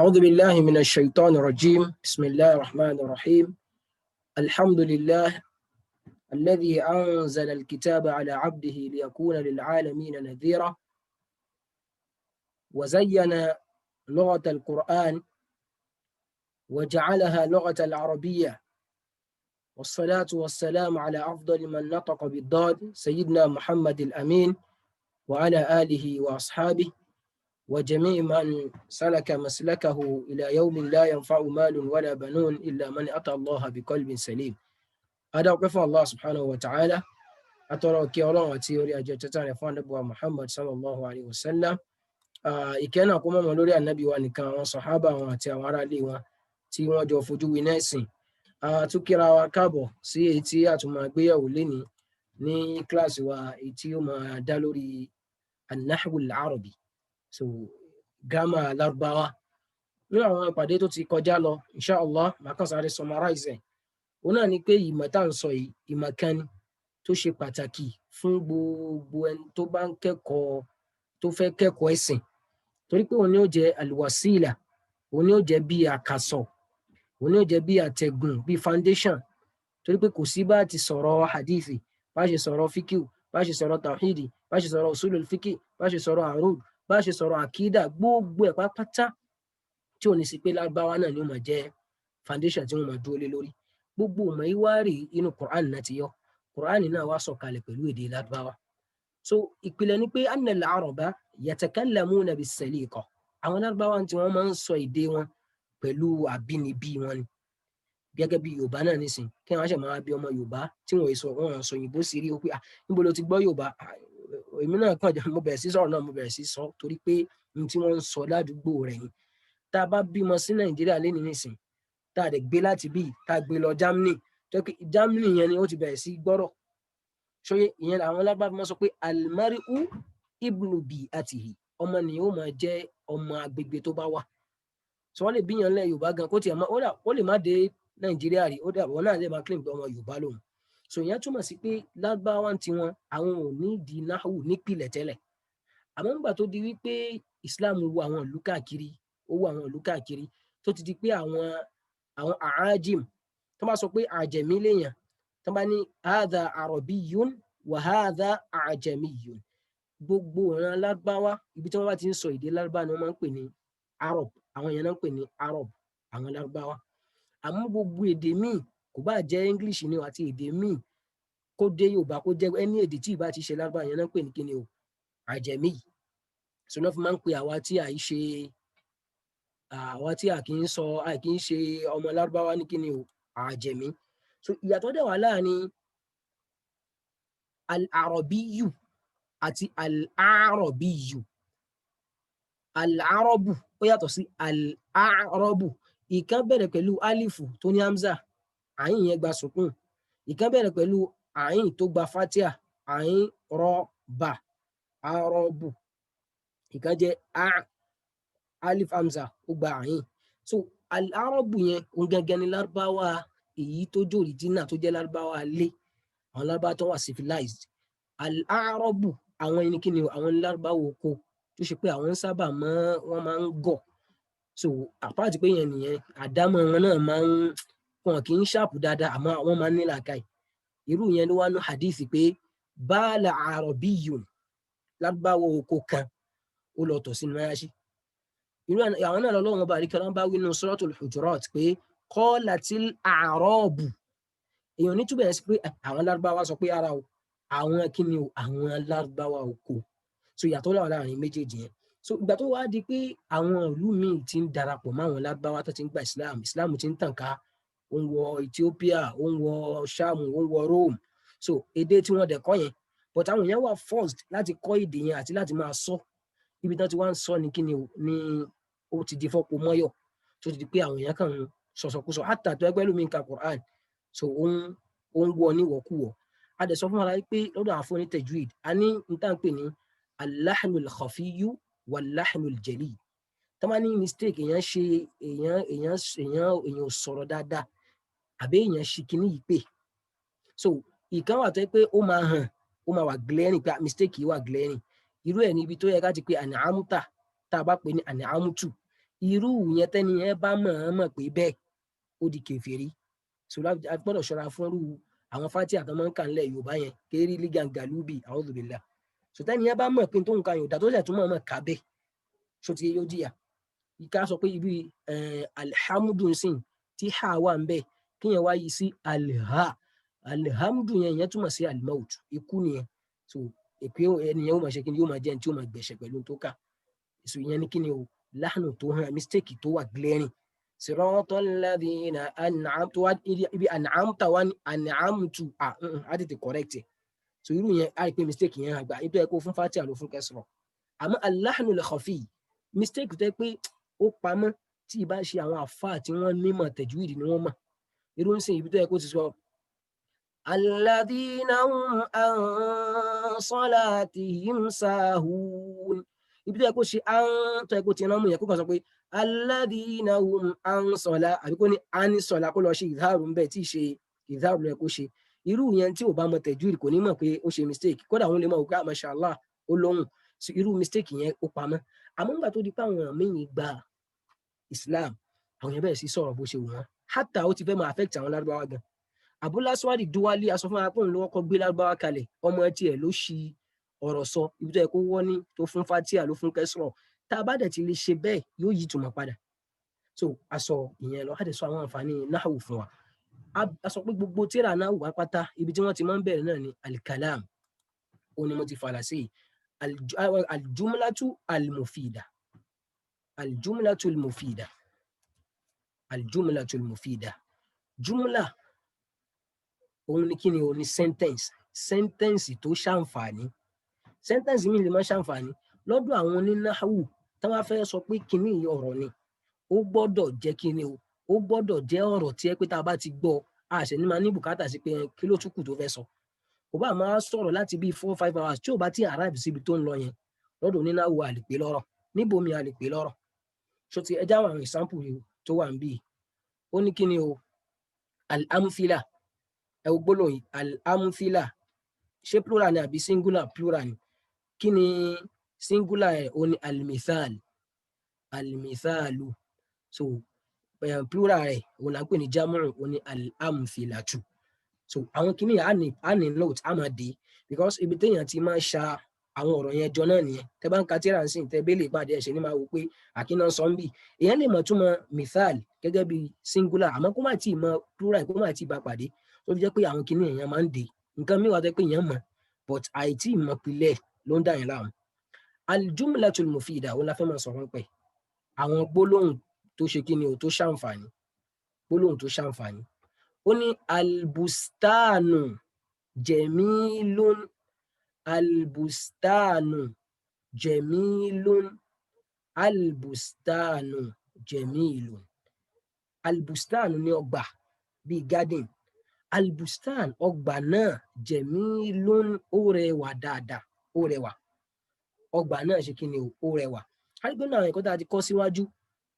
أعوذ بالله من الشيطان الرجيم. بسم الله الرحمن الرحيم. الحمد لله الذي أنزل الكتاب على عبده ليكون للعالمين نذيرا، وزين لغة القرآن وجعلها لغة العربية، والصلاة والسلام على أفضل من نطق بالضاد سيدنا محمد الأمين وعلى آله وأصحابه وجميع من سلك مسلكه إلى يوم لا ينفع مال ولا بنون إلا من أتى الله بقلب سليم. هذا وقف الله سبحانه وتعالى أترى كي الله وتيوري أجتتان فان نبوة محمد صلى الله عليه وسلم. ìkẹ́nà kó mọ̀mọ́ lórí ànábì wa nìkan, àwọn sàhábà wọn àti àwọn ará ilé wọn tí wọ́n jọ fojú winá ẹ̀sìn. Tún kíra wa káàbọ̀ sí èyí tí a tún máa gbéyẹ̀wò lénìí ní kíláàsì wa, èyí tí ó máa dá lórí an-nahwu al-arabi, so grammar Lárúbáwá. Nínú àwọn ìpàdé tó ti kọjá lọ, inshallah màá kàn sáré summarize ẹ̀. Òun náà ni pé ìmọ̀ tá à ń sọ yìí, ìmọ̀ kan ni tó ṣe pàtàkì fún gbogbo ẹni tó bá ń kẹ́kọ̀ọ́, tó fẹ́ kẹ́kọ̀ọ́ ẹ̀sìn, torí pé òun ni ó jẹ́ alwasila, òun ni ó jẹ́ bí àkàsọ̀, òun ni ó jẹ́ bí àtẹ̀gùn, bí foundation. Torí pé kò sí bá ti sọ̀rọ̀ hadithi, bá ṣe sọ̀rọ̀ fikiu, bá ṣe sọ̀rọ̀ tawhidi, bá ṣe sọ̀rọ̀ usulul fiki, bá ṣe sọ̀rọ̀ arud, bá ṣe sọ̀rọ̀ àkídà, gbogbo ẹ̀ pátápátá tí ò ní sí pé Lárúbáwá náà ni ó máa jẹ́ foundation tí wọ́n máa dúró lé lórí. Gbogbo ọmọ yìí wá rí inú Qur'an náà ti yọ. Qur'an náà wá sọ̀kalẹ̀ pẹ̀lú èdè Lárúbáwá. So ìpìlẹ̀ ni pé anna al-araba yatakallamuna bis-saliqa. Àwọn Lárúbáwá tí wọ́n máa ń sọ èdè wọn pẹ̀lú àbínibí wọn ni. Gẹ́gẹ́ bí Yorùbá náà nísìn, kí wọ́n ṣe máa bí ọmọ Yorùbá tí wọ́n sọ òyìnbó sí rí, ó pé níbo ló ti gbọ́ Yorùbá? Èmi náà kàn jẹ́ mo bẹ̀rẹ̀ sí sọ̀rọ̀ náà, mo bẹ̀rẹ̀ sí sọ torí pé ohun tí wọ́n ń sọ ládùúgbò rẹ̀ ni. Tá a bá bímọ sí Nàìjíríà lénìí nísìn, tá a dẹ̀ gbé láti bí, tá a gbé lọ Germany, tó pé Germany yẹn ni ó ti bẹ̀rẹ̀ sí gbọ́rọ̀. Ṣóyé ìyẹn làwọn Lárúbáwá máa sọ pé al-mar'u ibnu bi'atihi, ọmọ ni ó máa jẹ́ ọmọ agbègbè tó bá wà. So wọ́n lè bíyàn lẹ́ Yorùbá gan, kó tiẹ̀ máa ó lè má dé Nàìjíríà rí, ó dà wọ́n náà lè máa claim pé ọmọ Yorùbá lòun. So ìyẹn túmọ̀ sí pé Lárúbáwá tí wọn, àwọn ò ní di náhù nípìlẹ̀ tẹ́lẹ̀. Àmọ́ nígbà tó di wípé Islam wo àwọn ìlú káàkiri, ó wo àwọn ìlú káàkiri, tó ti di pé àwọn àájìm, tó bá sọ pé àjẹmí léèyàn, tó bá ní hadha arabiyyun wa hadha àjẹmíyyun, gbogbo ìran Lárúbáwá ibi tí wọ́n bá ti ń sọ èdè Lárúbáwá ni wọ́n máa ń pè ní Arab. Àwọn yẹn náà ń pè ní Arab, àwọn Lárúbáwá. Àmọ́ gbogbo èdè míì, kò bá jẹ́ English ni àti èdè míì, kó dé Yorùbá, kó jẹ́ ẹni èdè tí ìbá ti ṣe Lárúbáwá, yẹn náà ń pè ní kíni o, àjẹmí. So náà fi máa ń pe àwa tí a kì í sọ, a kì í ṣe ọmọ Lárúbáwá ní kíni o, àjẹmí. So ìyàtọ̀ dẹ̀ wà láàrin al-arabiyyu àti al-arabiyyu. Al-arabu ó yàtọ̀ sí al-arabu. Ìkan bẹ̀rẹ̀ pẹ̀lú alifu tó ní hamza, àyìn yẹn gba sukun. Ìkan bẹ̀rẹ̀ pẹ̀lú àyìn tó gba fatia, àyìn rọ ba, arabu. Ìkan jẹ́ alif hamza, ó gba àyìn. So al-arabu yẹn òun gangan ni Lárúbáwá èyí tó jẹ́ original, tó jẹ́ Lárúbáwá lé, àwọn Lárúbáwá tó wà civilized. Al-arabu àwọn ẹni kíni o, àwọn Lárúbáwá oko, tó ṣe pé àwọn sábà wọ́n máa ń gọ̀. So àpáàtì pé yẹn nìyẹn, àdámọ̀ wọn náà máa ń, wọn kì í ṣàpù dáadáa, àmọ́ àwọn máa ń ní làákàyè. Irú yẹn ló wá ní hadith pé bala arabiyyun, Lárúbáwá oko kan ó lọ tọ̀ sínú mọ́ṣáláṣí. Irú àwọn náà lọ́wọ́ bá àríkà bá wí nínú suratul hujurat pé qalatil a'rabu. Èèyàn ní túbọ̀ yẹn sí pé àwọn Lárúbáwá sọ pé ara o, àwọn kíni o, àwọn Lárúbáwá oko. So ìyàtọ̀ wà láàrin méjèèjì yẹn. So ìgbà tó wá di pé àwọn ìlú míì ti ń darapọ̀ mọ́ àwọn Lárúbáwá tó ti ń gba Islam ti ń tàn ká, ó ń wọ Ethiopia, ó ń wọ Sham, ó ń wọ Rome. So èdè tí wọ́n dẹ̀ kọ́ yẹn, but àwọn yẹn wà forced láti kọ́ èdè yẹn àti láti máa sọ. Ibi tí wọ́n ti wá ń sọ ní kíni o, ní ó ti di fọ́pọ̀ mọ́yọ̀, tó ti di pé àwọn èèyàn kàn ń sọ̀sọ̀kúsọ, hatta tó ẹgbẹ́ lómi ń ka Quran, so ó ń wọ níwọ̀kúwọ̀. A dẹ̀ sọ fún wa pé lọ́dọ̀ àwọn afọ́ni tajwid, a ní n tá ń pè ní al-lahnul khafiyyu wal-lahnul jali. Tó máa ní mistake, èèyàn sọ̀rọ̀ dáadáa, àbí èèyàn ṣì kíní yìí pé. So ìkan wà tó yẹ pé ó máa hàn, ó máa wà glaring, pé mistake yìí wà glaring. Irú ẹ̀ ní ibi tó yẹ ká ti pé an'amta, tá a bá pè ní an'amtu, irú yẹn tẹ́ni yẹn bá mọ̀ pé bẹ́ẹ̀ ó di kèfèrí. Sọlá a gbọ́dọ̀ ṣọ́ra fún irú àwọn fátì àtọmọ́ ń kà ńlẹ̀ Yorùbá yẹn kérí lígàǹgàlúbì a'udhu billah. Sọtẹ́ni yẹn bá mọ̀ pé tó ń ka Yorùbá tó ṣẹ̀ tún mọ̀ kà bẹ́ẹ̀ ṣó ti yóò jìyà. Ìka sọ pé ibi alhamdulillah tí ha wà ń bẹ̀ kí yẹn wá yí sí alhamdu yẹn túmọ̀ sí almaut ikú nìyẹn. So èpè ẹnìyẹn ó máa ṣe kí ni yóò máa jẹ́ ní tí ó máa gbẹ̀ṣẹ̀ pẹ̀lú tó kà. So ìyẹn ní kí ni o láhànù tó hàn mistake tó wà glaring. Siratal ladhina an'amtu ibi an'amta wa an'amtu á tètè correct ẹ̀. So irú yẹn á rí pé mistake yẹn àgbà ètò ẹ̀kọ́ fún Fatiha ló fún kẹsìrọ̀. Àmọ́ al-lahnu al-khafi mistake tó yẹ pé ó pamọ́ tí ì bá ṣe àwọn àfáà tí wọ́n nímọ̀ tajwid ni wọ́n mọ̀. Irú ń sìn ibi tó yẹ kó ti sọ alladhina hum an salatihim sahun. Ibi tó yẹ kó ṣe tó yẹ kó ti rán mú yẹn kó kàn sọ pé alladhina hum an salat àbí kó ní an salat kó lọ ṣe ìdáàrú ń bẹ̀ tí ì ṣe ìdáàrú yẹ kó ṣe. Irú yẹn tí ò bá mọ̀ tajwid kò ní mọ̀ pé ó ṣe mistake. Kódà àwọn lè mọ̀ wípé mashallah ó lóhùn. So irú mistake yẹn ó pamọ́. Àmọ́ nígbà tó di pé àwọn míì gba Islam àwọn yẹn bẹ̀rẹ̀ sí sọ̀rọ̀ bó ṣe wù wọ́n. Hatta ó ti fẹ́ máa affect àwọn lárúbáwá gan. Abúláswádì Dúwálí aṣọ fún apọ̀ ló kọ́ gbé lárúbáwá kalẹ̀ ọmọ tiẹ̀ ló ṣi ọ̀rọ̀ sọ ibi tó yẹ kó wọ́n ní tó fún Fatiha ló fún kẹsìrọ̀ tá a bá dẹ̀ ti lè ṣe bẹ́ẹ̀ yóò yí ìtumọ̀ padà. So aṣọ ìyẹn lọ láti sọ àwọn àǹfààní náhù fún wa. A sọ pé gbogbo tíra náhù wá pátá ibi tí wọ́n ti máa ń bẹ̀rẹ̀ náà ni alikalam ó ní mo ti fàlà sí aljumlatu almufida aljumlatu almufida aljumlatu almufida jumla òun ni kí ni òun ni sentence tó ṣàǹfààní sentence mi lè má ṣàǹfààní lọ́dọ̀ àwọn onínáhù tí wọ́n fẹ́ sọ pé kíní ọ̀rọ̀ ni ó gbọ́dọ̀ jẹ́ kíní o ó gbọ́dọ̀ jẹ́ ọ̀rọ̀ tí ẹ pé tá a bá ti gbọ́ a ṣe ní máa ní bùkátà sí pé kí ló tún kù tó fẹ́ sọ kò bá máa sọ̀rọ̀ láti bíi 4-5 hours tí ò bá ti arrive síbi tó ń lọ yẹn lọ́dọ̀ onínáhù a lè pè lọ́rọ̀ níbomi a lè pè lọ́rọ̀ ṣó ti ẹjá àwọn example tó wà ń bí ó ní kíní o al-amthila ẹ wo gbólóhùn al-amthila ṣé plural ni àbí singular plural ni kí ni singular ẹ̀ ó ní al-mithal al-mithalu so plural ẹ̀ òun là ń pè ní jamu ó ní al-amthilatu so àwọn kìíní à ní note á máa dé because ibi téèyàn ti máa ṣa àwọn ọ̀rọ̀ yẹn jọ náà nìyẹn tẹ bá ń ka tíra sí tẹ bẹ́ẹ̀ lè pàdé ẹ̀ṣẹ̀ ní máa wò pé àkínná sọ ń bì èèyàn lè mọ̀ túmọ̀ mithal gẹ́gẹ́ bí singular àmọ́ kó má tí ì mọ̀ plural kó má tí ì bá pàdé tó fi jẹ́ pé àwọn kìíní èèyàn máa ń dé nǹkan mìíràn tẹ́ pé èèyàn mọ̀ but àìtí ìmọ̀ pilẹ̀ ló ń dà yẹn láàmú. Al-jumlatul mufida ó la fẹ́ máa sọ̀rọ̀ pẹ̀ àwọn gbólóhùn tó ṣe kí ni o tó ṣàǹfààní gbólóhùn tó ṣàǹfààní ó ní albustanu jamilun albustanu jamilun albustanu jamilun albustanu ní ọgbà bíi garden albustan ọgbà náà jamilun ó rẹwà dáadáa ó rẹwà ọgbà náà ṣe kí ni ó rẹwà àrígbé náà ẹ̀kọ́ tá a ti kọ́ síwájú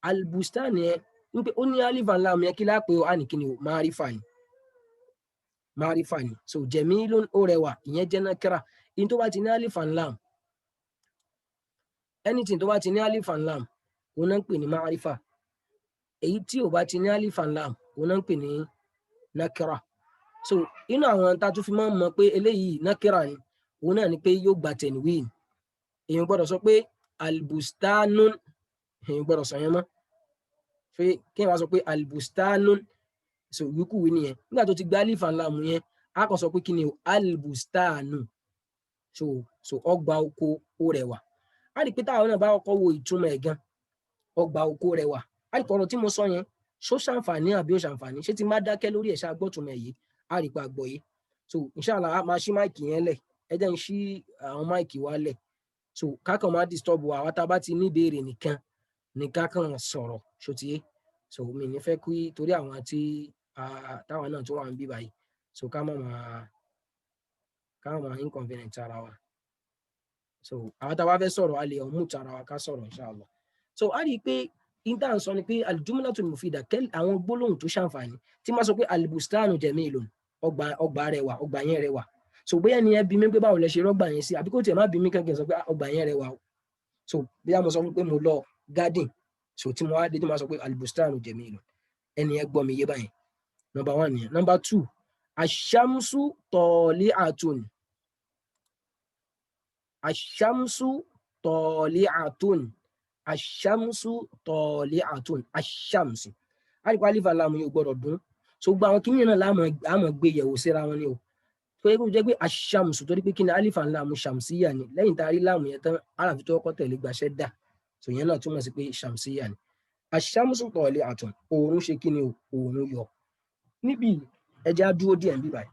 albustan yẹn wípé ó ní alif and lam yẹn kí lápẹ́ ó ní kí ni ó márífà ni so jamilun ó rẹwà ìyẹn jẹ́ nakira in tó bá ti ní alif and lam anything tó bá ti ní alif and lam òun náà ń pè ní márífà èyí tí ò bá ti ní alif and lam òun náà ń pè ní nakira so inú àwọn tá a tún fi máa ń mọ̀ pé eléyìí nakira ni òun náà ni pé yóò gba tenwin èèyàn gbọ́dọ̀ sọ pé albustanun èèyàn gbọ́dọ̀ sọ yẹn mọ́ pé kí n wá sọ pé albustanun so yòókù wí nìyẹn nígbà tó ti gba alif and lam yẹn a kàn sọ pé kí ni o albustanu so ọgbà oko ó rẹwà a rí pé táwọn náà bá kọ́kọ́ wo ìtumọ̀ ẹ̀ gan ọgbà oko rẹwà a rí pé ọ̀rọ̀ tí mo sọ yẹn ṣó ṣàǹfààní àbí ó ṣàǹfààní ṣé ti má dákẹ́ lórí ẹ̀ ṣàgbọ́tùmọ̀ yìí a rí pé àgbọ̀ yìí so inshallah a máa ṣí máìkì yẹn lẹ̀ ẹ jẹ́ ń ṣí àwọn máìkì wa lẹ̀ so kákan máa disturb wa àwọn tá a bá ti ní ìbéèrè nìkan ní kákan sọ̀rọ̀ ṣòtíyé so mi ní fẹ́ kí torí àwọn tí táwọn náà tó wà ń bí báyìí so ká má máa inconvenient ara wa so àwọn tá a bá fẹ́ sọ̀rọ̀ a lè unmute ara wa ká sọ̀rọ̀ inshallah so a rí i pé intan sọ ni pé aljumlatul mufida àwọn gbólóhùn tó ṣàǹfààní tí máa sọ pé albustanu jamilun ọgbà rẹwà ọgbà yẹn rẹwà so bóyá ni ẹ bí mi pé báwo lẹ ṣe rọgbà yẹn sí àbí kò tiẹ̀ má bí mi kankan sọ pé ọgbà yẹn rẹwà o so bí a mọ̀ sọ pé mo lọ garden so tí mo wá dé tí mo sọ pé albustanu jamilun ẹni ẹ gbọ́ mi yé báyìí. Number 1 nìyẹn. Number 2, aṣamsu tali'atun. Aṣamsu tali'atun. Aṣamsu tali'atun. Aṣamsu. Àríkọ́ alifa láàmù yóò gbọ́dọ̀ dún. So gba àwọn kíní náà láàmù gbé yẹ̀wò síra wọn ni o. So yẹ kó jẹ́ pé aṣamsu torí pé kíni alifa láàmù ṣàmsíyà ni. Lẹ́yìn tá a rí láàmù yẹn tán, àràfi tó kọ́ tẹ̀lé gbaṣẹ́ dà. So yẹn náà túmọ̀ sí pé ṣàmsíyà ni. Aṣamsu tali'atun. Oòrùn ṣe kíni o? Oòrùn yọ. Níbi ẹja dúró díẹ̀ níbí báyìí.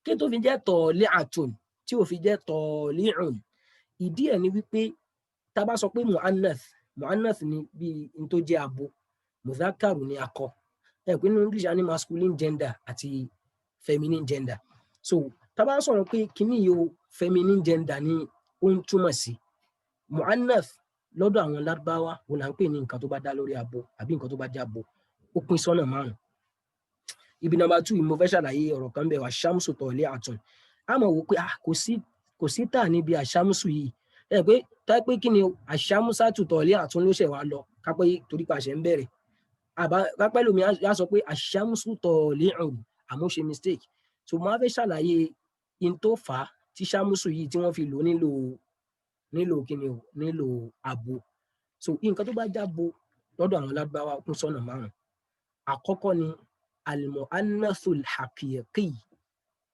Kí tó fi jẹ́ tali'atun tí ò fi jẹ́ tali'un. Ìdí ẹ̀ ni wípé tá bá sọ pé mu'annath ni bí n tó jẹ́ abo, mudhakkaru ni akọ. Ẹ pé nínú English a ní masculine gender àti feminine gender. So tá bá sọ̀rọ̀ pé kíní yóò feminine gender ni ó ń túmọ̀ sí. Mu'annath lọ́dọ̀ àwọn Lárúbáwá wọn là ń pè ní nǹkan tó bá dá lórí abo àbí nǹkan tó bá jẹ́ abo. Ó pín sọ́nà 5. Ibi number 2 mo fẹ́ ṣàlàyé ọ̀rọ̀ kan bẹ̀ wá ṣàmùsù tali'atun. A mọ̀ wò pé kò sí tà níbi àṣàmùsù yìí. Ẹ pé tá pé kí ni àṣàmùsàtù tali'atun ló ṣẹ̀ wá lọ kápẹ́ torí pa àṣẹ ń bẹ̀rẹ̀. Kápẹ́ lómi á sọ pé àṣàmùsù tali'un àmọ́ ṣe mistake. So mo fẹ́ ṣàlàyé in tó fà á tí ṣàmùsù yìí tí wọ́n fi lò nílò kí ni o nílò abo. So nǹkan tó bá jábo lọ́dọ̀ àwọn Lárúbáwá kún sọ́nà 5. Àkọ́kọ́ ni al-mu'annathul haqiqi.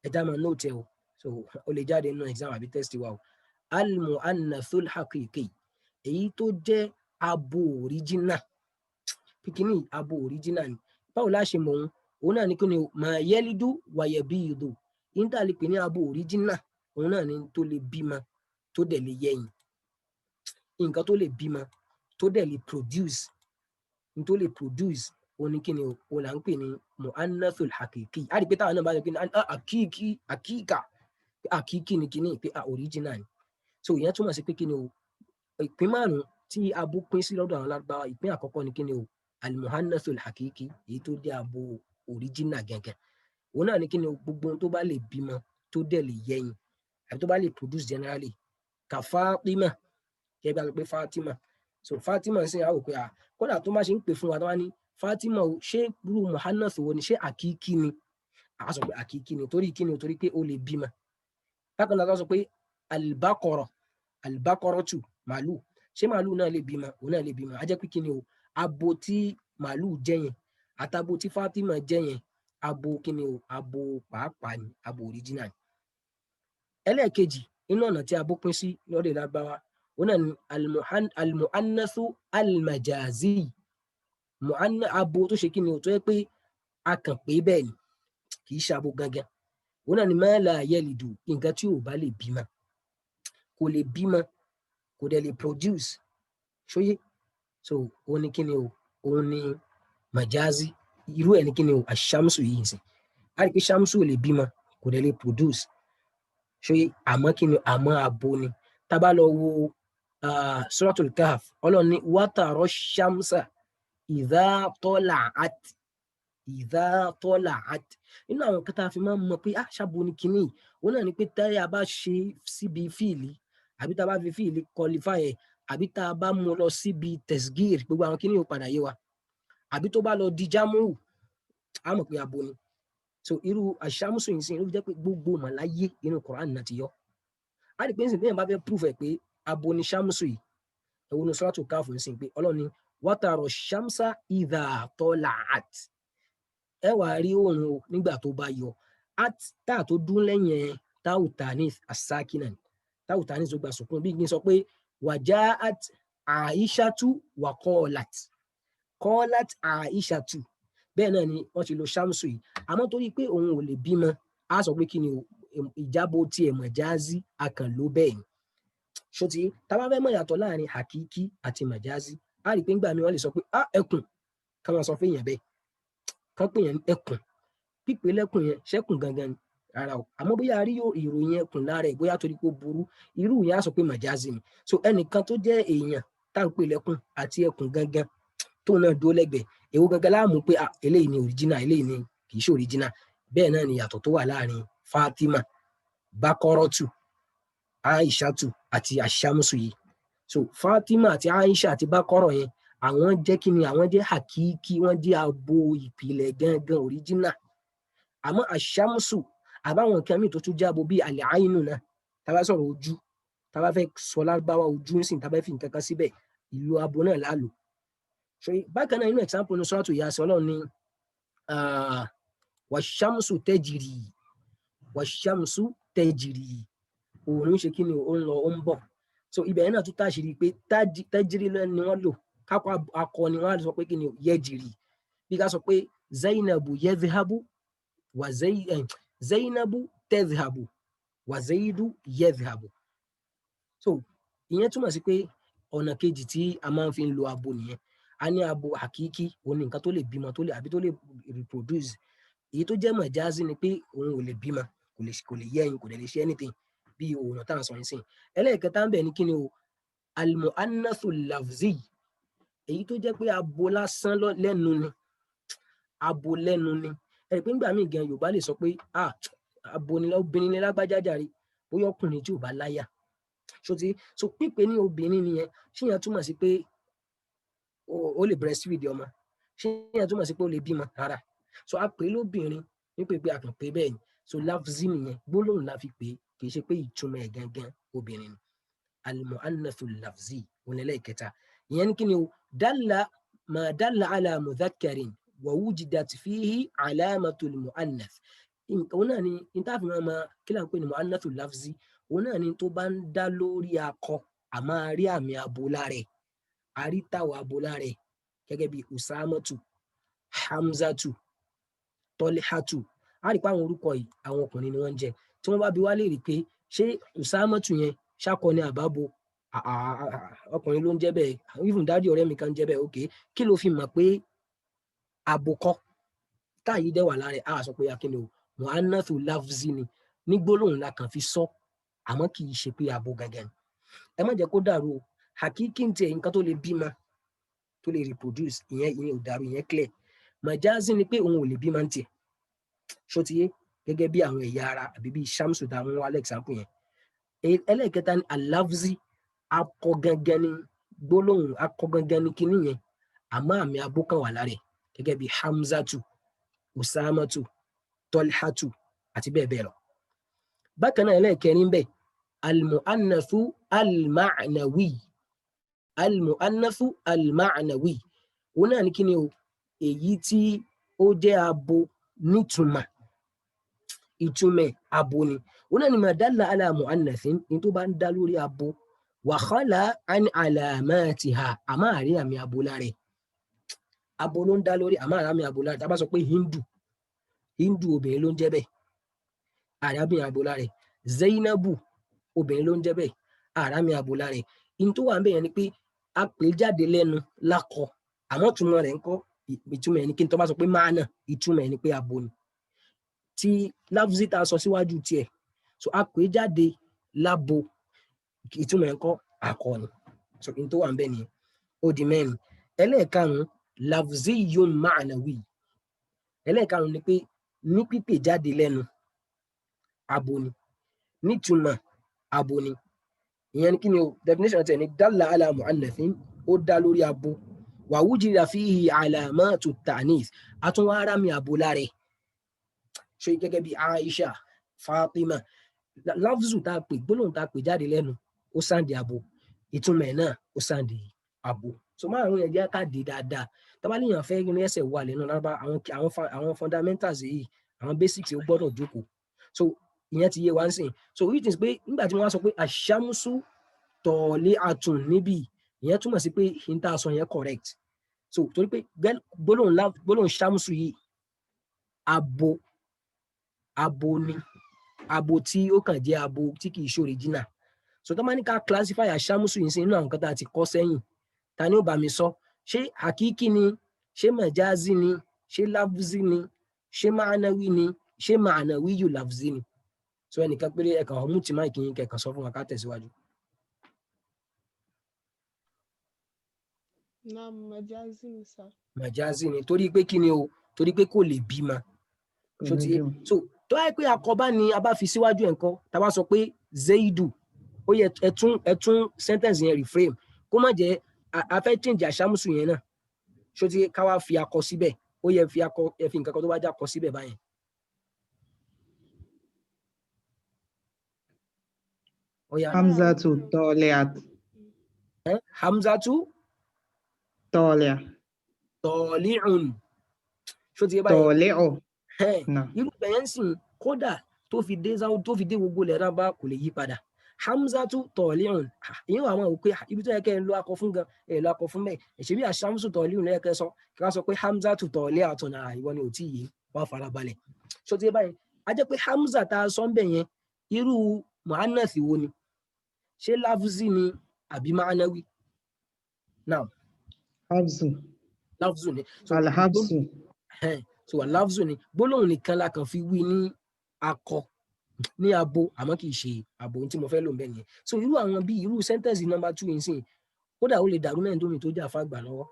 Ẹja máa nóòtì o. So o lè jáde nínú exam àbí test wa o. Al-mu'annathul haqiqi. Èyí tó jẹ́ abo original. Pikini abo original ni. Báwo la ṣe mọ̀ òun? Òun náà ni kí ni ma yalidu wa yabidu. Ìntà lè pè ní abo original. Òun náà ni tó lè bímọ tó dẹ̀ lè yẹyin. Nǹkan tó lè bímọ tó dẹ̀ lè produce. N tó lè produce òun ni kí ni o là ń pè ní mu'annathul haqiqi. A rí pé táwọn náà bá jẹ́ pé àkíkí ni kí ni pé original ni. So ìyẹn túmọ̀ sí pé kí ni o ìpín 5 tí abo pín sí lọ́dọ̀ àwọn Lárúbáwá. Ìpín àkọ́kọ́ ni kí ni o al-mu'annathul haqiqi èyí tó jẹ́ abo original gẹ́gẹ́. Òun náà ni kí ni o gbogbo ohun tó bá lè bímọ tó dẹ̀ lè yẹyin àbí tó bá lè produce generally. Ka Fatima kẹ́ bá lọ pé Fatima. So Fatima ń sìn àwò pé kódà tó má ṣe ń pè fún wa tó wá ní Fatima o ṣé irú mu'annath wo ni ṣé àkíkí ni? A sọ pé àkíkí ni torí kí ni o torí pé ó lè bímọ. Bákan náà sọ pé al-baqaratu màálù ṣé màálù náà lè bímọ? Òun náà lè bímọ. A jẹ́ pé kí ni o abo tí màálù jẹ́ yẹn àtabo tí Fatima jẹ́ yẹn abo kí ni o abo pàápàá ni abo original. Ẹlẹ́ẹ̀kejì inú ọ̀nà tí abo pín sí lọ́dọ̀ Lárúbáwá òun náà ni al-mu'annathu al-majazi. Abo tó ṣe kí ni o tó yẹ pé a kàn pé bẹ́ẹ̀ ni kì í ṣe abo gangan. Òun náà ni ma la yalidu nǹkan tí ò bá lè bímọ. Kò lè bímọ kò dẹ̀ lè produce. Ṣóyé? So òun ni kí ni o òun ni majazi. Irú ẹ̀ ni kí ni o àṣàmùsù yìí ń sìn. A rí pé ṣàmùsù ò lè bímọ kò dẹ̀ lè produce. Ṣóyé? Àmọ́ kí ni àmọ́ abo ni. Tá bá lọ wo Suratul Kahf Ọlọ́run ní wa tara shamsa idha tala'at. Inú àwọn kan tá a fi máa ń mọ̀ pé ṣàbò ni kíní òun náà ni pé táyà bá ṣe síbi fíìlì àbí tá a bá fi fíìlì qualify ẹ̀ àbí tá a bá mú lọ síbi tesgir gbogbo àwọn kíní yóò padà yé wa àbí tó bá lọ di jámù á mọ̀ pé abo ni. So irú àṣàmùsù yìí sìn ló fi jẹ́ pé gbogbo màláyé inú Quran náà ti yọ. A rí pé nísìnyí téèyàn bá fẹ́ proof ẹ̀ pé abo ni ṣàmùsù yìí ẹ̀wọ̀n ní Suratul Kahf ń sìn pé Ọlọ́run ní wa tara shamsa idha tala'at. Ẹ wà rí oòrùn nígbà tó bá yọ. Táà tó dún lẹ́yìn táwù tanis as-sakina táwù tanis tó gba sùkún bí gbin sọ pé waja'at Aishatu wa qalat Aishatu. Bẹ́ẹ̀ náà ni wọ́n ti lo ṣàmùsù yìí. Àmọ́ torí pé òun ò lè bímọ á sọ pé kí ni ìjábọ̀ tí ẹ̀ majazi akàn ló bẹ́ẹ̀ ni. Ṣòtí tá bá fẹ́ mọ̀ yàtọ̀ láàrin hakiki àti majazi á rí pé ńgbà mi wọ́n lè sọ pé ẹkùn ká máa sọ fún èèyàn bẹ́ẹ̀ kán pè yẹn ẹkùn pípé lẹ́kùn yẹn ṣẹ́kùn gangan rárá o àmọ́ bóyá rí ìròyìn ẹkùn lára ẹ̀ bóyá torí pé ó burú irú yẹn á sọ pé majazi ni. So ẹnìkan tó jẹ́ èèyàn tá ń pè lẹ́kùn àti ẹkùn gangan tó náà dúró lẹ́gbẹ̀ẹ́ èwo gangan láàmú pé eléyìí ni original eléyìí ni kì í ṣe original. Bẹ́ẹ̀ náà ni yàtọ̀ tó wà láàrin Fatima Bakoratu Aishatu àti àṣàmùsù yìí. So Fatima àti Aisha àti Bakoro yẹn àwọn jẹ́ kí ni àwọn jẹ́ hakiki wọ́n jẹ́ abo ìpìlẹ̀ gangan original àmọ́ àṣàmùsù àbáwọn nǹkan míì tó tún jábọ̀ bíi àlẹ́ àínú náà tá bá sọ̀rọ̀ ojú tá bá fẹ́ sọ lárúbáwá ojú nísìn tá bá fi nǹkan kan síbẹ̀ ìlú abo náà lálò bákan náà inú example ní suratu Yasin Ọlọ́run ní wàṣàmùsù tẹ́jìrì òun ṣe kí ni ó ń lọ ó ń bọ̀ so ibẹ̀ náà tún táṣìírí pé tẹ́jìrì ni wọ́n lò kápá akọ ni wọ́n á sọ pé kí ni yẹ́jìrì bí ká sọ pé Zainabu yadhhabu wa Zainabu tadhhabu wa Zaidu yadhhabu so ìyẹn túmọ̀ sí pé ọ̀nà kejì tí a máa ń fi lo abo nìyẹn a ní abo hakiki òun ní nǹkan tó lè bímọ tó lè àbí tó lè reproduce èyí tó jẹ́ mọ̀jáàzí ni pé òun ò lè bímọ kò lè yẹ ẹyin kò lè ṣe anything bí òun tá à ń sọ yín sìn ẹlẹ́ẹ̀kẹta ń bẹ̀ ní kí ni o almu'annathu lafzi èyí tó jẹ́ pé abo lásán lẹ́nu ni abo lẹ́nu ni ẹ̀rí pé nígbà míì gan Yorùbá lè sọ pé abo ni obìnrin ni lágbájá jàre bóyá ọkùnrin tí ò bá láyà so pípé ní obìnrin nìyẹn ṣé yẹn túmọ̀ sí pé ó lè breastfeed ọmọ ṣé yẹn túmọ̀ sí pé ó lè bímọ rárá so a pè é lóbìnrin wípé pé a kàn pé bẹ́ẹ̀ ni so lafzi nìyẹn gbólóhùn la fi pè é kì í ṣe pé ìtumọ̀ ẹ̀ gangan obìnrin ni al-mu'annathu lafzi òun ẹlẹ́ẹ̀kẹta ìyẹn ní kí ni o ma dalla ala mudhakkarin wa wujidat fihi alamatul mu'annath òun náà ni ìtàfihàn ọmọ kí là ń pè ní mu'annathu lafzi òun náà ni tó bá ń dá lórí akọ àmọ́ a rí àmì abo lára ẹ̀ a rí táwọ̀ abo lára ẹ̀ gẹ́gẹ́ bí usamatu hamzatu tolihatu a rí pé àwọn orúkọ yìí àwọn ọkùnrin ni wọ́n ń jẹ́ tí wọ́n bá bi wá léèrè pé ṣé usamatu yẹn ṣákọ ni àbábo ọkùnrin ló ń jẹ́ bẹ́ẹ̀ even dáàdi ọ̀rẹ́ mi kan jẹ́ bẹ́ẹ̀ okay kí ló fi mọ̀ pé abo kọ́ táyì dẹ̀ wà lára ẹ̀ á sọ pé akíni o mu'annathu lafzi ni ní gbólóhùn la kàn fi sọ àmọ́ kì í ṣe pé abo gangan ẹ má jẹ́ kó dàrú o hakiki ń tiẹ̀ nǹkan tó lè bímọ tó lè reproduce ìyẹn ò dàrú ìyẹn clear majazi ni pé òun ò lè bímọ ń tiẹ̀ ṣótiyé gẹ́gẹ́ bí àwọn ẹ̀yà ara àbí bí shamsu dàmú wálé example yẹn ẹlẹ́ẹ̀kẹta ni alafzi akọ gangan ni gbólóhùn akọ gangan ni kinní yẹn àmọ́ àmì abo kan wà lára ẹ̀ gẹ́gẹ́ bí hamzatu usamatu tolhatu àti bẹ́ẹ̀ bẹ́ẹ̀ lọ bákan náà ẹlẹ́ẹ̀kẹrin bẹ́ẹ̀ almu'annathu alma'nawi òun náà ní kí ni o èyí tí ó jẹ́ abo nítumọ̀ ìtumọ̀ abo ni òun náà ni ma dalla ala mu'annathin ní tó bá ń dá lórí abo wa khala an alamatiha àmọ́ àrí àmì abo lára abo ló ń dá lórí àmọ́ àrí àmì abo lára tá bá sọ pé hindu obìnrin ló ń jẹ́ bẹ́ẹ̀ àrábìnrin abo lára zainabu obìnrin ló ń jẹ́ bẹ́ẹ̀ àrámi abo lára in tó wà ń bẹ̀yẹn ni pé a pè jáde lẹ́nu lákọ àmọ́ ìtumọ̀ rẹ̀ ń kọ́ ìtumọ̀ ẹ̀ ní kí n tó bá sọ pé máa náà ìtumọ̀ ẹ̀ ní pé abo ni tí lafzi ta sọ síwájú tiẹ̀ so a pè jáde lábo ìtumọ̀ ẹ̀ ń kọ́ akọ ni so in tó wà ń bẹ̀ nìyẹn ó di mẹ́rin ẹlẹ́ẹ̀karùn-ún lafziyun ma'nawi ẹlẹ́ẹ̀karùn-ún ni pé ní pípè jáde lẹ́nu abo ni nítumọ̀ abo ni ìyẹn ni kí ni o definition tẹ̀ ní dalla ala mu'annathin ó dá lórí abo wa wujida fihi alamatu ta'nith àtúnwá ara mi abo lára ṣe gẹ́gẹ́ bí Aisha Fatima lafzu tá a pè gbólóhùn tá a pè jáde lẹ́nu ó sáǹdì abo ìtumọ̀ ẹ̀ náà ó sáǹdì abo so márùn yẹn jẹ́ ká dé dáadáa tábàlìyàn fẹ́ rí ẹsẹ̀ wà lẹ́nu lára àwọn fundamentals yìí àwọn basics ó gbọ́dọ̀ jókòó so ìyẹn ti yé wa ń sìn so it is pé nígbà tí wọ́n sọ pé àṣàmùsù tọ̀ọ̀lé àtùn níbí ìyẹn túmọ̀ sí pé ìta sọ yẹn correct so torí pé gbólóhùn ṣàmùsù yìí abo ni abo tí ó kàn jẹ́ abo tí kì í ṣe original so tó máa ní ká classify àṣàmùsù yìí sí inú àwọn kan tá a ti kọ́ sẹ́yìn ta ni ó bá mi sọ ṣé hakiki ni ṣé majazi ni ṣé lafzi ni ṣé ma'nawi ni ṣé ma'nawi yù lafzi ni so ẹnìkan péré ẹ̀kan ọ̀mú tí máìkì yín kẹ̀kan sọ fún wa ká tẹ̀síwájú. Majazi ni torí pé kí ni o torí pé kò lè bímọ so tó wáyé pé akọbá ni a bá fi síwájú ẹ̀ ńkọ́ tá a bá sọ pé Zaidu ó yẹ ẹtún sentence yẹn reframe kó má jẹ́ a fẹ́ change àṣàmùsù yẹn náà ṣó ti ká wá fi akọ síbẹ̀ ó yẹ fi akọ ẹ fi nǹkan kan tó bá já kọ síbẹ̀ báyẹn. Hamzatu taliat. Hamzatu Talia. tali'un ṣó ti yẹ báyẹn. Tali'u. Irú bẹ̀yẹn sìn kódà tó fi dé záwó tó fi dé gbogbo lẹ́rán bá kò lè yí padà. Hamzatu tali'un ìyẹn wà máa wò pé ibi tó yẹ kẹ́ ẹ lọ akọ fún gan ẹ lọ akọ fún bẹ́ẹ̀ ẹ̀ṣẹ̀ bí àṣàmùsù tali'un lẹ́yẹ kẹ́ sọ kí wọ́n sọ pé Hamzatu tali'atun ìwọ ni ò tí yé wọ́n fara balẹ̀ ṣó ti yẹ báyẹn a jẹ́ pé Hamza tá a sọ ń bẹ̀ yẹn irú mu'annath wo ni ṣé lafzi ni àbí ma'nawi now lafzu ni Al-habsu. So lafzu ni gbólóhùn nìkan la kàn fi wí ní akọ ní abo àmọ́ kì í ṣe abo tí mo fẹ́ lò ń bẹ̀ nìyẹn so irú àwọn bíi irú sentence number 2 yìí sìn kódà ó lè dàrú mẹ́rin tómi tó jà fàgbà lọ́wọ́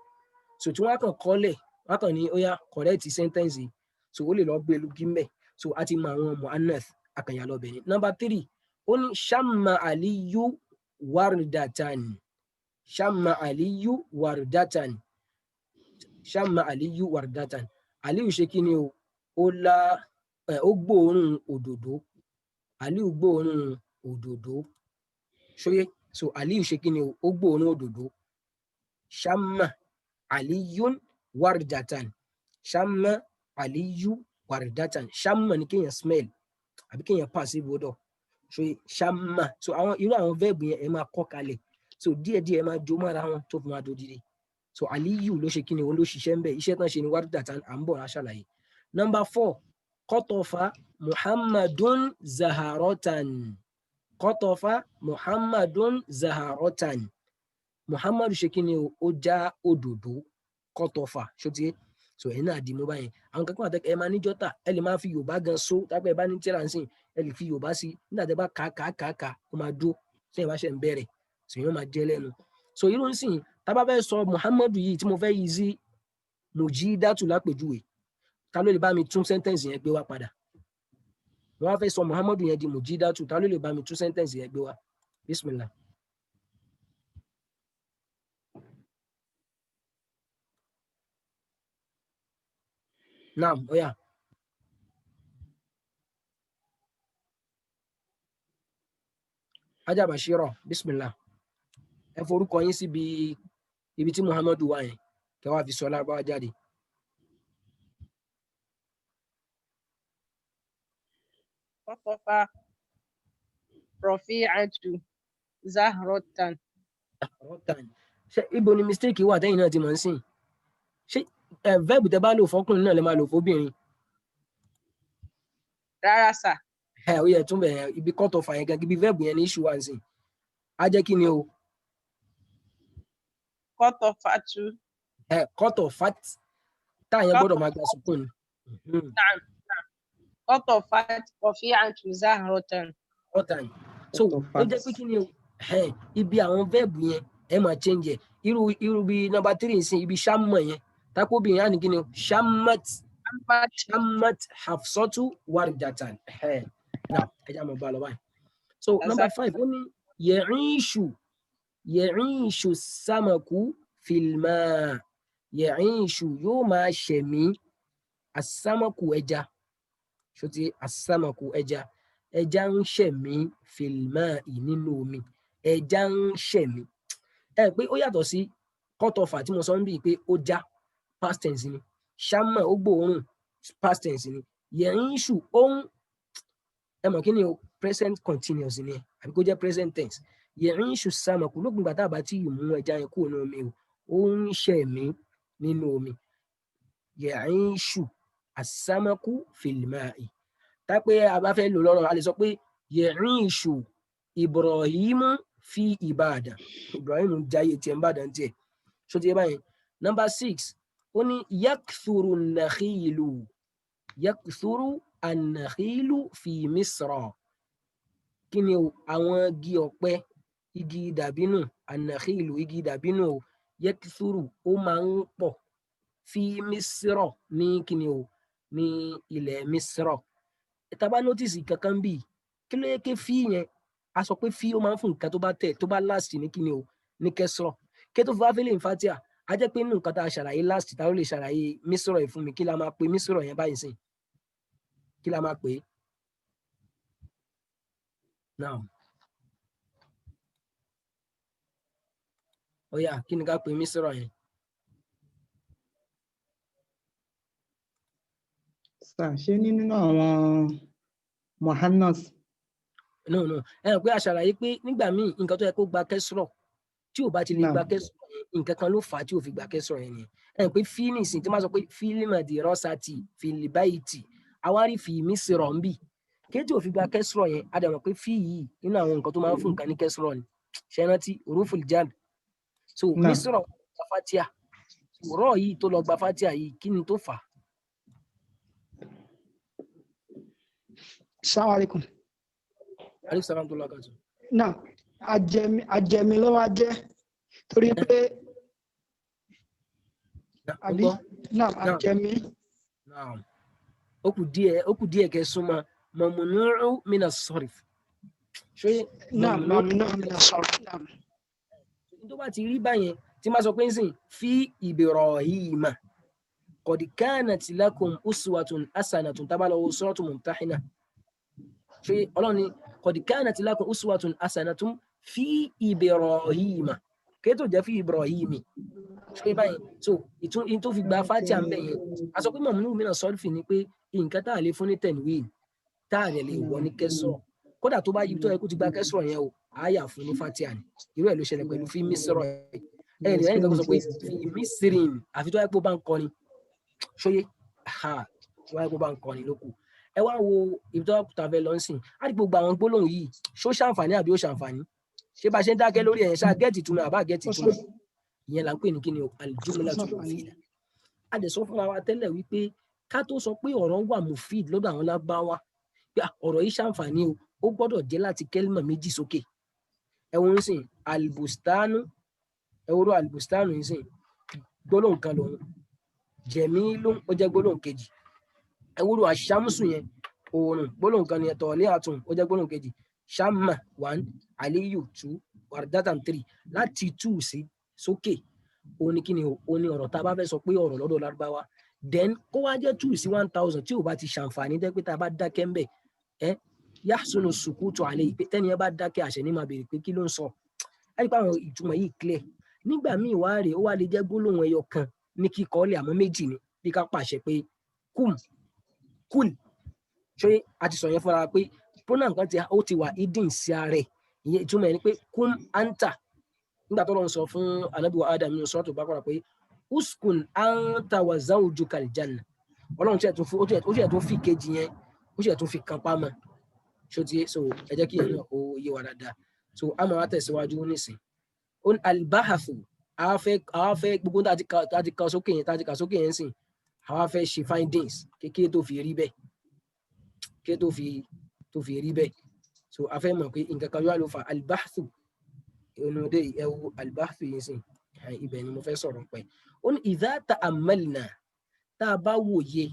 so tí wọ́n kàn kọ́lẹ̀ wọ́n kàn ní ó yá correct sentence yìí so ó lè lọ gbé lu gímbẹ̀ so a ti mọ àwọn mu'annath akànyà lọ bẹ̀ ni. Number 3 ó ní shamma aliyu wardatan shamma aliyu wardatan shamma aliyu wardatan aliyu ṣe kí ni o ó gbóòórùn òdòdó aliyu gbóòórùn òdòdó ṣóyé so aliyu ṣe kí ni o ó gbóòórùn òdòdó shamma aliyun wardatan shamma aliyu wardatan shamma ni kéèyàn smell àbí kéèyàn passive odor ṣóyé shamma so àwọn irú àwọn verb yẹn ẹ máa kọ́ kalẹ̀ so díẹ̀díẹ̀ ẹ máa jó mọ́ra wọn tó fi máa dodidi so aliyu ló ṣe kí ni òun ló ṣiṣẹ́ ń bẹ̀ iṣẹ́ tán ṣe ni wardatan à ń bọ̀ rà ṣàlàyé. Number 4 qatafa muhammadun zaharatan qatafa muhammadun zaharatan muhammadu ṣe kí ni ó já òdòdó qatafa ṣótiyé so ẹ̀yin náà dì mú báyìí àwọn kankan àtẹ́kẹ́ ẹ máa ní jọ́tà ẹ lè máa fi yorùbá gan so tápẹ́ ẹ bá ní tíra ń sìn ẹ lè fi yorùbá sí nígbà tẹ́ bá kàá ó máa dó sẹ́yìn bá ṣe ń bẹ̀rẹ̀ so yóò máa jẹ́ lẹ́nu so irú ń sìn tá bá fẹ́ sọ muhammadu yìí tí mo fẹ́ yí sí mujidatu lápèjúwe ta ló lè bá mi tún sentence yẹn gbé wá padà wọ́n á fẹ́ sọ muhammadu yẹn di mujidatu ta ló lè bá mi tún sentence yẹn gbé wá bismillah. naam oya ajá bashiro bismillah ẹ forúkọ yín síbi ibi tí muhammadu wà yẹn kẹ wá fi sọ lárúbáwá jáde. qatafa rafi'atu zahratan. ṣé ibo ni mistake wà tẹ́yìn náà ti mọ̀ ń sìn ṣé verb tẹ́ bá lò fọ́kùnrin náà lè máa lò fóbìnrin. rárá sà. ó yẹ tún bẹ̀rẹ̀ ibi qatafa yẹn gẹ́gẹ́ bí verb yẹn ní issue wà ń sìn á jẹ́ kí ni o. qatafatu. qatafat táà yẹn gbọ́dọ̀ máa gba sukun. qatafat rafi'atu zahratan. so ó jẹ́ pé kí ni o ibi àwọn verb yẹn ẹ máa change ẹ irú bí number 3 sin ibi shamma yẹn takobìnrin á ní kí ni o shammat hafsatu wardatan now ẹ já mọ̀ bá lọ báyìí so number 5 ó ní ya'ishu samaku filma ya'ishu yóò máa ṣẹ̀mí asamaku ẹja ṣòtí asamaku ẹja ń ṣẹ̀mí filma nínú omi ẹja ń ṣẹ̀mí ẹ pé ó yàtọ̀ sí qatafa tí mo sọ ń bí pé ó já past tense ni shamma ó gbóòórùn past tense ni ya'ishu ohun ẹ mọ̀ kí ni o present continuous ni àbí kó jẹ́ present tense ya'ishu samaku lópin ìgbà tá a bá tí ì mú ẹja yẹn kúrò ní omi o ó ń ṣẹ̀mí nínú omi ya'ishu as-samaku fil ma'i tápẹ́ a bá fẹ́ lò lọ́rọ̀ a lè sọ pé ya'ishu Ibrahimu fi Ìbàdàn Ibrahim jayé tiẹ̀ ń bàdàn tiẹ̀ ṣó ti yẹ báyìí. Number 6 ó ní yakthuru an-nakhilu fi Misra kí ni àwọn igi ọ̀pẹ igi dàbínù an-nakhilu igi dàbínù yakthuru ó máa ń pọ̀ fi Misra ní kí ni o ní ilẹ̀ Misra tá bá notice kankan bíi kí ló yẹ kí fi yẹn a sọ pé fi ó máa ń fún nǹkan tó bá tẹ̀ tó bá last ní kí ni o ní kẹsàn kí tó fi wá fẹ́lẹ̀ ìfatia a jẹ́ pé nǹkan tá a ṣàlàyé last tá a lè ṣàlàyé mísírọ̀ yìí fún mi kí la máa pe mísírọ̀ yẹn báyìí sìn kí la máa pè é now ó yá kí ni ká pe mísírọ̀ yẹn. ṣe nínú àwọn Muhannas. no ẹ rò pé a ṣàlàyé pé nígbà míì nǹkan tó yẹ kó gba kẹsìrọ̀ tí ò bá ti lè gba kẹsìrọ̀ yẹn nǹkan kan ló fà á tí ò fi gba kẹsìrọ̀ yẹn nìyẹn ẹ rò pé fíìlì sìn tí wọ́n sọ pé fíìlì màdì rọ́sàtì fìlì báyìí tì àwárí fi mísírọ̀ ń bì kéjì ò fi gba kẹsìrọ̀ yẹn a dẹ̀ mọ̀ pé fí yìí nínú àwọn nǹkan tó máa ń fún nǹkan ní kẹsìrọ̀ ni ṣe rántí uruful jar so mísírọ̀ gba fatia rọ yìí tó lọ gba fatia yìí kí ni tó fà á. Assalamu alaikum. Aleykum salaam tó lọ́kàtún. Náà àjẹmí ló wá jẹ́ torí pé àbí náà àjẹmí. Ó kù díẹ̀ kẹ́ súnmọ́ mamnu'u mina sarf. Náà mamnu'u mina sarf. Tó bá ti rí báyẹn tí máa sọ pé ń sìn fi Ibrahima qad kanat lakum uswatun hasanatun tábàlọ́wọ́ suratu Mumtahina. Ọlọ́run ni qad kanat lakum uswatun hasanatun fi Ibrahima kéètò jẹ́ fi Ibrahimi ṣe báyìí so ìtún tó fi gba fatia ń bẹ̀ yẹn a sọ pé mamnu'u mina sarfi ni pé nǹkan tá a lè fún ní tanwin tá a lè wọ ní kẹsàn kódà tó bá yí tó yẹ kó ti gba kẹsàn yẹn o àyà fún ní fatia ni irú ẹ̀ ló ṣẹlẹ̀ pẹ̀lú fi mísírọ̀ ẹ̀ lẹ́yìn kan tó sọ pé fi mísírìn àfi tó yẹ kó bá ń kọrin ṣóyé tó yẹ kó bá ń kọrin lókù ẹ wá wo ìbítọ́ tàbẹ́ lọ́nsìn á rí gbogbo àwọn gbólóhùn yìí ṣó ṣàǹfààní àbí ó ṣàǹfààní ṣé bá ṣe ń dákẹ́ lórí ẹ̀yẹn ṣáà gẹ́ẹ̀tì túmọ̀ àbá gẹ́ẹ̀tì túmọ̀ ìyẹn là ń pè ní kí ni al-jumlatul mufida a dẹ̀ sọ fún wa tẹ́lẹ̀ wípé ká tó sọ pé ọ̀rọ̀ wà mufid lọ́dọ̀ àwọn lágbáwá pé ọ̀rọ̀ yìí ṣàǹfààní o ó gbọ́dọ̀ jẹ́ láti kẹ́límà méjì sókè ẹ̀wọ̀n ń sìn albustanu ẹ̀wọ̀rọ̀ albustanu ń sìn gbólóhùn kan lòun jamilun ó jẹ́ gbólóhùn kejì ẹ̀wọ̀rọ̀ aṣámsù yẹn oòrùn gbólóhùn kan ni tọ̀ọ̀lẹ́ àtún ó jẹ́ gbólóhùn kejì shamma 1 aliyu 2 wardatan 3 láti 2 sí sókè òní kí ni òní ọ̀rọ̀ tá a bá fẹ́ sọ pé ọ̀rọ̀ lọ́dọ̀ lárúbáwá then kó wá jẹ́ 2 sí 1000 tí ò bá ti ṣàǹfààní jẹ́ pé tá a bá dákẹ́ ń bẹ̀ yahsunu sukutu alayhi pé tẹ́ni ẹ bá dákẹ́ àṣẹ ní máa béèrè pé kí ló ń sọ láti pa àwọn ìtumọ̀ yìí clear nígbà míì wá rèé ó wá lè jẹ́ gbólóhùn ẹyọ kan ní kíkọ́ lẹ̀ àmọ́ méjì ni bí ká pàṣẹ pé kúl ṣé a ti sọ yẹn fúnra pé pronoun kan ó ti wà hidden sí ara ẹ̀ ìyẹn ìtumọ̀ ẹ̀ ni pé kum anta nígbà tó lọ́n sọ fún Ànábì wa Adam nínú Suratul Baqara pé uskun anta wa zawjuka aljanna ọlọ́run ó ṣe tó fi kejì yẹn ó ṣe tó fi kan pamọ́ ṣó ti so ẹ jẹ́ kí ẹ̀yìn ó yé wa dáadáa so a máa tẹ̀síwájú nísìn ó ní albahathu àwa fẹ́ gbogbo tá a ti kà sókè yẹn sìn àwa fẹ́ ṣe findings kékeré tó fi rí bẹ́ẹ̀ kékeré tó fi rí bẹ́ẹ̀ so a fẹ́ mọ̀ pé nǹkan kan yóò lò fa albahathu onode ẹwọ albahathu yìí sìn ibẹ̀ ni mo fẹ́ sọ̀rọ̀ pẹ̀ ó ní idha ta'ammalna tá a bá wòye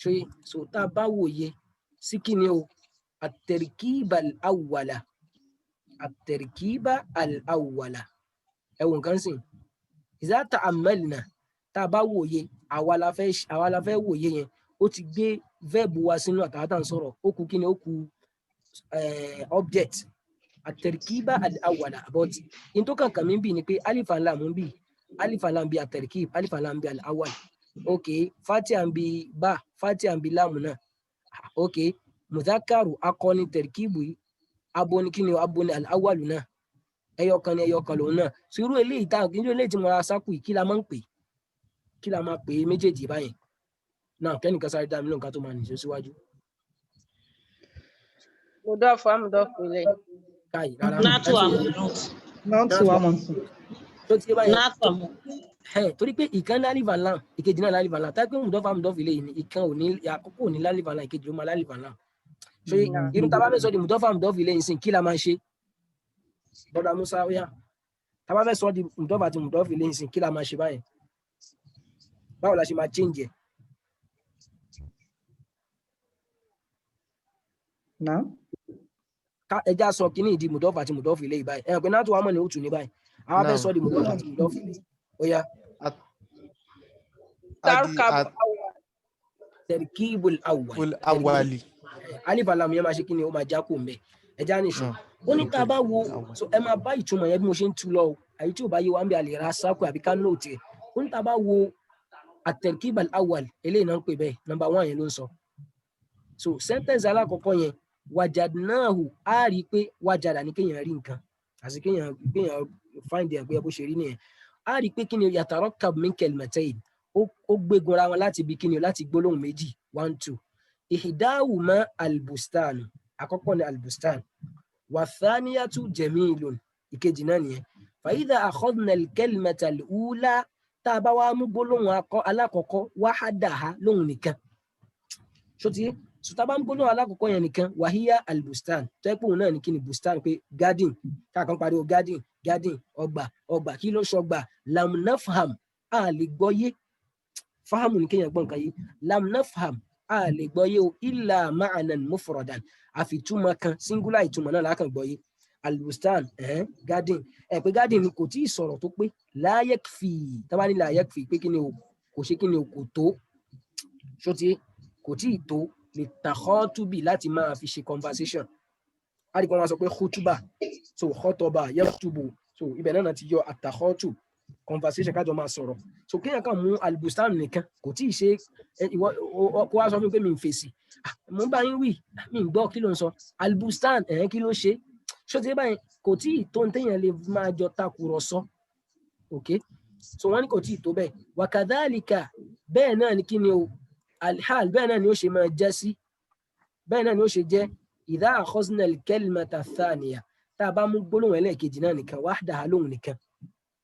ṣe so tá a bá wòye sí kí ni o at-tarkiba al-awwala ẹwọ nǹkan sìn idha ta'ammalna tá a bá wòye àwa la fẹ́ wòye yẹn ó ti gbé verb wa sínú àtàtà ń sọ̀rọ̀ ó kù kí ni ó kù object at-tarkiba al-awwala but in tó kankan mi bí ni pé alif and lam bí alif and lam bí at-tarkib alif and lam bí al-awwal okay fatiha ń bí ba fatiha ń bí lam náà okay mudhakkaru akọni tarkibu aboni kí ni aboni al-awwal náà ẹyọkan lòun náà so irú eléyìí tí mo ra sákù yìí kí la máa pè é méjèèjì báyìí náà kẹ́nìkan sáré dá mi lóhùn ká tó máa nìṣó síwájú. Mudafu amdafu ilay. Torí pé ìkan ní alif and lam ìkejì náà lálif and lam táyé pé mudafu amdafu ilay ni ìkan ò ní àkókò ní lálif and lam ìkejì ló máa lálif and lam ṣe irú tá a bá fẹ́ sọ di mudafu amdafu ilay yìí sìn kí la máa ṣe bọ́dà Musa óyá tá a bá fẹ́ sọ di mudafu àti mudafu ilay yìí sìn kí la máa ṣe báyìí báwo la ṣe máa change ẹ̀. ẹja sọ kí ní ìdí mùdọ́fù àti mùdọ́fù ilé ìbáyìí ẹ̀rọ pé náà tó wà mọ̀ ní òtún ní báyìí àwọn fẹ́ sọ di mudaf àti mudaf ilayhi ó yá تركب tarkibul awwal awali alif lam yẹn máa ṣe kí ni ó máa já kó mbẹ ẹja nìṣó ó ní tá a bá wo so ẹ máa bá ìtumọ̀ yẹn bí mo ṣe ń tu lọ àyè tí ò bá yé wa ń bẹ àlè ra sáàkù àbí ká nóòtì ẹ ó ní tá a bá wo at-tarkibul awwal eléyìí náà ń pè bẹ́ẹ̀ number 1 yẹn ló ń sọ so sentence alákọ̀ọ́kọ́ yẹn wajadnahu á rí i pé wajada ní kéèyàn rí nǹkan àti kéèyàn find ẹ̀ pé bó ṣe rí nìyẹn á rí i pé kí ni yatarakkab min kalimatayn ó gbégun ra wọn láti bí kí ni láti gbólóhùn méjì 1 2 ihdahuma albustan àkọ́kọ́ ni albustan wa thaniyatu jamilun ìkejì náà nìyẹn fa idha akhadna alkalimata alula tá a bá wá mú gbólóhùn alákọ̀ọ́kọ́ wahadaha lóhùn nìkan ṣó ti so tá a bá mú gbólóhùn alákọ̀ọ́kọ́ yẹn nìkan wàhíyá albustan tó ẹ́ pé òun náà ní kí ni bustan pé garden káàkan pariwo garden ọgbà kí ló ṣọgbà lam nafham a lè gbọ́yé fahamu ní kéèyàn gbọ́n kan yìí lam nafham a lè gbọ́yé o illa ma'anan mufradan àfi túmọ̀ kan singular ìtumọ̀ náà lákàn gbọ́yé albustan garden pé garden ni kò tí ì sọ̀rọ̀ tó pé la yakfi tábà ní la yakfi pé kí ni o kò ṣe kí ni o kò tó ṣó ti kò tí ì tó lè tàkọ́tùbì láti máa fi ṣe conversation àdìpọ̀ wọn sọ pé khutuba so khutuba yaktubu so ibẹ̀ náà ti yọ àtàkọ́tù conversation kájọ máa sọ̀rọ̀ so kéèyàn kan mú albustan nìkan kò tí ì ṣe kó wá sọ fún mi pé mi ń fèsì mo ń bá yín wí mi ń gbọ́ kí ló ń sọ albustan kí ló ṣe ṣó ti báyìí kò tí ì tó ń téèyàn lè máa jọ takùrọ̀sọ ok so wọ́n ní kò tí ì tó bẹ́ẹ̀ wakadhalika bẹ́ẹ̀ náà ni kí ni o alhal bẹ́ẹ̀ náà ni ó ṣe máa jẹ́ sí bẹ́ẹ̀ náà ni ó ṣe jẹ́ idha akhadna al-kalimata ath-thaniya tá a bá mú gbólóhùn ẹlẹ́ẹ̀kejì náà nìkan wahdaha lóhùn nìkan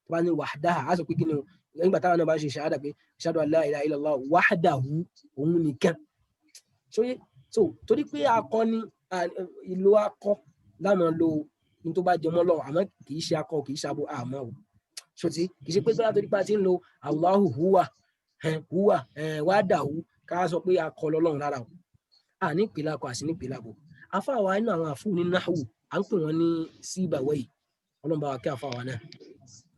tó bá ní wahdaha á sọ pé kí ni o nígbà táwọn náà bá ń ṣe ṣahada pé ashhadu an la ilaha illallah wahdahu òun nìkan so torí pé akọ ni ìlò akọ láwọn lo ní tó bá jẹ mọ́ lọ́wọ́ àmọ́ kì í ṣe akọ kì í ṣe abo àmọ́ o so ti kì í ṣe pé tó torí pé a ti ń lo Allahu huwa wahdahu ká sọ pé akọ lọ́lọ́run rárá o ní ìpìlẹ̀ akọ àti ní ìpìlẹ̀ abo afáwa inú àwọn àfún ní náhù à ń pè wọ́n ní síbàwẹ́yì ọlọ́mọba wa kí afáwa náà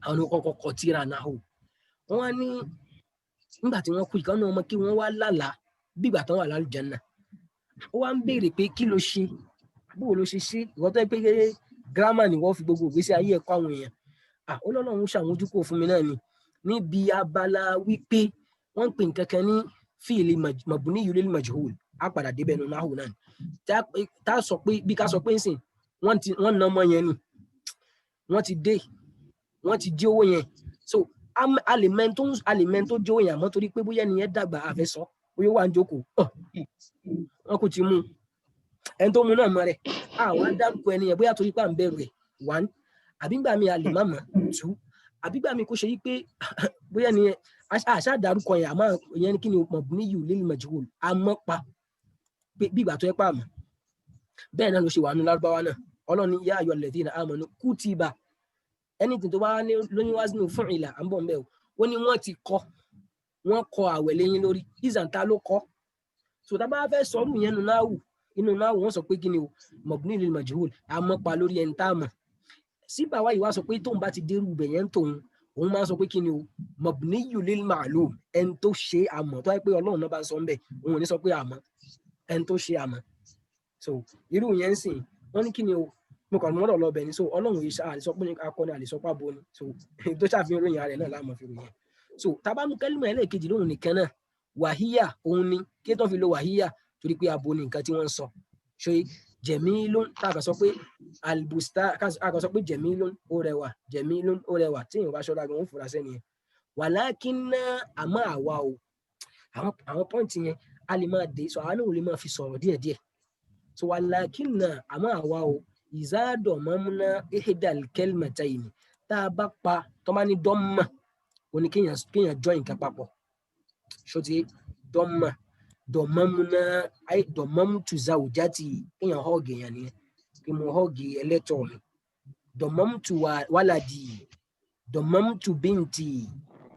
àwọn ní kọ́kọ́ kọ tíra náhù wọ́n wá ní nígbà tí wọ́n kú ìkànnì ọmọ kí wọ́n wá lálàá bí ìgbà tán wà lálùjánnà ó wá ń béèrè pé kí ló ṣe bó ló ṣe ṣe ìwọ́n tó yẹ pé gírámà ni wọ́n fi gbogbo ìgbésí ayé ẹ̀kọ́ àwọn èèyàn Ọlọ́run ṣàmójúkò fún mi náà ni níbi abala wípé wọ́n ń pè nǹkan kan ní fíìlì mabniyyu lil majhul á padà débẹ̀ nínú náhù náà tá a sọ pé bí ká sọ pé nsìn wọ́n na ọmọ yẹn ni wọ́n ti dí owó yẹn so aliment tó jó yẹn àmọ́ torí pé bóyá nìyẹn dàgbà àfẹ́sọ́ bóyá wà ń jókòó wọn kò ti mú ẹni tó mú náà mọ rẹ̀ àwọn adárúkọ ẹni yẹn bóyá torí pé à ń bẹ̀rù ẹ̀ 1 àbígbà mi àlèmọ́mọ́ 2 àbígbà mi kò ṣe yí pé bóyá nìyẹn àṣà dárúkọ yẹn àmọ́ ìyẹn kí ni mabniyyu lil majhul àmọ́ pa bí ìgbà tó yẹ pa àmọ́ bẹ́ẹ̀ náà ló ṣe wà nínú lárúbáwá náà ọlọ́ni yá ayyuhal ladhina amanu kutiba ẹni tó bá lóyún waznu fu'ila à ń bọ̀ mbẹ́ o ó ní wọ́n kọ àwẹ̀ lẹ́yìn lórí ìzàntà ló kọ́ so tá a bá fẹ́ sọ̀rọ̀ yẹn inú náà wọ́n sọ pé kí ni o mabni lil majhul àmọ́ pa lórí ẹni tá a mọ̀ síbà wáyé wá sọ pé tóun bá ti dérú ibẹ̀ yẹn tóun òun máa sọ pé kí ni o mabniyyu lil ma'lum ẹni tó ṣe àmọ́ tó wáyé pé ọlọ́run náà bá ń sọ ń bẹ̀ òun ò ní sọ pé àmọ́ ẹni tó ṣe àmọ́ so irú yẹn ń sìn wọ́n ní kí ni o mo kàn mọ́dọ̀ lọ bẹ̀ ni so ọlọ́run yìí àlìsọ pé akọni àlìsọ pàbó ni so tó ṣàfihàn ròyìn rẹ̀ náà láàmú fi ròyìn so tábàmù kẹ́límọ̀ ẹlẹ́ẹ̀kejì lóhùn nìkan náà wàhíyà òun ni kí tó fi lo wàhíyà torí pé abo ni nǹkan tí wọ́n ń sọ ṣe jẹ̀mílún káàkà sọ pé albusta káàkà sọ pé jẹ̀mílún ó rẹwà tí èèyàn bá ṣọ́ra gan-an ó fura sẹ́ni yẹn wàlákínná àmọ́ àwa o àwọn pọ́ǹtì yẹn a lè máa dé so àwọn náà ò lè máa fi sọ̀rọ̀ díẹ̀díẹ̀ so wàlákínná àmọ́ àwa o ìzádọ̀ mọ́múná ihdal kalmatayni tá a bá pa tó bá ní dọ́mà ó ní kéèyàn join nǹkan papọ̀ ṣó ti dọ́mà dọ̀mọ́múná dọ̀mọ́mútu zawjati kéèyàn họ́ọ̀gì yẹn nìyẹn kí mo họ́ọ̀gì ẹlẹ́tọ̀ mi dọ̀mọ́mútu waladi dọ̀mọ́mútu binti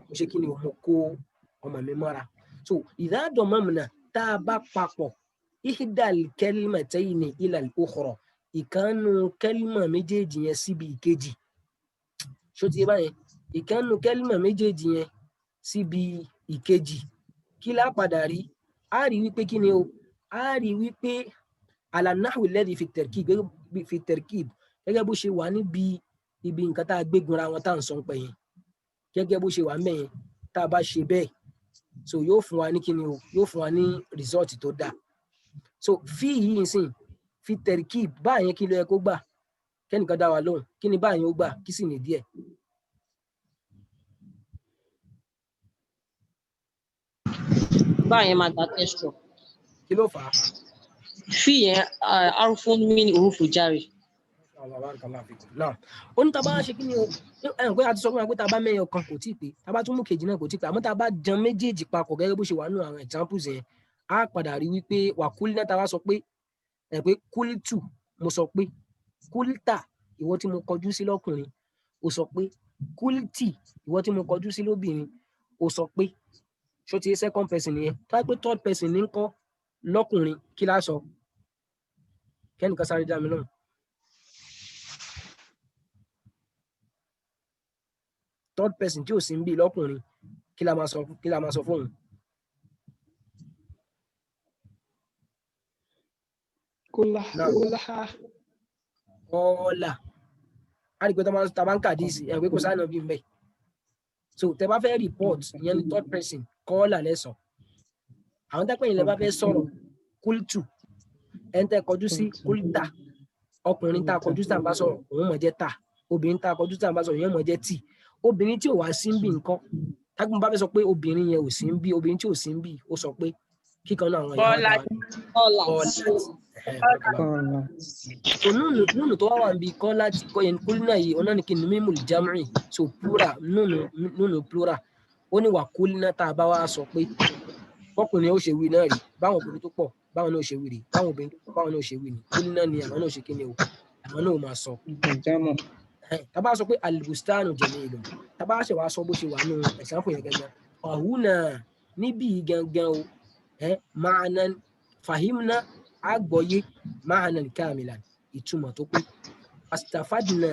mo ṣe kí ni mo kó ọmọ mi mọ́ra so ìdá dọ̀mọ́múná tá a bá papọ̀ ihdal kalmatayni ila al-ukhra ìkànnù kẹ́límà méjèèjì yẹn síbi ìkejì ṣó ti yé báyẹn ìkànnù kẹ́límà méjèèjì yẹn síbi ìkejì kí lá padà rí a rí wípé kí ni o a rí wípé alanahu alladhi fi tarkib gẹ́gẹ́ bó ṣe wà níbi ibi nǹkan tá a gbégunra wọn tá à ń sọ pé yẹn gẹ́gẹ́ bó ṣe wà mẹ́yẹn tá a bá ṣe bẹ́ẹ̀ so yóò fún wa ní kí ni o yóò fún wa ní result tó dáa so fi yìí nsìn fi tarkib báyẹn kí ló yẹ kó gbà kẹ́nìkan dá wa lóhùn kí ni báyẹn ó gbà kí sì ní díẹ̀. báyẹn máa gba tẹ́sítọ̀. kí ló fà á. fi yẹn arúfún min hurufu jari. náà ó ní tá a bá ṣe kí ni o pé a ti sọ fún wa pé tá a bá mẹ́yọ kan kò tí ì pé tá a bá tún mú kejì náà kò tí ì pé àmọ́ tá a bá jan méjèèjì papọ̀ gẹ́gẹ́ bó ṣe wà nínú àwọn examples yẹn á padà rí wípé wà kúlí náà tá a bá sọ pé pé kúlítù mo sọ pé kúlítà ìwọ tí mo kọjú sí lọ́kùnrin ó sọ pé kúlítì ìwọ tí mo kọjú sí lóbìnrin ó sọ pé ṣó ti second person nìyẹn tó wáá pé third person ní ń kọ́ lọ́kùnrin kí lá sọ kẹ́nìkan sáré dá mi lóhùn. third person tí ò sí ń bí lọ́kùnrin kí la máa sọ fóun. kọ́ọ̀là á rí i pé tá a bá ń kàdíìsì ẹ̀ pé kò sáà náà bí ń bẹ̀. so tẹ bá fẹ́ report ìyẹn ní third person kọ́ọ̀là lẹ́sàn àwọn tẹ́pẹ́ yìí lẹ bá fẹ́ sọ̀rọ̀ kúlítù ẹni tẹ́ kọjú sí kúlítà ọkùnrin tá a kọjú sí tá a bá sọ̀rọ̀ òun mọ̀ jẹ́ tà obìnrin tá a kọjú sí tá a bá sọ̀rọ̀ ìyẹn mọ̀ jẹ́ tì obìnrin tí ò wá sí ń bì nǹkan tágbọ́n bá fẹ́ sọ pé obìnrin yẹn ò sí ń bì obìnrin tí ò sí ń bì ó sọ pé kíkan náà àwọn ìyá so nùnù tó wá wà ń bi kọ́ láti kọ́ yẹn kúlínà yìí ọ̀nà ni kí ni mímú jamri so plural nùnù plural ó ní wà kúlínà tá a bá wá sọ pé bọ́kùnrin ó ṣe wí náà rí báwọn obìnrin tó pọ̀ báwọn náà ṣe wí rí báwọn obìnrin tó pọ̀ báwọn náà ṣe wí ní kúlínà ni àwọn náà ṣe kí ni o àwọn náà máa sọ. tá a bá sọ pé alibustanu jamilun tá a bá ṣe wá sọ bó ṣe wà nù example yẹn gangan ọ̀húnà níbí gangan o ma'anan fahimna àgbọ́yé ma'anan kamilan ìtumọ̀ tó pé astafadna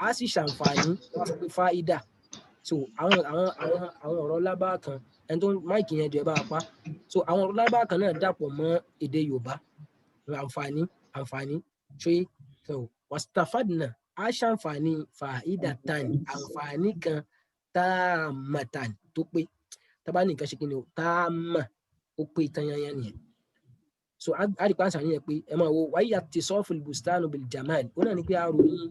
a sì ṣàǹfààní wọ́n sọ pé fáídà so àwọn ọ̀rọ̀ lábá kan ẹni tó máìkì yẹn jọ ẹ bá pa so àwọn ọ̀rọ̀ lábá kan náà dàpọ̀ mọ́ èdè Yorùbá àǹfààní ṣé so wastafadna a ṣàǹfààní fa'idatan àǹfààní kan táàmàtàn tó pé tábà ní nǹkan ṣe kí ni o táàmà ó pé tanyanyan nìyẹn so àdìpá àṣà yẹn pé ẹ máa wo wáyé àti sọ́ọ̀fù bustanu bil jamal ó náà ní pé àròyìn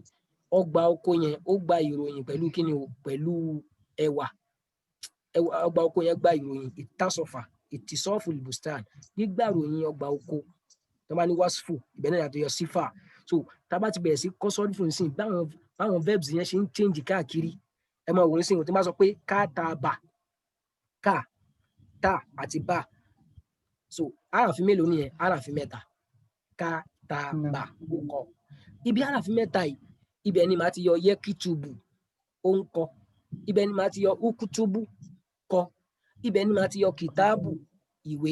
ọgbà oko yẹn ó gba ìròyìn pẹ̀lú kí ni o pẹ̀lú ẹwà ọgbà oko yẹn gba ìròyìn ìtasọ̀fà ìtìsọ́ọ̀fù bustan gbígbà ìròyìn ọgbà oko tó bá ní wasfu ìbẹ̀ náà yàtọ̀ yọ sífà so tá a bá ti bẹ̀rẹ̀ sí kọ́sọ́ọ̀dù fún ìsìn báwọn verbs yẹn ṣe ń change káàkiri ẹ máa wò ó sí ìwọ̀n tí wọ́n bá sọ pé ká ta bà ká ta àti bà so àràfin mélòó nìyẹn àràfin mẹ́ta ká ta bà kọ ibi àràfin mẹ́ta yìí ibẹ̀ ni màá ti yọ yẹkìtùbù ó ń kọ ibẹ̀ ni màá ti yọ ukutubu kọ ibẹ̀ ni màá ti yọ kìtáàbù ìwé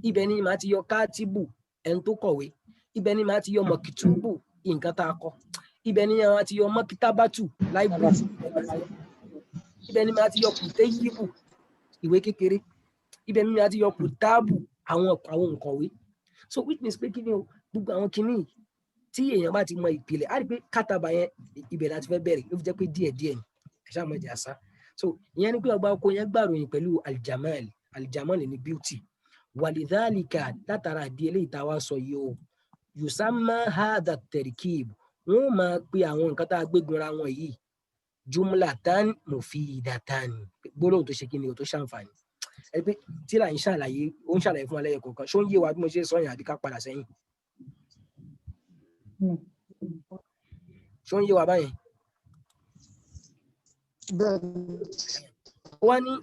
ibẹ̀ ni màá ti yọ káàtìbù ẹni tó kọ̀wé ibẹ̀ ni màá ti yọ mọ̀kìtùbù nǹkan tá a kọ ibẹ̀ ni màá ti yọ mọ́kítàbátù láìbírì ibẹ̀ ni màá ti yọ kùtẹ́yìbù ìwé kékeré ibẹ̀ ni màá ti yọ kùtáàbù àwọn òǹkọ̀wé so which means pé kí ni o gbogbo àwọn kinní tí èèyàn bá ti mọ ìpìlẹ̀ á rí pé kátàbà yẹn ibẹ̀ láti fẹ́ bẹ̀rẹ̀ ló fi jẹ́ pé díẹ̀díẹ̀ ni ẹ̀ṣá mọ̀ ẹ̀jẹ̀ àṣà so ìyẹn ni pé ọgbà oko yẹn gbàròyìn pẹ̀lú aljamal ni beauty walidhalika látara àdí eléyìí tá a wá sọ yìí o yusamma hadha terkib wọn máa pe àwọn nǹkan tá a gbégunra wọn yìí jumlatan mufidatan gbólóhùn tó ṣe kí ni o tó ṣàǹfààní ẹni pé tíra ń ṣàlàyé ó ń ṣàlàyé fún alẹ́ kọ̀ọ̀kan ṣó ń yé wa bí mo ṣe sọ yẹn àbí ká padà sẹ́yìn ṣó ń yé wa báyẹn. wọ́n ní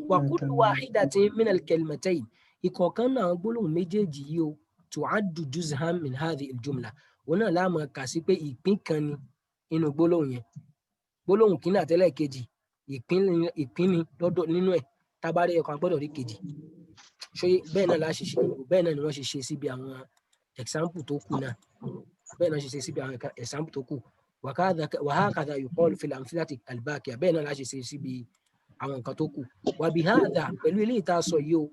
wa kullu wahidatin minal kalimatayn ìkọ̀ọ̀kan náà gbólóhùn méjèèjì yìí o tu'addu juz'an min hadhihi al-jumla òun náà láàmú kà sí pé ìpín kan ni inú gbólóhùn yẹn gbólóhùn kínní àtẹ́lẹ̀ kejì ìpín ni lọ́dọ̀ nínú ẹ̀ tábàárí ẹ̀kọ́ agbọ́dọ̀ rí kejì ṣé bẹ́ẹ̀ náà láṣẹ ṣe bẹ́ẹ̀ náà ni wọ́n ṣe ṣe síbi àwọn example tó kù náà bẹ́ẹ̀ náà ṣe ṣe síbi àwọn example tó kù وهكذا يقال في الأمثلة الباقية بين الأشياء سيبي àwọn nǹkan tó kù وبهذا pẹ̀lú ilé ìta sọ yìí o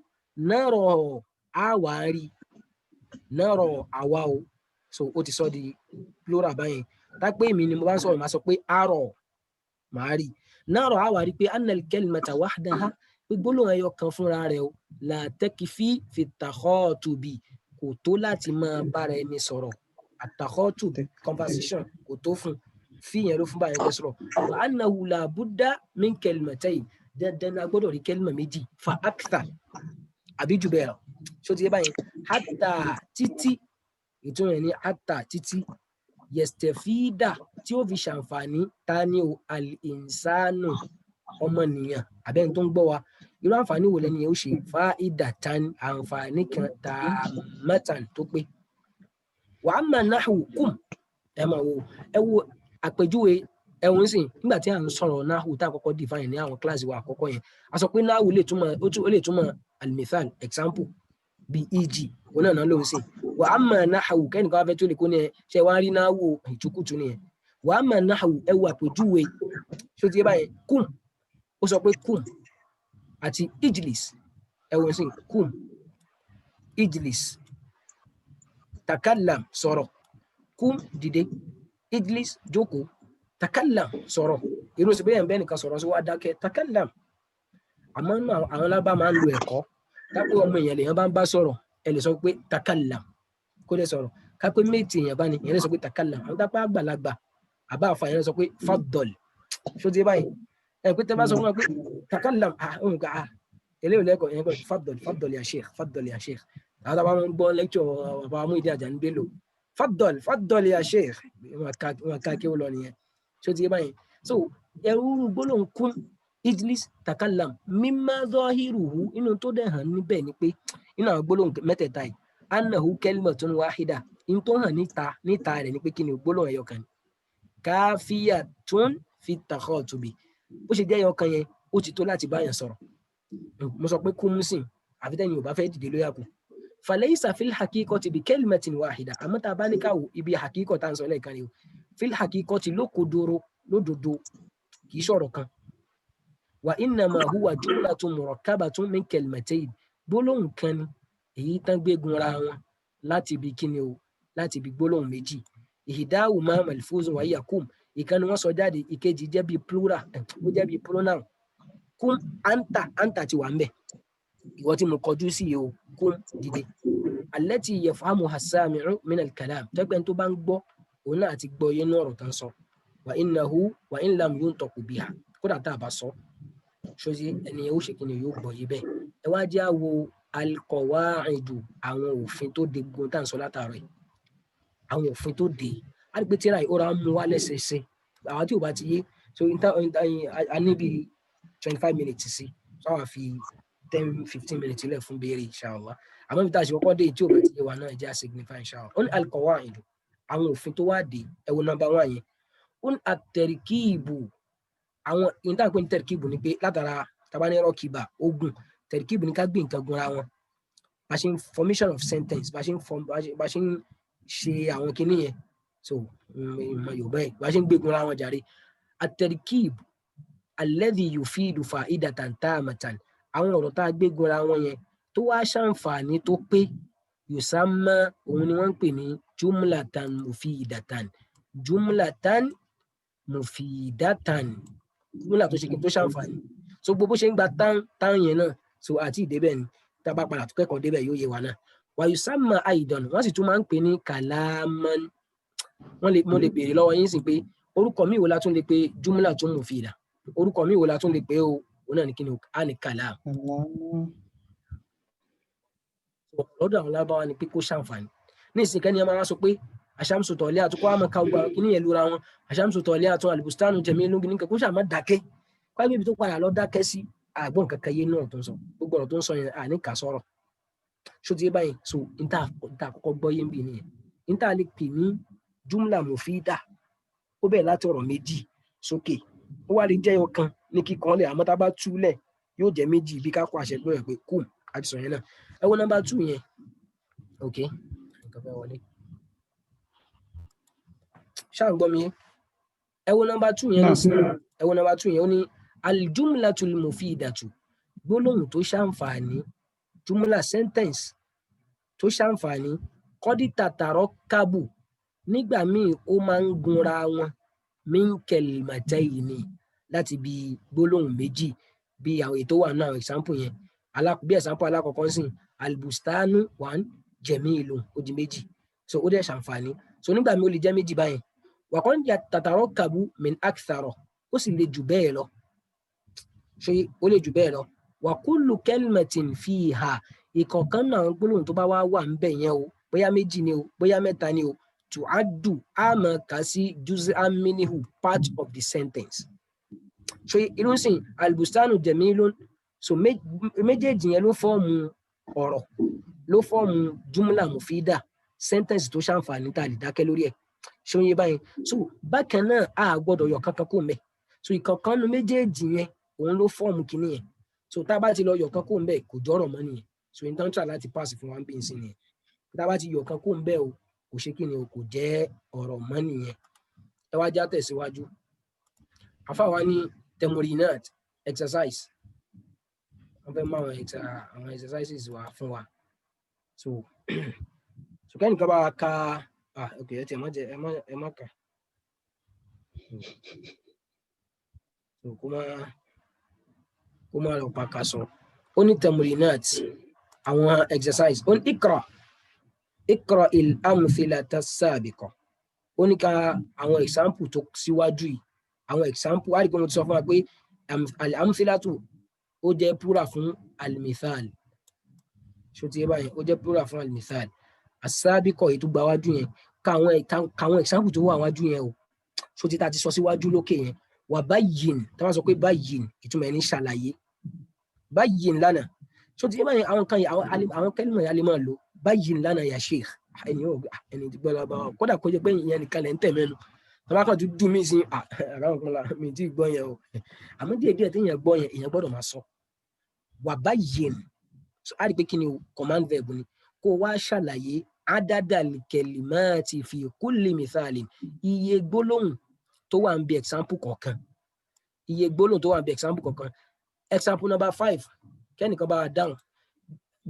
nárọ̀ àwárí nárọ̀ àwa o so ó ti sọ di plural báyìí tápé èmi ni mo bá ń sọ̀rọ̀ máa sọ pé àrọ̀ màá rí nárọ̀ àwárí pé annal kalimata wahdaha pé gbólóhùn ẹyọ kan fúnra rẹ̀ o la takfi fi takhatubi kò tó láti máa bára ẹni sọ̀rọ̀ at-takhatub conversation kò tó fún fi yẹn ló fún báyẹn fẹ́ sọ̀rọ̀ wa annahu la budda min kalimatayn dandan a gbọ́dọ̀ rí kẹ́lìmà méjì fa akthar àbí jù bẹ́ẹ̀ lọ ṣó ti yé báyìí hatta títí ìtumọ̀ ní hatta títí yastafida tí ó fi ṣàǹfààní ta ni o al-insanu ọmọnìyàn abẹ́ni tó ń gbọ́ wa irú àǹfààní wo lẹ́ni ó ṣe fa'idatan àǹfààní kan tammatan tó pé wa amma nahwu kum ẹ wo àpèjúwe ẹ̀wọ̀n sìn nígbà tí a ń sọ̀rọ̀ nahwu tá àkọ́kọ́ define ní àwọn kíláàsì wa àkọ́kọ́ yẹn a sọ pé nahwu ó lè túmọ̀ al-mithal example bí eg òun náà ló ń sìn wa amma nahwu kẹ́nìkan wá fẹ́ tó lè kó ní ẹ ṣe wá rí nahwu ìtukùtù nìyẹn wa amma nahwu ẹ wo àpèjúwe ṣó ti yé báyẹn kum ó sọ pé kum àti ijlis ẹ̀wọ̀n sìn kum ijlis takallam sọ̀rọ̀ kum dìde ijlis jókòó takallam sọ̀rọ̀ irú sí bẹ́ẹ̀ bẹ́ẹ̀ nìkan sọ̀rọ̀ sí wá dákẹ́ takallam àmọ́ àwọn lábá máa ń lo ẹ̀kọ́ kápẹ́ ọmọ èèyàn lèèyàn bá ń bá sọ̀rọ̀ ẹ lè sọ pé takallam kó lè sọ̀rọ̀ kápẹ́ méjì èèyàn bá ní èèyàn lè sọ pé takallam àwọn dápẹ́ àgbàlagbà àbá àfà èèyàn lè sọ pé faddal ṣó ti báyìí ẹ pé tẹ bá sọ fún wọn pé takallam òun ká eléyìí lẹ́kọ̀ọ́ èèyàn pé faddal ya sheikh faddal ya sheikh àwọn táwọn ń gbọ́ lẹ́kṣọ̀ bàbá Amúyídé Àjàní Bello faddal ya sheikh wọn ká kí ó lọ nìyẹn ṣó ti báyìí so ẹrú gbólóhùn kum ijlis takallam mimma zahiruhu inú tó dẹ̀ hàn níbẹ̀ ni pé inú àwọn gbólóhùn mẹ́tẹ̀ẹ̀ta yìí annahu kalimatun wahida in tó hàn níta rẹ̀ ni pé kí ni gbólóhùn ẹyọ kan kafiyatun fi takhatubi bó ṣe jẹ́ ẹyọ kan yẹn ó ti tó láti báyàn sọ̀rọ̀ mo sọ pé kum sìn àfitẹ́yìn ò bá fẹ́ dìde lóyà kù falaysa fil haqiqati bi kalimatin wahida àmọ́ tá a bá ní káwò ibi haqiqati tá à ń sọ lẹ́ẹ̀kan ni o fil haqiqati lódodo kì í sọ̀rọ̀ kan wa innama huwa jumlatun murakkabatun min kalimatayn gbólóhùn kan ni èyí tán gbégun ra wọn láti ibi kíni o láti ibi gbólóhùn méjì ihdahuma malfuzun wa hiya kum ìkànnì wọn sọ jáde ìkejì jẹ́ bí plural ó jẹ́ bí pronoun kum anta ti wà ń bẹ̀ ìwọ tí mo kọjú sí yìí o kum dìde allati yafhamuha as-sami'u min al-kalam tẹ́gbẹ́ tó bá ń gbọ́ òun náà ti gbọ́ yé ní ọ̀rọ̀ tán sọ wa in lam yuntaqu biha kódà tá a bá sọ ṣóṣe ẹni ó ṣe kí ni yóò gbọ́ yé bẹ́ẹ̀ ẹ wá jẹ́ àwo al-qawaidu àwọn òfin tó de gbogbo tá à ń sọ látàrọ̀ yìí àwọn òfin tó de á rí pé tíra ìhóra mú wá lẹ́sẹẹsẹ àwọn tí ò bá ti yé so a ní bí 25 minutes sí so àwọn fi 10-15 minutes lẹ̀ fún béèrè inshallah àmọ́ ibi tá a ṣe kọ́kọ́ dé tí ò bá ti yé wa náà ẹ jẹ́ signify inshallah ó ní al-qawaidu àwọn òfin tó wá de ẹ wo number 1 yẹn ó ní at-tarkibu àwọn ìyẹn pé ní tẹ̀rìkìbù ni pé látara tabanirọ́ kìbà ogun tẹ̀rìkìbù ni ká gbé nǹkan gunra wọn bá ṣe ń formation of sentence bá ṣe ń ṣe àwọn kinní yẹn so ìmọ̀ Yorùbá ẹ̀ bá ṣe ń gbé gunra wọn jàre at-tarkib alladhi yufidu fa'idatan tamatan àwọn ọ̀rọ̀ tá a gbé gunra wọn yẹn tó wá ṣàǹfààní tó pé yusamma òun ni wọ́n ń pè ní jumlatan mufidatan jumlatan mufidatan jumla tó ṣe kí n tó ṣàǹfààní so gbogbo ṣe ń gba tán yẹn náà so àti ìdébẹ̀ ni tá a bá padà tó kẹ́kọ̀ọ́ débẹ̀ yóò yé wa náà wa yusamma aidan wọ́n sì tún máa ń pè ní kalaman mo lè béèrè lọ́wọ́ yín sí pé orúkọ mi wo la tún lè pè jumla tún mufida orúkọ mi wo la tún lè pè o òun náà ní kí ni a ní kalam lọ́dọ̀ àwọn lábáwá ni pé kó ṣàǹfààní ní ìsìnkẹ́ ni a máa sọ pé àṣàmùsù tọ̀lẹ́ àtúkọ́ àmọ́ ká gba kí ní yẹn lura wọn àṣàmùsù tọ̀lẹ́ àtún àlùbùsítánù jẹ̀mí lógin ní kẹ́kọ́ ṣàmọ́ dákẹ́ káyọ̀ ibi tó padà lọ dákẹ́ sí àgbọ̀n kankan yé náà tó ń sọ gbogbo ọ̀rọ̀ tó ń sọ yẹn àní kà sọ̀rọ̀ ṣó ti yé báyìí so níta àkọ́kọ́ gbọ́ yé ń bì nìyẹn níta lè pè ní jumla mufida ó bẹ̀rẹ̀ láti ọ̀rọ̀ méjì sókè ó wá lè jẹ́ ọ̀kan ní kíkan lẹ̀ àmọ́ tá a bá túlẹ̀ yóò jẹ́ méjì bí ká kó àṣẹ gbọ́ ẹ̀ pé kùm àti sọ yẹn náà ẹ wo number 2 yẹn ok nǹkan fẹ́ wọlé ṣáà ń gbọ́ mi yé wo number 2 yẹn ní sí ẹ wo number 2 yẹn ó ní al-jumlatul mufidatu gbólóhùn tó ṣàǹfààní jumla sentence tó ṣàǹfààní kọ́dí tàtàrọ́ kábù nígbà míì ó máa ń gunra wọn min kalimatayni láti bí gbólóhùn méjì bí àwọn ètò wà náà example yẹn bí example alákọ̀ọ́kọ́ sìn albustanu 1 jamilun ó di méjì so ó dẹ̀ ṣàǹfààní so nígbà míì ó lè jẹ́ méjì báyẹn wa qad tàtàrọ́ kábù min akthara ó sì lè jù bẹ́ẹ̀ lọ ṣe ó lè jù bẹ́ẹ̀ lọ wa kullu kalimatin fiha ìkọ̀ọ̀kan náà gbólóhùn tó bá wà ń bẹ̀ yẹn o bóyá méjì ni o bóyá mẹ́ta ni o tu'addu àmọ́ kà sí juz'an minhu part of the sentence so irú sìn albustanu jamilun so méjèèjì yẹn ló fọ́ọ̀mù ọ̀rọ̀ ló fọ́ọ̀mù jumla mufida sentence tó ṣàǹfààní tá a lè dákẹ́ lórí ẹ̀ ṣé ó yé báyìí so bákan náà a gbọ́dọ̀ yọ kankan kó mẹ́ so ìkọ̀ọ̀kan nu méjèèjì yẹn òun ló fọ́ọ̀mù kinní yẹn so tá a bá ti lọ yọ kan kó mẹ́ kò jọ́rọ̀ mọ́ nìyẹn so in tán try láti pass fún wa ń bí nsìn yẹn tá a bá ti yọ kan kó mẹ́ o kò ṣe kí ni o kò jẹ́ ọ̀rọ̀ mọ́ nìyẹn ẹ wá já tẹ̀síwájú àfáwa ní temurinat exercise wọ́n fẹ́ mú àwọn exercises wa fún wa so kẹ́nìkan bá wa ka ok ẹ tiẹ̀ ẹ má kà so kó má lọ pa ká sọ ó ní temurinat àwọn exercise ó ní ikra il-amthilata as-sabiqa ó ní ká àwọn example tó síwájú yìí àwọn example wá rí pé mo ti sọ fún wa pé al-amthilatu ó jẹ́ plural fún al-mithal ṣó ti yé báyìí ó jẹ́ plural fún al-mithal as-sabiqa èyí tó gba wájú yẹn káwọn example tó wà wájú yẹn o ṣó ti ta ti sọ síwájú lókè yẹn wà bayyin tá bá sọ pé bayyin ìtumọ̀ ẹni ṣàlàyé bayyin lánàá ṣó ti yé báyìí àwọn kan àwọn kẹ́lìmọ̀ yà lè máa lò bayyin lánàá ya sheikh ẹni tí gbọ́dọ̀ bá wà kódà kó jẹ́ pé ìyẹn nìkan lẹ́ ń tẹ̀ mẹ́nu tọ́lákàn tó dùn mí sí àráwọn kan la mi tí gbọ́ yẹn o àmọ́ díẹ̀ tí èèyàn gbọ́ yẹn èèyàn gbọ́dọ̀ máa sọ wà bayyin so á rí pé kí ni command verb ni kó wá ṣàlàyé adadal kalimati fi kulli mithalin iye gbólóhùn tó wà ń bí example kọ̀ọ̀kan example number 5 kẹ́nìkan bá wa dáhùn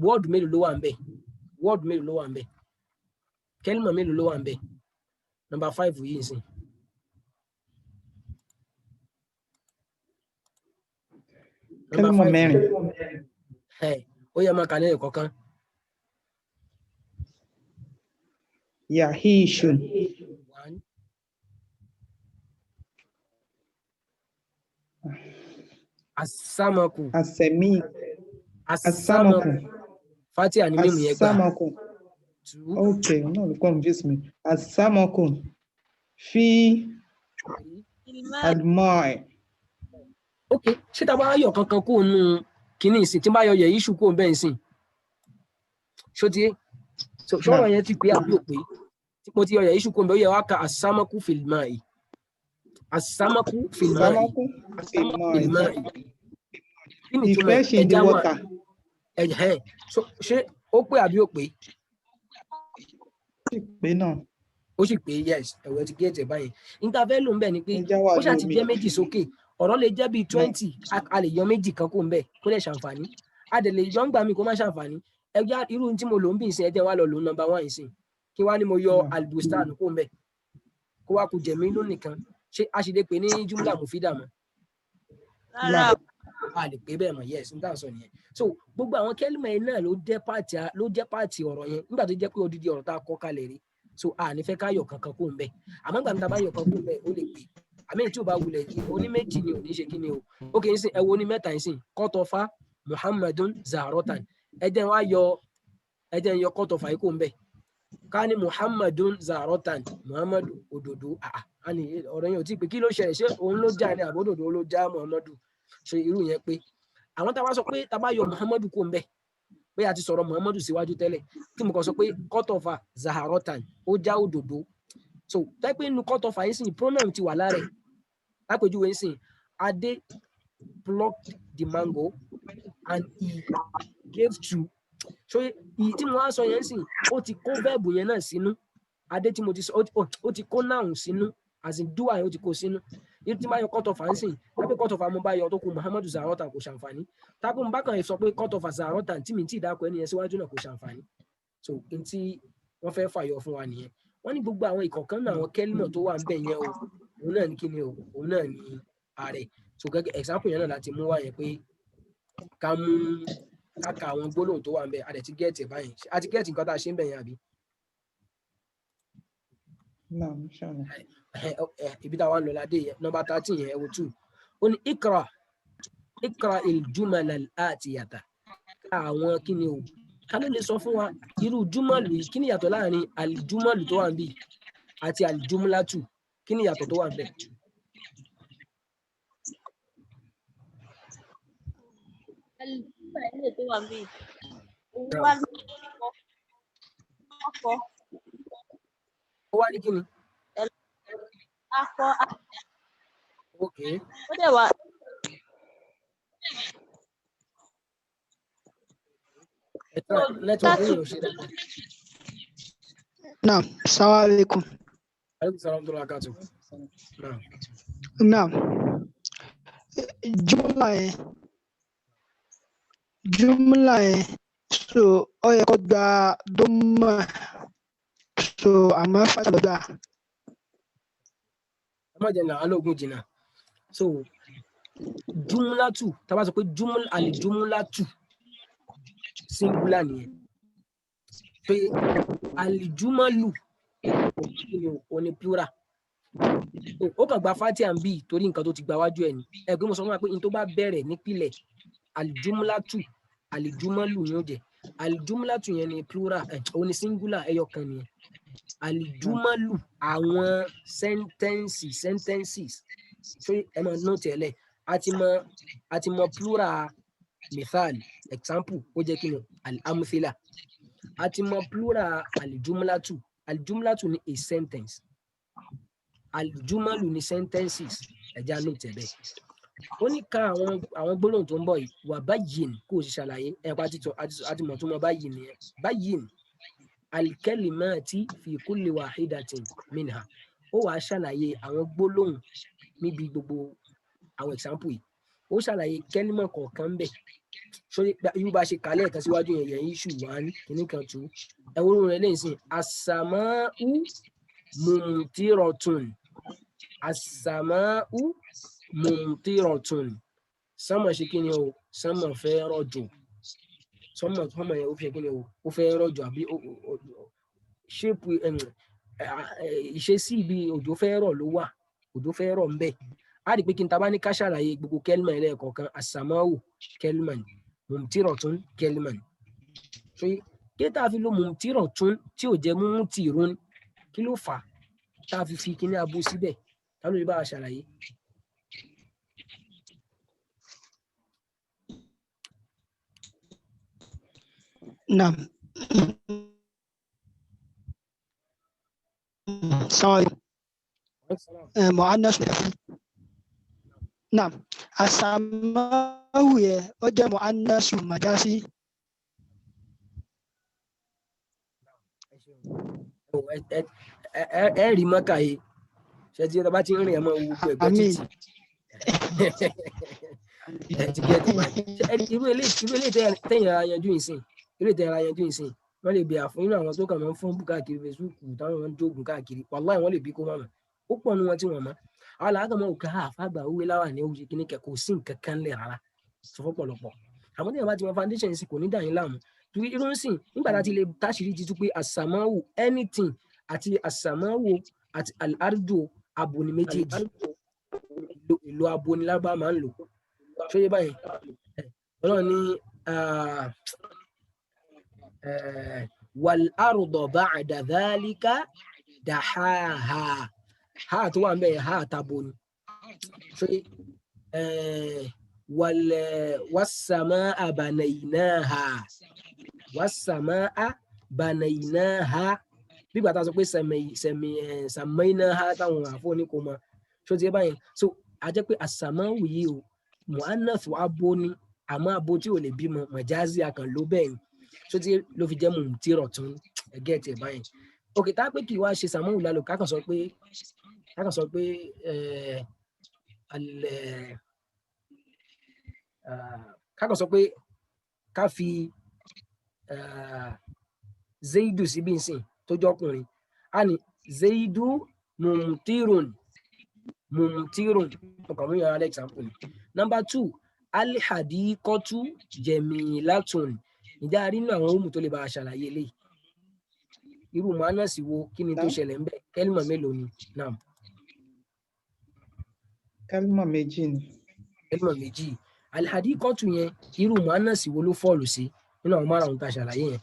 word mélòó ló wà ń bẹ̀ kẹ́lìmọ̀ mélòó ló wà ń bẹ̀ number 5 yìí nsìn kẹ́lìmọ̀ mẹ́rin ó yẹ máa kà lẹ́yìn kọ̀ọ̀kan yahishun 1 asamaku asamaku fatia ni mímu yẹn gbà asamaku okay no look confuse me asamaku fi admai okay ṣé tá bá yọ kankan kó nu kíní ìsìn tí bá yọ yẹ iṣu kó bẹ́ẹ̀ ìsìn ṣó ti ṣọ́rọ̀ yẹn ti pé àbí ò pé tí mo ti yọ yẹ iṣu kó bẹ́ẹ̀ ó yẹ wá ka asamaku filmai ìfẹ́ ṣe di water ṣé ó pé àbí ò pé pé náà ó sì pé yes ẹ̀wẹ̀ ti gẹ́ẹ̀tì báyìí níta fẹ́ lò ń bẹ̀ ni pé ó ṣàti jẹ́ méjì sókè ọ̀rọ̀ lè jẹ́ bíi 20 a lè yọ méjì kan kó ń bẹ̀ kó lè ṣàǹfààní a dẹ̀ lè yọ ń gbà mí kó má ṣàǹfààní ẹgbẹ́ irú tí mo lò ń bì í sin ẹjẹ́ wa lọ lò number 1 ìsìn kí wá ní mo yọ albustan kó ń bẹ̀ kó wá kú jẹ̀mí lónìí kan ṣé a ṣe lè pè ní jumla mufida mọ́ a lè pè bẹ́ẹ̀ mọ́ yes n tàn sọ nìyẹn so gbogbo àwọn kẹ́lìmọ̀ yẹn náà ló jẹ́ pààtì ọ̀rọ̀ yẹn nígbà tó jẹ́ pé odidi ọ̀rọ̀ tá a kọ́ kalẹ̀ rí so a ní fẹ́ ká yọ kankan kó ń bẹ̀ àmọ́ gbàmí tá a bá yọ kankan kó ń bẹ̀ ó lè pè àmì tí ò bá wulẹ̀ yìí oní méjì ni ò ní ṣe kí ni o ó kì í sìn ẹwọ ní mẹ́ta ìsìn kọ́tọ̀fà muhammadun zaharotan ẹjẹ́ wa yọ kọ́tọ̀fà yìí kó ń bẹ̀ ká ní muhammadun zaharotan muhammadu òdòdó àní ọ̀rọ̀ yẹn ò tí pé kí ló ṣẹlẹ̀ ṣé òun ló já ní àbódòdó ló já muhammadu ṣe irú yẹn pé àwọn tá a bá sọ pé tá a bá yọ muhammadu kó ń bẹ̀ pé a ti sọ̀rọ̀ muhammadu síwájú tẹ́lẹ̀ tí mo kàn sọ pé kọ́tọ̀fà zaharotan ó já òdòdó so tẹ́pẹ́ inú kọ́tọ̀fà yìí sìn pronoun ti wà lára ẹ̀ lápèjúwe yìí sìn Adé plucked the mango and he gave to so ìyí tí mo wá sọ yẹn sìn ó ti kó verb yẹn náà sínú Adé tí mo ti sọ ó ti kó noun sínú as in dúà yóò ti kó sínú yóò ti máa yọ cut off ànsìn tábí cut off amúbáyọ tó kù Muhammadu Zarota kò ṣàǹfààní tábí mo bá kàn sọ pé cut off Zarota tí mi ti dákọ ẹni yẹn síwájú náà kò ṣàǹfààní so n tí wọ́n fẹ́ fàyọ fún wa nìyẹn wọ́n ní gbogbo àwọn ìkọ̀ọ̀kan náà àwọn kẹ́límọ̀ tó wà ń bẹ̀ yẹn o òun náà ní kíni o òun náà ní ààrẹ so gẹ́gẹ́ example yẹn náà láti mú wá yẹn pé ká ka àwọn gbólóhùn tó wà ń bẹ̀ a dẹ̀ ti gẹ́ẹ̀tì báyìí a ti gẹ́ẹ̀tì nǹkan tá a ṣe ń bẹ̀ yẹn àbí. ibi táwa ń lọ ládé yẹn nọ́mbà 13 yẹn ẹwọ 2 ó ní ikra il-jumal al-atiyata àwọn kíni o ká ló lè sọ fún wa irú júmọ̀lù yìí kí ni yàtọ̀ láàrin àlìjúmọ̀lù tó wà ń bì àti àlìjúmúlátù kí ni yàtọ̀ tó wà ń bẹ̀. àlìjúmọ̀lù tó wà ń bì ó wá ní kí ni. akọ ok ó dẹ̀ wá. network yìí ò ṣe dáadáa. Naam, assalamu alaikum. aleykum salaam wa rahmatulah. Naam. Jumla yẹn so ó yẹ kó gba dọ́mà so àmọ́ fàtà lọ́gbà. ọmọdé náà alóògùn jìnnà so jumlatu tá a bá sọ pé alijumlatu singular nìyẹn pé alijumalu òní plural ó kàn gba fatia ń bì torí nǹkan tó ti gba wájú ẹ ní ẹgbẹ́ mo sọ fún wa pé n tó bá bẹ̀rẹ̀ nípìnlẹ̀ alijumlatu alijumalu ni ó jẹ alijumlatu yẹn ni plural òní singular ẹyọ kan nìyẹn alijumalu àwọn sentences so ẹ máa note tẹ́lẹ̀ a ti mọ plural mithal example ó jẹ́ kí ni al-amthila a ti mọ plural alijumlatu ni a sentence alijumalu ni sentences ẹja note tẹ́lẹ̀ ó ní ká àwọn gbólóhùn tó ń bọ̀ yìí wà bayyin kó o sì ṣàlàyé ẹ̀pá àti mọ̀ tó mọ bayyin nìyẹn bayyin alkalimati fi kulli wahidatin minha ó wàá ṣàlàyé àwọn gbólóhùn níbi gbogbo àwọn example yìí ó ṣàlàyé kẹ́límọ̀ kọ̀ọ̀kan bẹ̀ sórí irú bá ṣe kálẹ̀ kan síwájú yẹn iṣu 1 kìíní kan 2 ẹ̀wọ̀n rẹ̀ lẹ́yìn sí as-sama'u mumtiratun as-sama'u mumtiratun sánmà ṣe kí ni o sánmà fẹ́ rọ̀jò sánmà yẹn ó fi kí ni o ó fẹ́ rọ̀jò àbí ṣépù ìṣesí ibi òjò fẹ́ rọ̀ ló wà òjò fẹ́ rọ̀ ń bẹ̀ á rí pé kí n ta bá ní ká ṣàlàyé gbogbo kẹ́límà ẹlẹ́ẹ̀kọ̀ọ̀kan as-sama'u kẹ́límà ni mumtiratun kẹ́límà ni ṣé kí tá a fi lo mumtiratun tí ò jẹ́ mumtirun kí ló fà á tá a fi kíní abo síbẹ̀ tá ló lè bá a ṣàlàyé. Naam. Sorry. Mu'annas Naam. As-sama'u yẹ ó jẹ́ mu'annasu majasi. ẹ rí mọ́kà yìí ṣe tí ọba ti ń rìn ẹ mọ́ gbogbo ẹgbẹ́ títì ẹ ti gẹ́tì báyìí irú ilé tẹ̀yìn ara yanjú ìsìn wọ́n lè bí àfún inú àwọn tó kàn máa ń fún bù káàkiri Facebook táwọn máa ń jógun káàkiri wàláhì wọ́n lè bí kó má mọ̀ ó pọ̀ nu wọn tí wọ́n mọ̀ àwọn làákàn máa ń ká àfàgbà òwe láwà ní oṣù kìíní kẹ kò sí nǹkan kan lẹ̀ rárá sọ fọ́pọ̀lọpọ̀ àwọn tí wọ́n bá ti mọ foundation sí kò ní dà yín láàmú torí irú ń sìn nígbà tá a ti lè táṣìírí títú pé àsàmáwò anything àti àsàmáwò àti al-ardu abo ni méjèèjì ìlò abo ni lábá máa ń lò ṣó yé báyìí ọlọ́run ní wal-ardu ba'da dhalika dahaha ha tó wà ń bẹ̀ ha tabo ni ṣó yé was-samaa banaynaha was-samaa banaynaha bígbà tá a sọ pé sàmẹ́yìnáha táwọn àfọ́ní kò mọ ṣó ti yé báyìí so a jẹ́ pé àsàmáwù yìí o mu'annath abo ni àmọ́ abo tí ò lè bímọ mọ̀jáàzì àkàn ló bẹ́ẹ̀ ni ṣó ti ló fi jẹ́ mumtiratun ẹ̀gẹ́ tiẹ̀ báyìí òkè tá a pé kí wá ṣe sàmáwù lálò kákan sọ pé ká sọ pé ká sọ pé ká fi zaidu síbi nsìn tó jọkùnrin a ní zaidu mumtirun ọkàn mú yàrá example ni. Number 2 alhadikotu jemilatun ìjà nínú àwọn ohun tó lè bá a ṣàlàyé eléyìí irú mọ́ánàsì wo kí ni tó ṣẹlẹ̀ ń bẹ̀ kẹ́límà mélòó ni náà. Kẹ́límà méjì ni. Kẹ́límà méjì alhadikotu yẹn irú mọ́ánàsì wo ló fọ́ọ̀lù sí nínú àwọn márùn-ún tá a ṣàlàyé yẹn.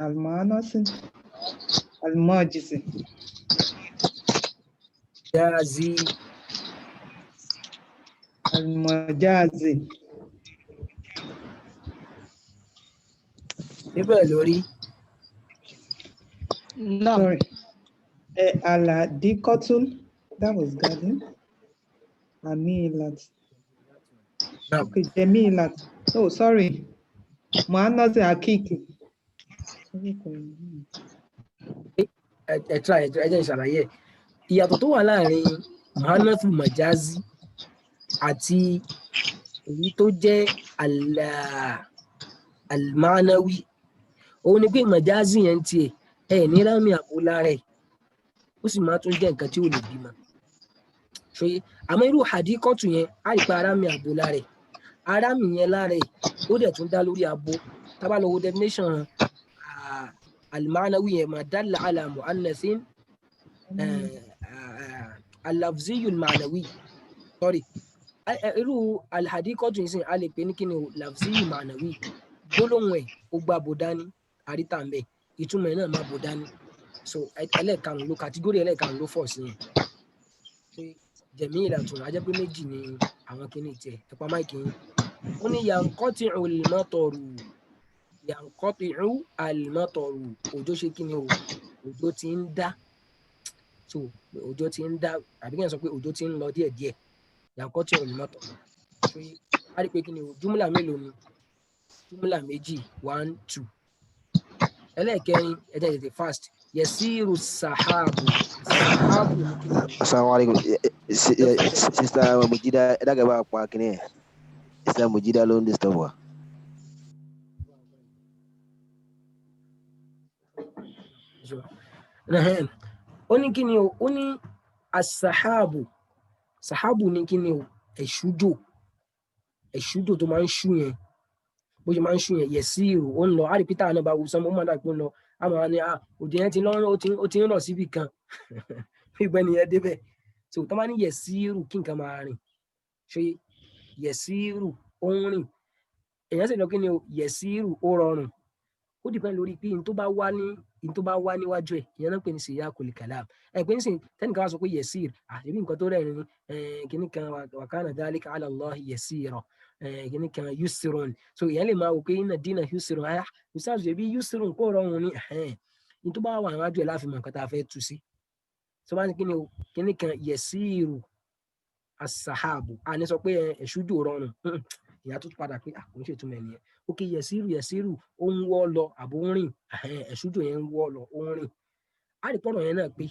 Almanasi, almajisi. Jazi. Almajazi. Níbẹ̀ lórí. No. Sorry. Aladikotul, that was garden. Amilat. Okay, Jemilat. Oh, sorry. Muhammad Akiki. Ẹ jẹ́ ìṣàlàyé ìyàtọ̀ tó wà láàrin muhannath majazi àti èyí tó jẹ́ almanawi òun ni pé majazi yẹn tiẹ̀ ẹ̀ ní rámi àbúlá rẹ̀ ó sì máa tún jẹ́ nǹkan tí ò lè bímọ ṣòye àmọ́ irú hadikọ́tù yẹn á rí pa arámi àbúlá rẹ̀ arámi yẹn lára ẹ̀ ó dẹ̀ tún dá lórí abo tá bá lọ wo definition المعنوي ما دل على مؤنث اللفظي المعنوي sorry irú alhadikọ́tù yìí sìn a lè pè ní kíni lafzi ma'nawi gbólóhùn ẹ̀ ó gba bòdání àríta ń bẹ̀ ìtumọ̀ ẹ̀ náà má bòdání so ẹlẹ́ẹ̀karùn-ún ló kàtígórì ẹlẹ́ẹ̀karùn-ún ló fọ̀ sí yẹn jẹ̀mí ìlàtún ajẹ́ pé méjì ni àwọn kíní tiẹ̀ ẹ̀pá máìkì yín ó ní yankọ́tì al-mataru yankọ́tìrú àlùmọ́tọ̀rù òjò ṣe kí ni o òjò ti ń dá so òjò ti ń dá àbí kí n sọ pé òjò ti ń lọ díẹ̀díẹ̀ yankọ́tìrú àlùmọ́tọ̀rù so a rí pé kí ni o júmùlà mélòó ni júmùlà méjì 1 2 ẹlẹ́ẹ̀kẹrin ẹ̀jẹ̀ tètè fast yẹsíru sàhábù sàhábù ní kí ni o. Assalamualaikum. Sister Mujida ẹ dàgbà bá a pa kínní ẹ̀ Sister Mujida ló ń disturb wa. ó ní kí ni o ó ní asahabu sahabu ní kí ni o ẹ̀ṣújò tó máa ń ṣú yẹn bó ṣe máa ń ṣú yẹn yẹ̀síìrù ó ń lọ á rí peter náà bá wù sọmọ ó máa dà pé ó ń lọ á máa ní òdì yẹn ti lọ́rùn ó ti ń rọ̀ síbì kan ìgbẹ́ nìyẹn débẹ̀ so tó máa ní yẹ̀síìrù kí nǹkan máa rìn ṣe yẹ̀síìrù ó ń rìn èèyàn sì lọ kí ni o yẹ̀síìrù ó rọrùn ó dìpẹ́ lórí pé n tó bá wá níwájú ẹ̀ ìyẹn náà pè ní siyaqul kalam ẹ̀ pé nísìnyí tẹ́nìkan wá sọ pé yẹ̀sír àbí nǹkan tó rẹ̀ ní kíní kan wa kana dhalika ala Allahi yasira kíní kan yusrun so ìyẹn lè máa wò pé inna dina yusrun yusuf ṣe bí yusrun kó rọrùn ní n tó bá wà níwájú ẹ̀ láàfin mọ̀ nǹkan tá a fẹ́ tu sí so bá ní kíní kan yẹ̀síru as-sahabu àní sọ pé ẹ̀ṣújò rọrùn ìyá tó padà pé kò ń ṣètúmọ̀ ẹ̀nìyẹn ókè yẹ̀síru ó ń wọ́ lọ àbò ń rìn ẹ̀ṣújò yẹn ń wọ́ lọ ó ń rìn á rí pọ̀rọ̀ yẹn náà pé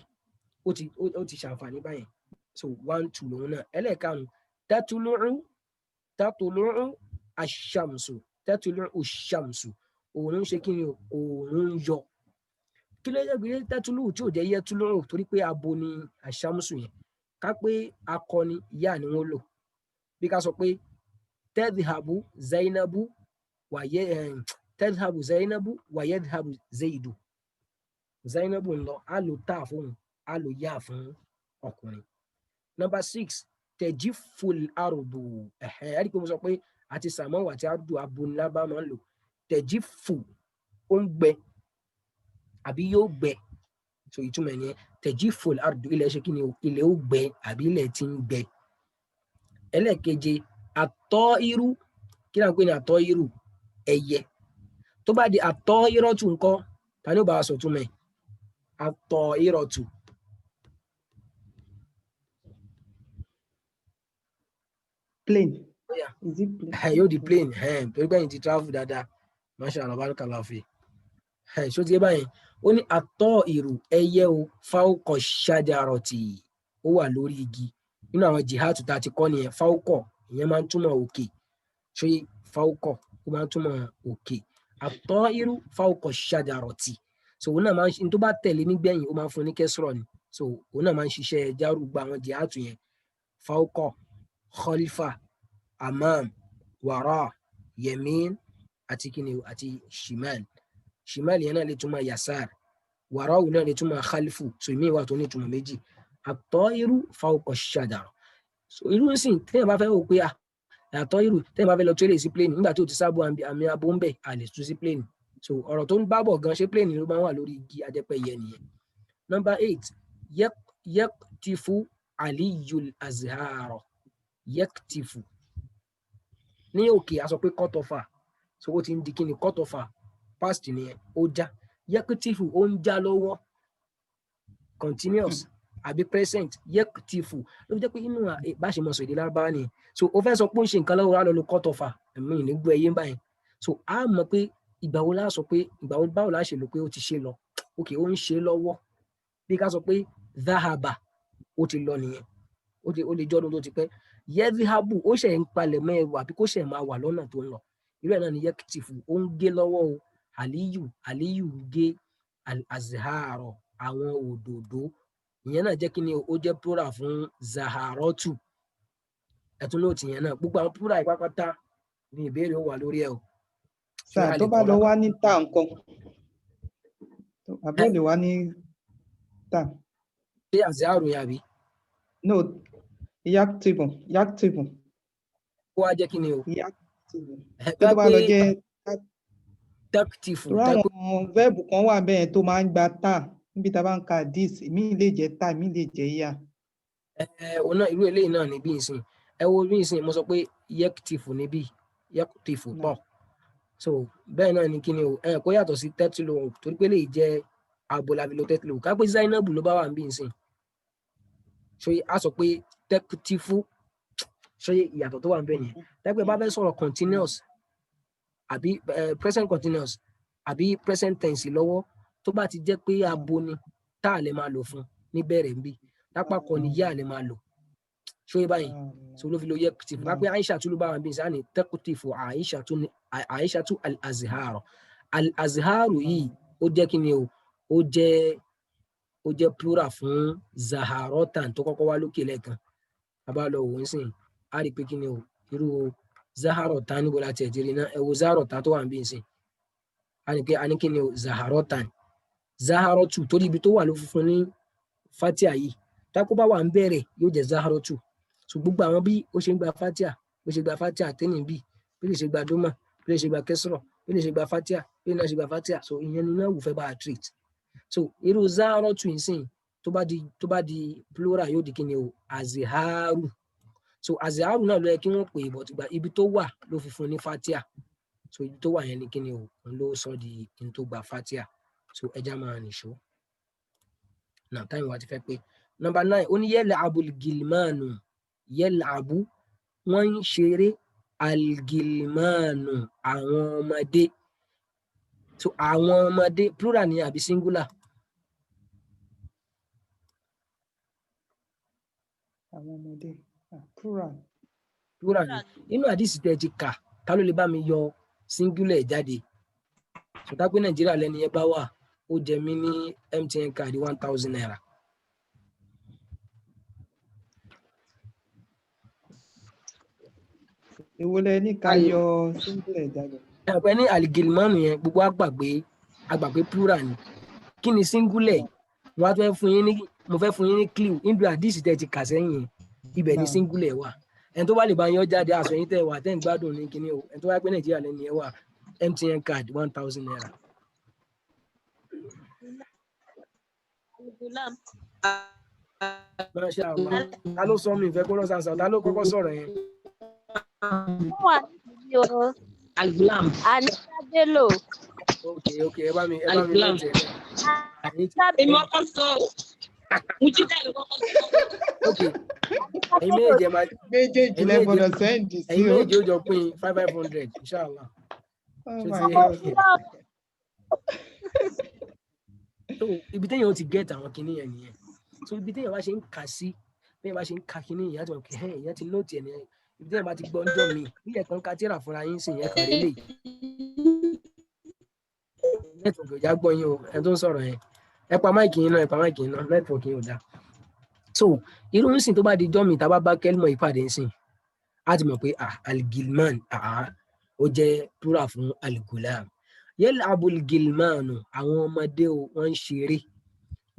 ó ti ṣàǹfààní báyẹn so 1 2 lòun náà ẹlẹ́ẹ̀karùn tatulu'u ash-shamsu òun ń ṣe kí ni òun ń yọ kí ló yẹ pé tatulu'u tí ò jẹ́ yẹ tulu'u torí pé abo ni ash-shamsu yẹn ká pé akọni ìyá ni wọ́n lò bí ká sọ pé tadhhabu zainabu wa yadhhabu zaidu zainabu ń lọ á lò tá fún á lò yá fún ọkùnrin. Number 6 tẹ̀jífùl àrùdù ẹ̀rí pé mo sọ pé àti sàmọ́wò àti àrùdù abúlá bá máa ń lò tẹ̀jífù ó ń gbẹ àbí yóò gbẹ so ìtumọ̀ ẹ̀yẹn tẹ̀jífùl àrùdù ilẹ̀ ṣe kí ni ilẹ̀ ó gbẹ àbí ilẹ̀ ti ń gbẹ. ẹlẹ́ẹ̀keje àtọ́ irú kí náà pé ní àtọ́ irú ẹyẹ tó bá di àtọ́ irọ́tù ńkọ́ ta ni ó bá wa sọ túmọ̀ ẹ̀ àtọ́ irọ́tù. Plane. Oh, yeah. Is it plane? Yóò di plane torí pé ẹ̀yin ti travel dáadáa masha Allah barakallahu fi ṣó ti yé báyìí ó ní àtọ́ ìrù ẹyẹ o fáwọkọ̀ ṣájàrọ̀tì ó wà lórí igi nínú àwọn jihatu tá a ti kọ́ nìyẹn fáwọkọ̀ ìyẹn máa ń túmọ̀ òkè ṣé fáwọkọ̀ ó máa ń túmọ̀ òkè àtọ́ ìrù fáwọkọ̀ ṣájàrọ̀tì so òun náà máa ń tó bá tẹ̀lé nígbẹ̀yìn ó máa ń fún ní kẹsìrọ̀ ni so òun náà máa ń ṣiṣẹ́ járùgbà àwọn jihatu yẹn fáwọkọ̀ khalifa amam wàrà yemin àti kíni àti shimal yẹn náà lè túmọ̀ yasar wàrà òun náà lè túmọ̀ khalifu so ìmí ìwà tó ní túmọ̀ méjì àtọ́ irú fáwọkọ̀ ṣàdàrọ̀ so irú ń sìn téèyàn bá fẹ́ wò pé àtọ́ irú téèyàn bá fẹ́ lọ tẹ́lẹ̀ sí plane nígbà tí ó ti sábò àmì abo ń bẹ̀ a lè tú sí plane so ọ̀rọ̀ tó ń bá bọ̀ gan ṣé plane ló máa wà lórí igi ajẹ́pẹ́ yẹn nìyẹn. Number 8 yaktifu aliyul azharo yaktifu ní òkè a sọ pé cut off so ó ti ń di kíni cut off past nìyẹn ó já yaktifu ó ń já lọ́wọ́ continuous àbí present yaktifu ló fi jẹ́ pé inú bá ṣe mọ̀ sọ èdè lárúbáwá ni so ó fẹ́ sọ pé ó ń ṣe nǹkan lọ́wọ́ á lọ lo cut off ẹ̀mí ìnígbó ẹyẹ báyìí so a mọ̀ pé ìgbà wo la sọ pé ìgbà wo báwo la ṣe lò pé ó ti ṣe lọ ok ó ń ṣe lọ́wọ́ bí ká sọ pé dhahaba ó ti lọ nìyẹn ó lè jọ́dún tó ti pẹ́ yẹ́díhábù ó ṣẹ̀ ń palẹ̀ mẹ́wàá àbí kó ṣẹ̀ máa wà lọ́nà tó ń lọ irú ẹ̀ náà ni yẹ́kìtìfù ó ń gé lọ́wọ́ o àlíyù ń gé azharo àwọn òdòdó ìyẹn náà jẹ́ kí ni ó jẹ́ plural fún zaharotu ẹ̀tún lóòtì yẹn náà gbogbo àwọn plural ìpápátá ní ìbéèrè ó wà lórí ẹ̀ o. sáà tó bá lọ wá ní ta nǹkan àbí ò lè wá ní ta. ṣé azharo yẹn àbí. no yaktifu ó wá jẹ́ kí ni o. yaktifu tó bá lọ jẹ́ taktifu. àwọn vẹ́ẹ̀bù kan wà bẹ́ẹ̀ tó máa ń gba ta níbi tá a bá ń ka dis mi lè jẹ́ ta mi lè jẹ́ ya. òun náà irú eléyìí náà níbí ìsìn ẹ wo bí ìsìn mo sọ pé yaktifu níbí yaktifu pọ̀ so bẹ́ẹ̀ náà ni kí ni o kó yàtọ̀ sí tẹ́tìlò torí pé lè jẹ́ abolabilò tẹ́tìlò ká pé zainabu ló bá wà níbí ìsìn ṣe a sọ pé tẹ́kùtìfù ṣe ìyàtọ̀ tó wà ń bẹ̀ yẹn tẹ́pẹ́ bá fẹ́ sọ̀rọ̀ continuous àbí present continuous àbí present tense lọ́wọ́ tó bá ti jẹ́ pé abo ni tá a lè máa lò fún níbẹ̀rẹ̀ níbí lápá kan ni yá a lè máa lò ṣe báyìí so ló fi lo yẹkùtìfù bá pé Aisha tún ló bá wà ń bí sáà ní tẹ́kùtìfù Aisha tún al-azharo al-azharo yìí ó jẹ́ kí ni o ó jẹ́ plural fún zaharotan tó kọ́kọ́ wá lókè lẹ́ẹ̀kan abá lọ wò ó sìn á rí pé kí ni o irú zaharotan níbo láti ẹ̀jẹ̀ náà ẹ wo zaharotan tó wà ń bí sìn á rí pé a ní kí ni o zaharotan zaharotu torí ibi tó wà ló funfun ní fatia yìí tákó bá wà ń bẹ̀rẹ̀ yóò jẹ́ zaharotu so gbogbo àwọn bí ó ṣe ń gba fatia bó ṣe gba fatia tẹ́nì bí lè ṣe gba doma bí lè ṣe gba kẹsìrọ̀ bí lè ṣe gba fatia bí lè ṣe gba fatia so ìyẹn ni náà wù fẹ́ bá a treat so irú zaharotu ìsìn tó bá di plural yóò di kíni o aziharu so aziharu náà ló yẹ kí wọ́n pè é but ibi tó wà ló fi fún ní fatia so ibi tó wà yẹn ni kíni o ló sọ di kíni tó gba fatia so ẹja máa nìṣó náà táyìn wa ti fẹ́ pé. Number 9 ó ní yal'abu al-gilmanu yal'abu wọ́n ń ṣeré al-gilmanu àwọn ọmọdé so àwọn ọmọdé plural ni àbí singular. àwọn ọmọdé plural ni inú àdìsí tẹ ti kà ta ló lè bá mi yọ singular jáde sọtá pé Nàìjíríà lẹni ẹ bá wà ó jẹ mí ní MTN card 1000 naira. èwo lẹ ní ká yọ singular jáde. ẹ̀pẹ ní àlìgìlmọ́nù yẹn gbogbo àgbàgbé plural ni kí ni singular mo fẹ́ fún yín ní clue níbi àdìsí tẹ ti kà sẹ́yìn ibẹ̀ ni singular wà ẹni tó bá lè bá yọ jáde aṣọ yín tẹ wà tẹ́ ń gbádùn ní kíní o ẹni tó bá pẹ́ Nàìjíríà lẹ́ni ẹ wà MTN card 1000 naira. Masha Allah ta ló sọ mi ìfẹ́ kó lọ sàǹsà ta ló kọ́kọ́ sọ̀rọ̀ yẹn. Al-Gulam. Anita Bello. ok ẹ bá mi lọ́ọ̀tì ẹ̀. Èmi ọkọ sọ Mujida ló kọ́kọ́ sọ. ok ẹ̀yin méje máa méjèèjì lẹ́gbọ̀dọ̀ sẹ́ǹdì sí o. ẹ̀yin méje ó jọ pín 500 inshallah. so ibi téèyàn ó ti get àwọn kinní yẹn nìyẹn so ibi téèyàn bá ṣe ń kà sí téèyàn bá ṣe ń ka kinní yẹn àti ọkẹ èèyàn ti nóòtì ẹ̀ nìyẹn ibi téèyàn bá ti gbọ́ ńjọ́ mi níyẹn kan ká tíra fúnra yín sìn yẹn kàn rí léyìí nẹ́tíwọ̀kì ò já gbọ́ yín o ẹ tó ń sọ̀rọ̀ yẹn ẹ pa máìkì yín náà nẹ́tíwọ̀kì yín ò dá so irú ń sìn tó bá di jọ́ mi tá a bá kẹ́lmọ̀ ìpàdé ń sìn á ti mọ̀ pé algilman ó jẹ́ plural fún algulam yal'abul gilmanu àwọn ọmọdé o wọ́n ń ṣeré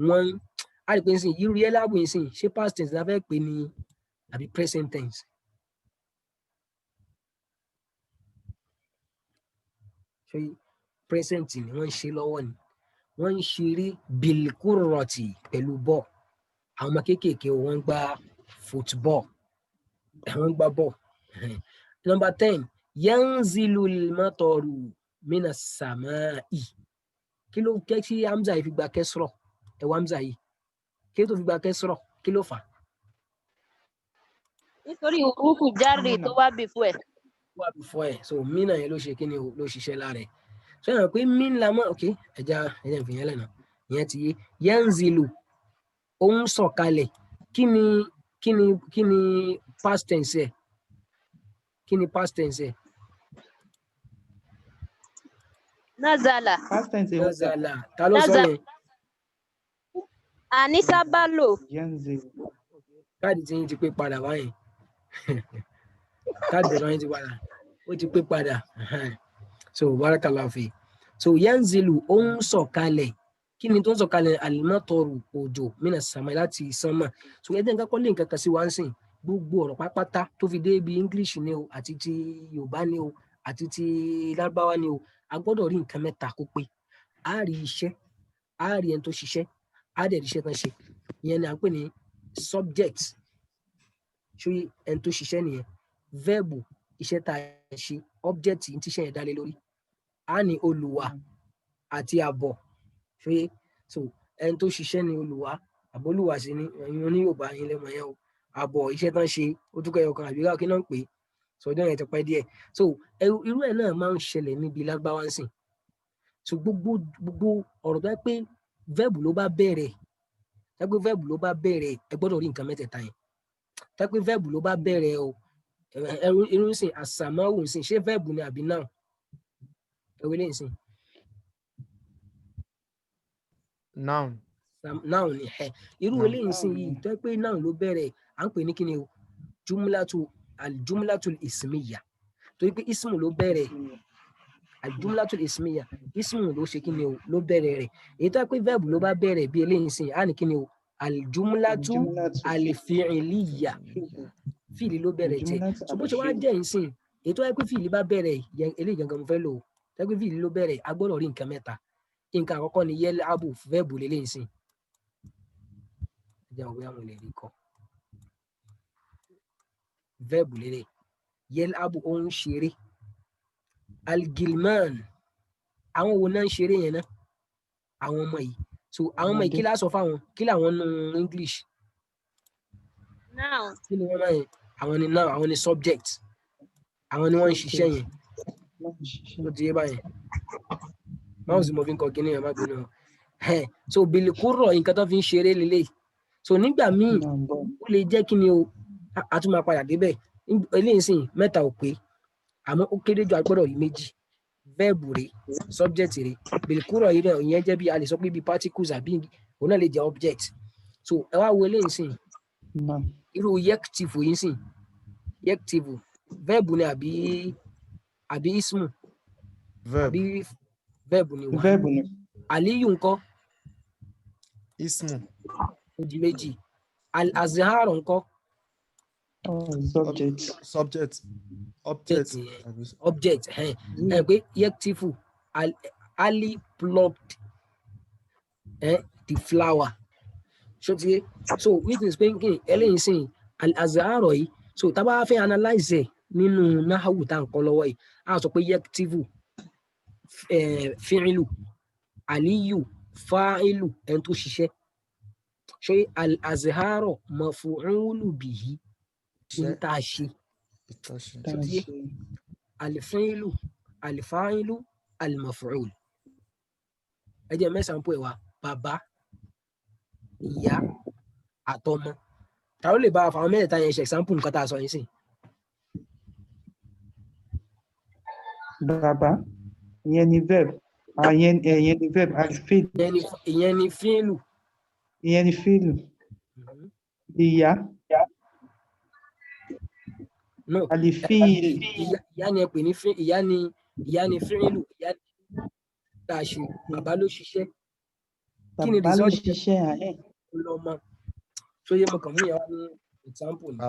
wọ́n á rí pé ń sìn irú yal'abu ń sìn ṣé past tense la fẹ́ pè ní àbí present tense. ṣé present ni wọ́n ń ṣe lọ́wọ́ ni wọ́n ń ṣeré bilkurroti pẹ̀lú bọ́ọ̀ àwọn ọmọ kéékèèké wọ́n ń gbá football wọ́n ń gbá bọ́ọ̀. Number 10 yanzilul mataru minas samai kí ló kẹ́ sí hamza yìí fi gba kẹsìrọ̀ ẹ̀wọ̀ hamza yìí kí ló tó fi gba kẹsìrọ̀ kí ló fà. nítorí òkú járe tó wá before ẹ̀. wá before ẹ̀ so mina yẹn ló ṣe kí ni ló ṣiṣẹ́ lára ẹ̀ so yẹn pé min la mọ́ ok ẹja ìfìyẹn lẹ́nà ìyẹn ti yé yanzilu ó ń sọ̀kalẹ̀ kí ni past tense ẹ̀ kí ni past tense ẹ̀. nazala. Past tense. Nazala ta ló sọ yẹn. Anisa bá lò. káàdì tí yín ti pé padà báyìí káàdì tẹ̀lé yín ti padà ó ti pé padà so barakallahu fi so yanzilu ó ń sọ̀kalẹ̀ kí ni tó ń sọ̀kalẹ̀ alimọ́tọ̀rù òjò mina sàmà láti sánmà so ẹ̀dẹ̀ nǹkan kọ́ lé nǹkan kan sí wá ń sìn gbogbo ọ̀rọ̀ pápátá tó fi dé ibi English ni o àti ti Yorùbá ni o àti ti Lárúbáwá ni o a gbọ́dọ̀ rí nǹkan mẹ́ta kó pé a rí iṣẹ́ a rí ẹni tó ṣiṣẹ́ a dẹ̀ rí iṣẹ́ tán ṣe ìyẹn ni à ń pè ní subject ṣé ẹni tó ṣiṣẹ́ nìyẹn verb iṣẹ́ tá a ṣe object tí iṣẹ́ yẹn dá lé lórí a ní olùwà àti àbọ̀ ṣé so ẹni tó ṣiṣẹ́ ni olùwà àbólùwà sí ni ẹ̀yin oní Yorùbá yín lẹ́mọ̀ yẹn o àbọ̀ iṣẹ́ tán ṣe ó tún kẹ́yọ̀ kan àbíká kí náà ń pè é sọjọ́ yẹn ti pẹ́ díẹ̀ so irú ẹ̀ náà máa ń ṣẹlẹ̀ níbi Lárúbáwá ń sìn so gbogbo ọ̀rọ̀ tó yẹ pé verb ló bá bẹ̀rẹ̀ ẹ pé verb ló bá bẹ̀rẹ̀ ẹ gbọ́dọ̀ rí nǹkan mẹ́tẹ̀ẹ̀ta yẹn ẹ pé verb ló bá bẹ̀rẹ̀ o irú ń sìn àsàmáwò ń sìn ṣé verb ni àbí noun ẹ̀wẹ̀ lè ń sìn. noun ni irú eléyìí ń sìn yìí tó yẹ pé noun ló bẹ̀rẹ̀ à ń pè ní kíni o aljumlatul ismiya torí pé ismu ló bẹ̀rẹ̀ aljumlatul ismiya ismu ló ṣe kíni o ló bẹ̀rẹ̀ rẹ̀ èyí tó yẹ pé verb ló bá bẹ̀rẹ̀ bí eléyìí sìn á ní kíni o aljumlatu alfi'liya fìlì ló bẹ̀rẹ̀ jẹ́ so bó ṣe wá jẹ́ yìí sìn èyí tó yẹ pé fìlì bá bẹ̀rẹ̀ eléyìí gangan mo fẹ́ lò ó tó yẹ pé fìlì ló bẹ̀rẹ̀ a gbọ́dọ̀ rí nǹkan mẹ́ta nǹkan àkọ́kọ́ ni yal'abu verb lélẹ́yìn sìn ẹjẹ òwe àwọn ilẹ̀ rí kọ́ verb lélẹ̀ yal'abu ó ń ṣeré algilman àwọn wo náà ń ṣeré yẹn náà àwọn ọmọ yìí so àwọn ọmọ yìí kí láà sọ fáwọn kí làwọn nù English noun kí ni wọ́n máa yẹn àwọn ni noun àwọn ni subject àwọn ni wọ́n ń ṣiṣẹ́ yẹn ó ti yé báyẹn máa sì mọ fi ń kọ kíní yẹn má bínú so bilikurọ nǹkan tó fi ń ṣeré lélẹ̀ so nígbà míì ó lè jẹ́ kí ni o a tún máa padà débẹ̀ eléyìí sìn mẹ́ta ò pé àmọ́ ó kéré jù agbọ́dọ̀ rí méjì verb rẹ̀ subject rẹ̀ bilkúrọ̀ yìí rẹ̀ ìyẹn jẹ́ bí a lè sọ pé bí particles àbí òun náà lè jẹ́ object so ẹ wá wo eléyìí sìn irú yektifu yìí sìn yektifu verb ni àbí ismu àbí verb ni wà aliyu ńkọ́ ismu ó di méjì al-azhar ńkọ́ object ẹ pé yektifu ali plucked the flower ṣótiyé so which is pé eléyìí sìn al-azhar yìí so tá bá fẹ́ analyze ẹ̀ nínú nahawu tá n kọ́ lọ́wọ́ yìí a sọ pé yektifu fi'ilu aliyu fa'ilu ẹni tó ṣiṣẹ́ ṣe al-azhar mafu'ulu bihi ń tá a ṣe alfi'ilu alfa'ilu almaf'ul ẹ jẹ́ mẹ́sàn-án pọ̀ ẹ̀ wá bàbá ìyá àtọmọ ta ló lè bá àwọn mẹ́tẹ̀ẹ̀ta yẹn ṣe example nǹkan tá a sọ yín sí. Bàbá, ìyẹn ni verb. Ìyẹn ni verb, alifil. ìyẹn ni fíìlù. Ìyẹn ni fíìlù. Ìyá. No. Alifil. Ìyá ni ẹ pè ní ìyá ni fíìlù, ìyá ni tá a ṣe, bàbá ló ṣiṣẹ́. Kí ni Bàbá ló result ṣiṣẹ́ àárẹ̀. lọ́mọ? So yẹ mo kàn mú ìyá wa ní example ni.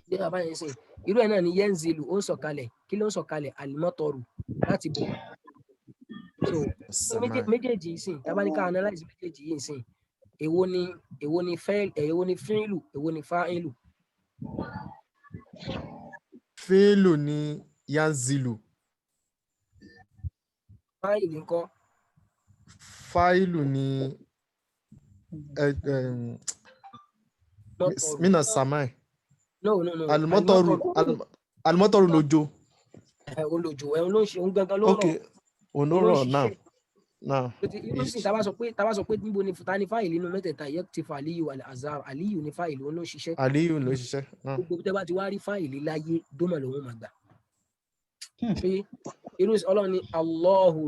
Bí bàbá yẹn sìn, irú ẹ̀ náà ni yẹnzilu ó ń sọ̀kalẹ̀, kí ló ń sọ̀kalẹ̀? Alimọ́tọ̀rù láti bọ̀. So méjèèjì yìí sìn, tá bá ní ká analyze méjèèjì yìí sìn, èwo ni fíìlù, èwo ni fáìlù? Fíìlù ni yanzilu. Fáìlù ńkọ́? Fáìlù ni mina samai. No. Alimọ́tọ̀rù lójó. Olójó ẹ̀ ló ń ṣe, òun gangan ló rọ̀. Okay, òun ló rọ̀ náà. Irú sì tá bá sọ pé níbo ni ta ni fáìlì nínú mẹ́tẹ̀ẹ̀ta yẹ ti fa aliyu al-azhar, aliyu ni fáìlì òun ló ń ṣiṣẹ́. Aliyu ló ṣiṣẹ́. Gbogbo tẹ́ bá ti wá rí fáìlì láyé dómọ̀ lòun máa gbà. Ṣé irú ọlọ́run ni Allahu.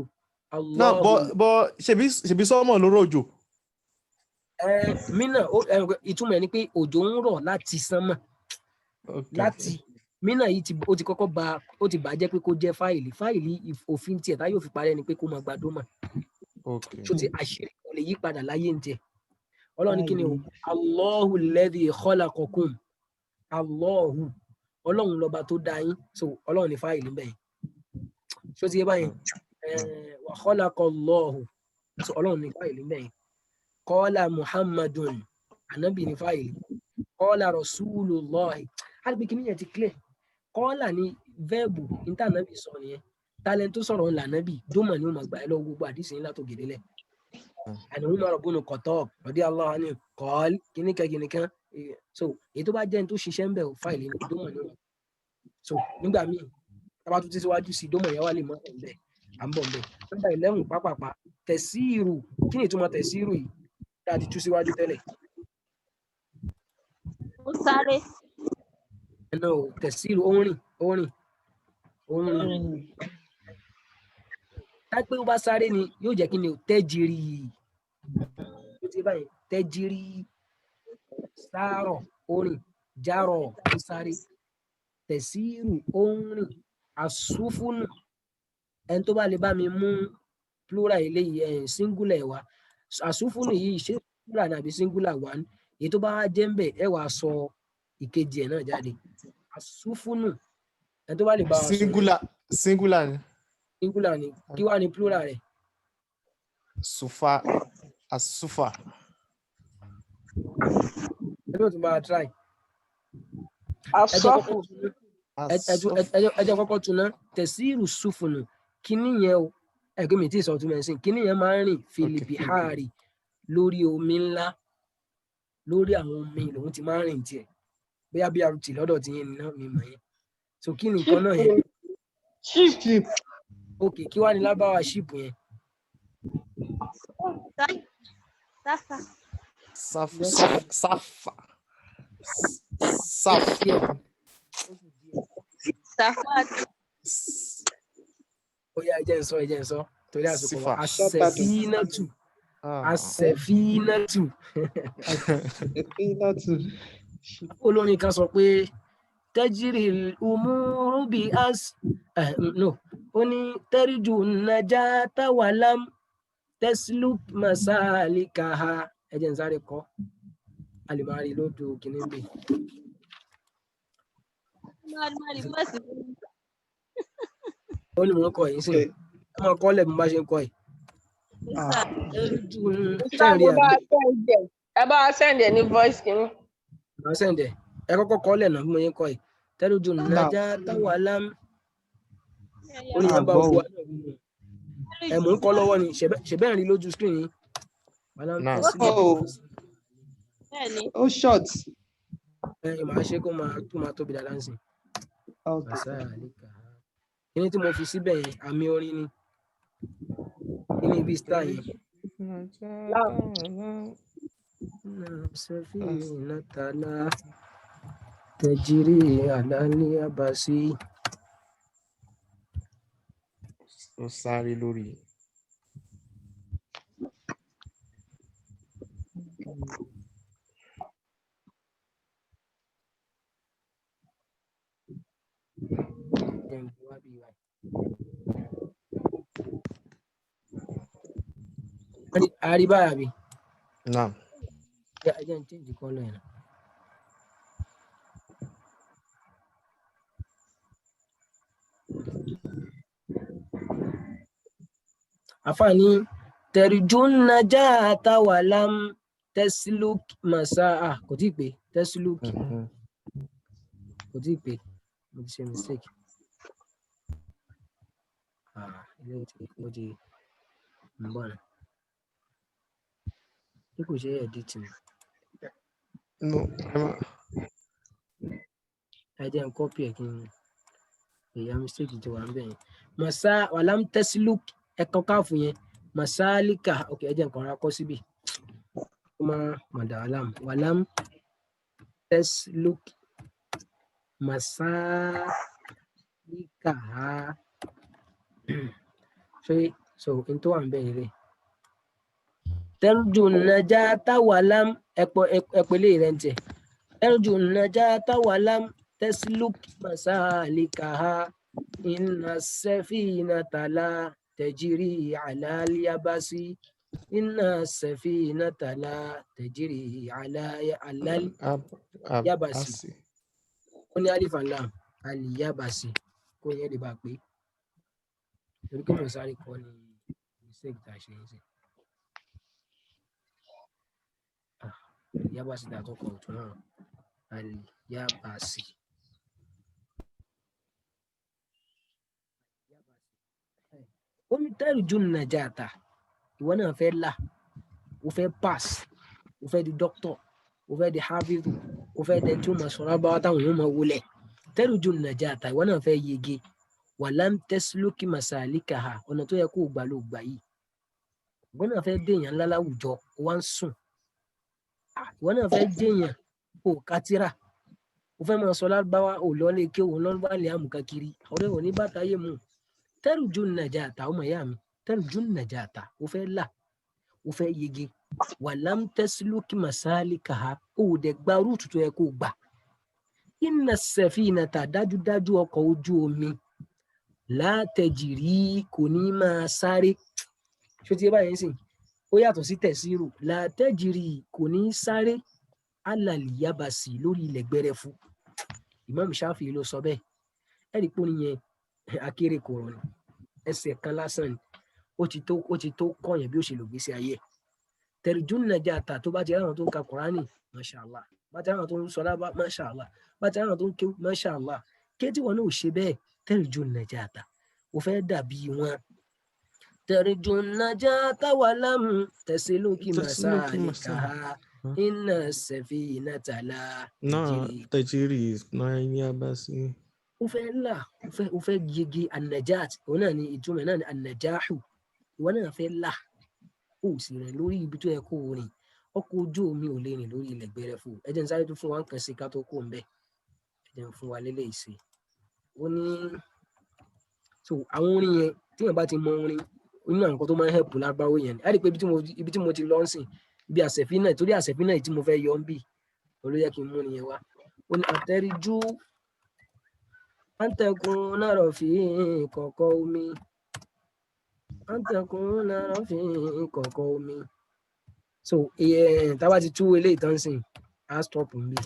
Náà bọ́ ṣebí sọ́mọ̀ ló rọ̀jò. Mínà ìtumọ̀ ẹ̀ ni pé òjò ń rọ̀ láti sánmọ̀. Láti mínà yìí ó ti kọ́kọ́ ó ti bàjẹ́ pé kó jẹ́ fáìlì òfin tiẹ̀ tá yóò fi parẹ́ ni pé kó máa gba dómọ̀. Ṣó ti àṣírí kò lè yí padà láyé ń tiẹ̀. Ọlọ́run ní kí ni o? Allahu alladhi khalaqakum. Allahu ọlọ́run lọ́ba tó dá yín. So ọlọ́run ní fáìlì bẹ́ẹ̀. Ṣó ti yé báyìí? Wa khalaqa Allahu. So ọlọ́run ní fáìlì bẹ́ẹ̀. Qala Muhammadun. Ànábì ní fáìlì. Qala Rasulullahi. Àgbẹ̀ kìíní yẹn ti clear. Qala ní verb níta ànábì sọ nìyẹn. Talent tó sọ̀rọ̀ ńlá ànábì dómọ̀ ni ó máa gbà ẹ́ lọ gbogbo àdìsí ńlá tó gèdè lẹ̀. Àní Umar ibn Khattab radiyallahu anhu qal kìnìkan. So èyí tó bá jẹ́ ní tó ṣiṣẹ́ ń bẹ̀ fáìlì ní dómọ̀ ni ó. So nígbà míì tábà tó ti síwájú sí dómọ̀ yẹn wà lè mọ́ ẹ̀ ń bẹ̀ à ń bọ̀ ń bẹ̀. Nígbà 11 pápápá tẹ̀síìrù, kí ni ìtumọ̀ tẹ̀síìrù yìí tá a ti tú síwájú tẹ́lẹ̀? Ó sáré. No, tẹ̀síìrù orin. Tápé ó bá sáré ni yóò jẹ́ kí ni o tẹ́jìrì. Ó ti báyìí tẹ́jìrì, sárọ̀ orin, járọ̀ ó sáré. Tẹ̀síìrù orin, àsúfúnù. Ẹni tó bá lè bá mi mú plural eléyìí singular wa. Àsúfúnù yìí ṣé plural àbí singular one? Èyí tó bá jẹ́ ń bẹ̀ ẹ wàá sọ ìkejì ẹ̀ náà jáde. Àsúfúnù ẹni tó bá lè bá wa sọ. Singular ni. Singular ni. Kí wá ní plural rẹ̀? Sufa. Asufa. Ẹ ló tún bá a try. Asọ́fù. Ẹ jẹ́ kọ́kọ́ tún náà. Tẹ̀síìrù súfùnù. Kíní yẹn o. Ẹ̀gbẹ́ mi tí ì sọ tún mẹ́sìn. Kíní yẹn máa ń rìn filibihari lórí omi ńlá. Lórí àwọn omi lòun ti máa ń rìn tiẹ̀. Bóyá bí arúti lọ́dọ̀ ti yẹn ni náà mi mọ̀ yẹn. So kí ni nǹkan náà yẹn? Sheep. Ok, kí wá ní lábáwá sheep yẹn? Safa. Safa. Ó yá ẹ jẹ́ n sọ torí àsìkò wa. Asẹ̀fínàtù. Asẹ̀fínàtù. Olórin kan sọ pé tẹ́jìrì umuru bi ó ní tẹ́rìjù nàjà táwàlám tẹ́sílùp masalikaha. Ẹ jẹ́ n sáré kọ́ alimari lódò kìíní bì. Ó ní mò ń kọ yìí sí. Ẹ máa kọ́ lẹ̀ bí mo bá ṣe ń kọ́ yìí. Ẹ bá wa send ẹ ní voice kìíní. Màá send ẹ. Ẹ kọ́kọ́ kọ́ lẹ̀ náà bí mo ṣe ń kọ́ yìí. Tẹ́rìjù nàjà táwàlám. Ó ní nọ́mbà òkú wa náà wúwo. Ẹ mò ń kọ́ lọ́wọ́ ni ṣẹ̀bẹ́ ń rí lójú screen yìí. Ó short. Màá ṣe kó máa tóbi dáadáa ń sìn. Kíní tí mo fi síbẹ̀ yẹn àmì orin ni. ini bí star yẹn. Safinata la tajri ala al-yabasi. Ó sáré lórí. Arabiyah bí. Naam. Ya ajan change color yẹn. Afani terjun najata walam tesluk masaa kò tí pé tesluk kò tí pé mo ti ṣe mistake. Ilé ó ti ń bọ̀ náà. Bí kò ṣe edit ni. No, Ẹ jẹ́ n copy ẹ̀ kí n ìyá mistake ti wà ń bẹ̀ yẹn. Masa walam tesluk ẹ̀kọ́ káàfù yẹn. Masalika ok ẹ jẹ́ nǹkan ra kọ́ síbí. Ó máa mọ̀dà walam tesluk masalika ha. So in tó wà ń bẹ̀ yẹn rẹ̀. Terjun najata walam ẹ̀pẹ̀lẹ̀ rẹ̀ ń tẹ̀. Terjun najata walam tesluk masalika ha. Inna safinata la tajri ala al-yabasi. Inna safinata la tajri ala al-yabasi. Ó ní alif and lam al-yabasi kó yẹn lè bá pé. Torí kí mo sáré kọ́ ni mistake tá a ṣe yẹn sí. Yabasi dà tó kọ̀ ọ̀tún náà al-yabasi. Ó ní terjun najata ìwọ náà fẹ́ là ó fẹ́ pass ó fẹ́ di doctor ó fẹ́ di hafizu ó fẹ́ dẹni tí ó máa sọ̀rọ̀ bá wa táwọn èèyàn máa wọlé terjun najata ìwọ náà fẹ́ yege walam tesluki masalikaha ọ̀nà tó yẹ kó o gbà ló gbà yìí ìwọ náà fẹ́ déèyàn ńlá láwùjọ ó wá ń sùn ìwọ náà fẹ́ déèyàn ó kátírà ó fẹ́ máa sọ lábáwá ò lọ́lé kí òun lọ́n bá lè àmùká kiri ọ̀rẹ́ òní bàtà yé mu terjun najata ọmọ ìyá mi terjun najata ó fẹ́ là ó fẹ́ yege walam tesluki masalikaha ó dẹ̀ gba rúùtù tó yẹ kó gbà inna safinata dájúdájú ọkọ̀ ojú omi la tajri kò ní máa sáré ṣó ti yé báyìí sìn ó yàtọ̀ sí tẹ̀síìrù la tajri kò ní sáré ala al-yabasi lórí ilẹ̀ gbẹrẹfu Imam Shafi ló sọ bẹ́ẹ̀ ẹ̀rí pé nìyẹn akéré kòrò ni ẹsẹ̀ kan lásán ni ó ti tó kọ̀yàn bí ó ṣe lò gbèsè ayé terjun najata tó bá ti ráwọn tó ń ka Kùránì mashallah bá ti ráwọn tó ń sọ lábá mashallah bá ti ráwọn tó ń kéwú mashallah ké tí wọn náà ò ṣe bẹ́ẹ̀ terjun najata ó fẹ́ dàbí wọn terjun najata walam tesluki masalikaha inna safinata la tajri al-yabasi. Ó fẹ́ là ó fẹ́ yege an-najat òun náà ni ìtumọ̀ náà ni an-najahu ìwọ náà fẹ́ là ó sì rìn lórí ibi tó yẹ kó o rìn ọkọ̀ ojú omi ò lè rìn lórí ilẹ̀ gbẹrẹfu ẹ jẹ́ n sáré tó fún wa nǹkan sí ká tó kó ń bẹ̀ ẹ jẹ́ n fún wa lélẹ̀ ìṣe ó ní so àwọn orin yẹn tí èèyàn bá ti mọ orin nínú àwọn nǹkan tó máa ń help lágbáwó yẹn ni á rí i pé ibi tí mo ti lọ sìn bí àṣẹfínà torí àṣẹfínà tí mo fẹ́ yọ ń bì olóyè kí n mú nìyẹn wá ó ní àtẹríjú antakun náà fi kọ̀ọ̀kọ̀ omi antakun náà fi kọ̀ọ̀kọ̀ omi so táwa ti tú eléyìí tán sìn á stop ń bì.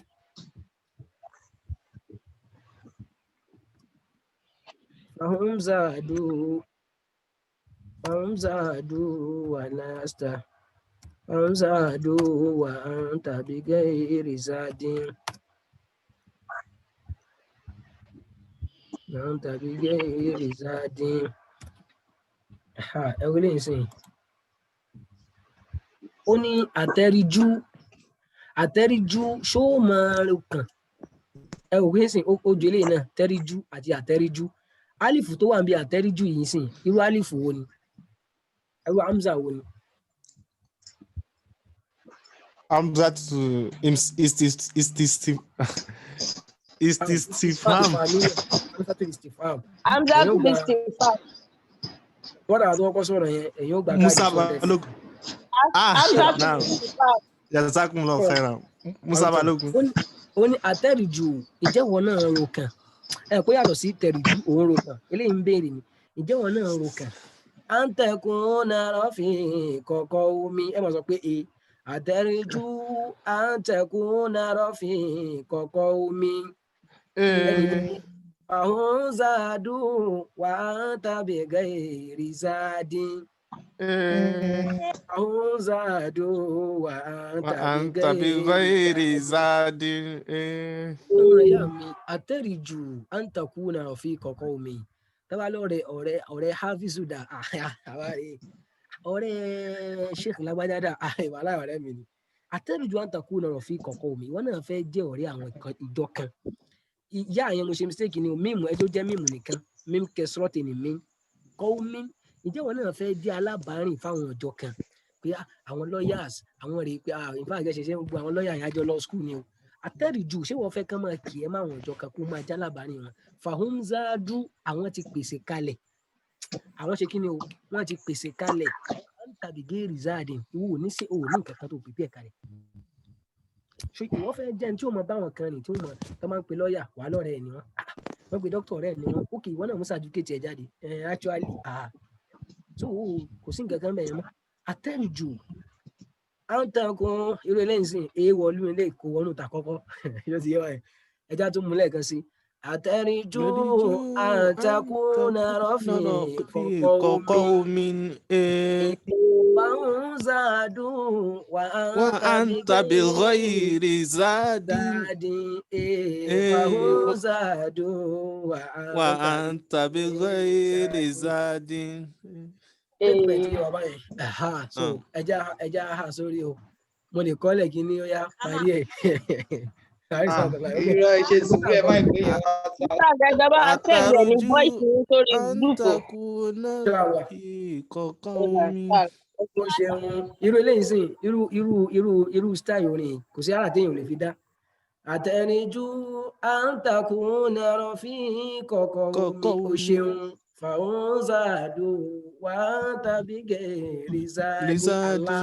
فهم زادوا ولست فهم زادوا وأنت بغير زاد أنت بغير زاد ẹwọlé ìsìn ó ní àtẹríjú ṣó máa kàn ẹwọlé ìsìn ó ju eléyìí náà tẹríjú àti àtẹríjú alifu tó wà ń bí àtẹríjú yìí sìn irú alifu wo ni irú Hamza wo ni? Hamza to istifham. Hamza to istifham. I'm that Èyàn gba istifham. bọ́dà tó kọ́kọ́ sọ̀rọ̀ yẹn èyàn ó gba Musa káàdì 200. Balogun. I'm that Now. istifham. Jazakumullahu khairan. Musa Balogun. Ó ní àtẹ̀rìjù ìjẹ́wọ̀ náà ro kàn. Ẹ kó yàtọ̀ sí tẹ̀rìjù òun ro kàn. Eléyìí ń béèrè ni. Ìjẹ́wọ̀ náà ro kàn. À ń tẹkùn náírà fi kọ̀ọ̀kan omi. Ẹ máa sọ pé àtẹ̀rìjù à ń tẹkùn náírà fi kọ̀ọ̀kan omi. Àwọn zàdù wà tàbí gẹ̀ẹ́rì zàdì. Àwọn zàdù wà tàbí gẹ̀ẹ́rì zàdì. Ọmọ ìyá mi, àtẹ̀rìjù à ń tẹkùn náírà fi kọ̀ọ̀kan omi. Tọ́ba lọ́rẹ̀ ọ̀rẹ́ Hafizu dà ọ̀rẹ́ Sheikh Lágbájá dà ìwàlá ọ̀rẹ́ mi ni. Àtẹ̀rìjù à ń tẹkùn náírà fi kọ̀ọ̀kan omi. Wọ́n náà fẹ́ jẹ́ ọ̀rẹ́ àwọn ìjọ kan. Ìyá yẹn mo ṣe mistake ni o mímu ẹjọ́ jẹ́ mímu nìkan mímu kẹsìrọ́tì ni mímu kọ́ mímu ìjẹ́ wọn náà fẹ́ jẹ́ alábàárìn fáwọn ọjọ́ kan pé àwọn lawyers àwọn rèé pé ìfá àgẹ́ṣẹṣẹ́ gbogbo àwọn lọ́ọ̀yà yẹn àjọ lọ school ni o àtẹ̀rìjù ṣé wọ́n fẹ́ kán máa kì í máwọn ọjọ́ kan kó máa já alábàárìn wọn fàhùnzádú àwọn ti pèsè kalẹ̀ àwọn ṣe kí ni o wọ́n ti pèsè kalẹ̀ tàbí géèrè záàdì ìwọ ò ní sí òní nǹkan kan tó pèpè kalẹ̀ ṣe ìwọ fẹ́ jẹ́ ní tí ó mọ báwọn kan rìn tí ó mọ tó máa ń pe lọ́ọ̀yà wà lọ́rẹ̀ ẹ̀ ni wọ́n pe dókítà rẹ̀ ni wọ́n ókè ìwọ náà mú sàdúkẹ́tì ẹ̀ jáde actually so kò sí nǹkan kan bẹ̀rẹ̀ mọ́ àtẹ̀rìjù àwọn tàn kan irú eléyìí sìn èèwọ̀ ọlú ilé ìkó wọnú ta kọ́kọ́ yóò ti yẹ wáyé ẹja tó mú lẹ́ẹ̀kan sí àtẹ̀rìjù àtàkùnà rọ́fì kọ̀ọ̀kọ̀ omi wàhùn zàdù وأنت بغير زاد وهو زاد وأنت بغير زاد. So ẹja ha sórí o mo lè kọ́lẹ̀ kí ni ó yá parí ẹ̀. Irọ́ iṣẹ́ sílẹ̀ ẹ̀ máa ń gbé yẹn wá sá. Àgbàgbà bá tẹ̀lé ní voice nítorí gúúpù. Ó ṣeun irú eléyìí sìn irú style orin kò sí ara téèyàn lè fi dá àtẹ̀rìjù à ń takùn náírà fi kọ̀ọ̀kan omi ó ṣeun fàwọn zàdù wà tàbí gẹ̀ẹ́rì zàdù àlá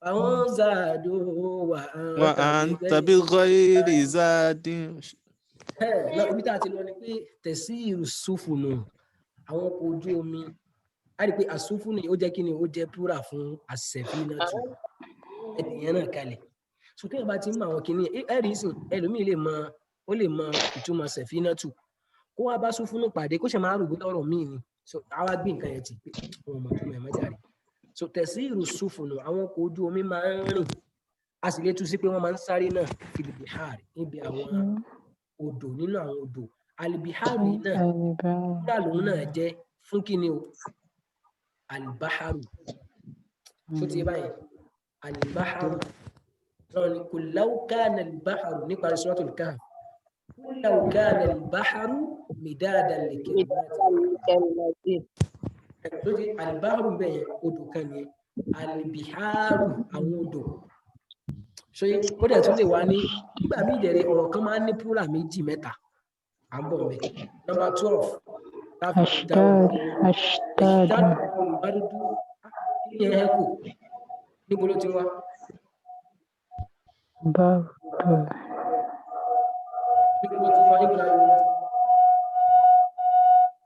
fàwọn zàdù wà tàbí gẹ̀ẹ́rì zàdù. Ibi tá a ti lọ ni pé tẹ̀sí ìrùsùfùnù àwọn ọkọ̀ ojú omi a rí pé àsúfù ni ó jẹ́ kí ni ó jẹ́ plural fún àṣẹ̀fínàtù ẹnìyẹn náà kalẹ̀ so tí ẹ bá ti ń mọ àwọn kìíní ẹ̀rí sìn ẹlòmíì ó lè mọ ìtumọ̀ ṣẹ̀fínàtù kó wá bá súfúnù pàdé kó ṣe máa rògbò lọ́rọ̀ míì ni so àwa gbé nǹkan yẹn ti pé wọn mọ̀ tó mẹ́mọ́ jáde so tẹ̀sí ìrùsùfùnù àwọn ọkọ̀ ojú omi máa ń rìn a sì lè tú sí pé wọ́n máa ń sáré náà filibihar níbi àwọn odò nínú àwọn odò alibihari náà nígbà lòun náà jẹ́ fún kí ni o البحر شوتي باين البحر قل لو كان البحر نقرا سوره الكهف قل لو كان البحر مدادا لكلمات شوتي البحر بين odò kan ni البحار àwọn odò so ó dẹ̀ tún lè wá ní nígbà míì dẹ̀rẹ̀ ọ̀rọ̀ kan máa ń ní plural méjì mẹ́ta à ń bọ̀ mẹ́ number 12 níbo ló ti wá.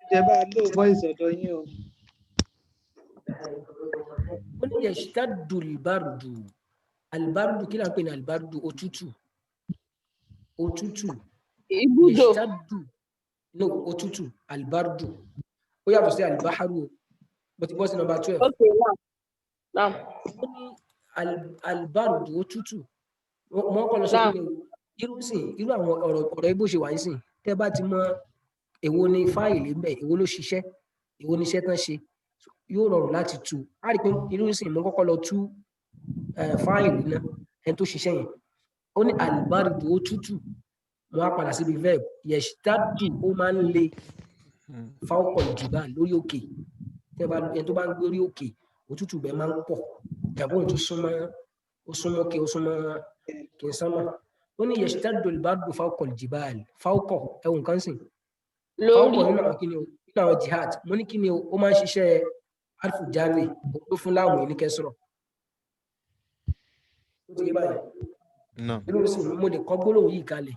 Ìjẹba ló voice ọ̀dọ̀ yín o. Ó ní yashtaddu al-bardu. Al-bardu kí là ń pè ní al-bardu òtútù. Ibùdó. Yashtaddu no òtútù al-bardu. Ó yàtọ̀ sí al-baharu bó ti bọ́ sí number 12. Okay, now. Ó ní al-bardu òtútù. Wọ́n kọ́ lọ sọ pé irú àwọn ọ̀rọ̀ ibo ṣe wà ní sìn tẹ́ bá ti mọ èwo ni fáìlì ń bẹ èwo ló ṣiṣẹ́ èwo ni iṣẹ́ tán ṣe yóò rọrùn láti tú a rí pé irú sìn mo kọ́kọ́ lọ tú fáìlì náà ẹni tó ṣiṣẹ́ yẹn ó ní al-bardu òtútù mo á padà síbi verb yashtaddu ó máa ń le fawqa al-jibal lórí òkè ẹni tó bá ń gbé orí òkè òtútù bẹ́ẹ̀ máa ń pọ̀ ìjàpọ̀ tó súnmọ́ kí ó súnmọ́ kí n sánmà ó ní yashtaddu al-bardu fawqa al-jibal fawqa ẹ̀wọ̀n kan sìn fawqa nínú àwọn jihad mo ní kí ni ó máa ń ṣiṣẹ́ harfu jarri ó fún láàmù ní kẹsìrọ̀ ó ti yé báyìí irú sí mo lè kọ́ gbólóhùn yìí kalẹ̀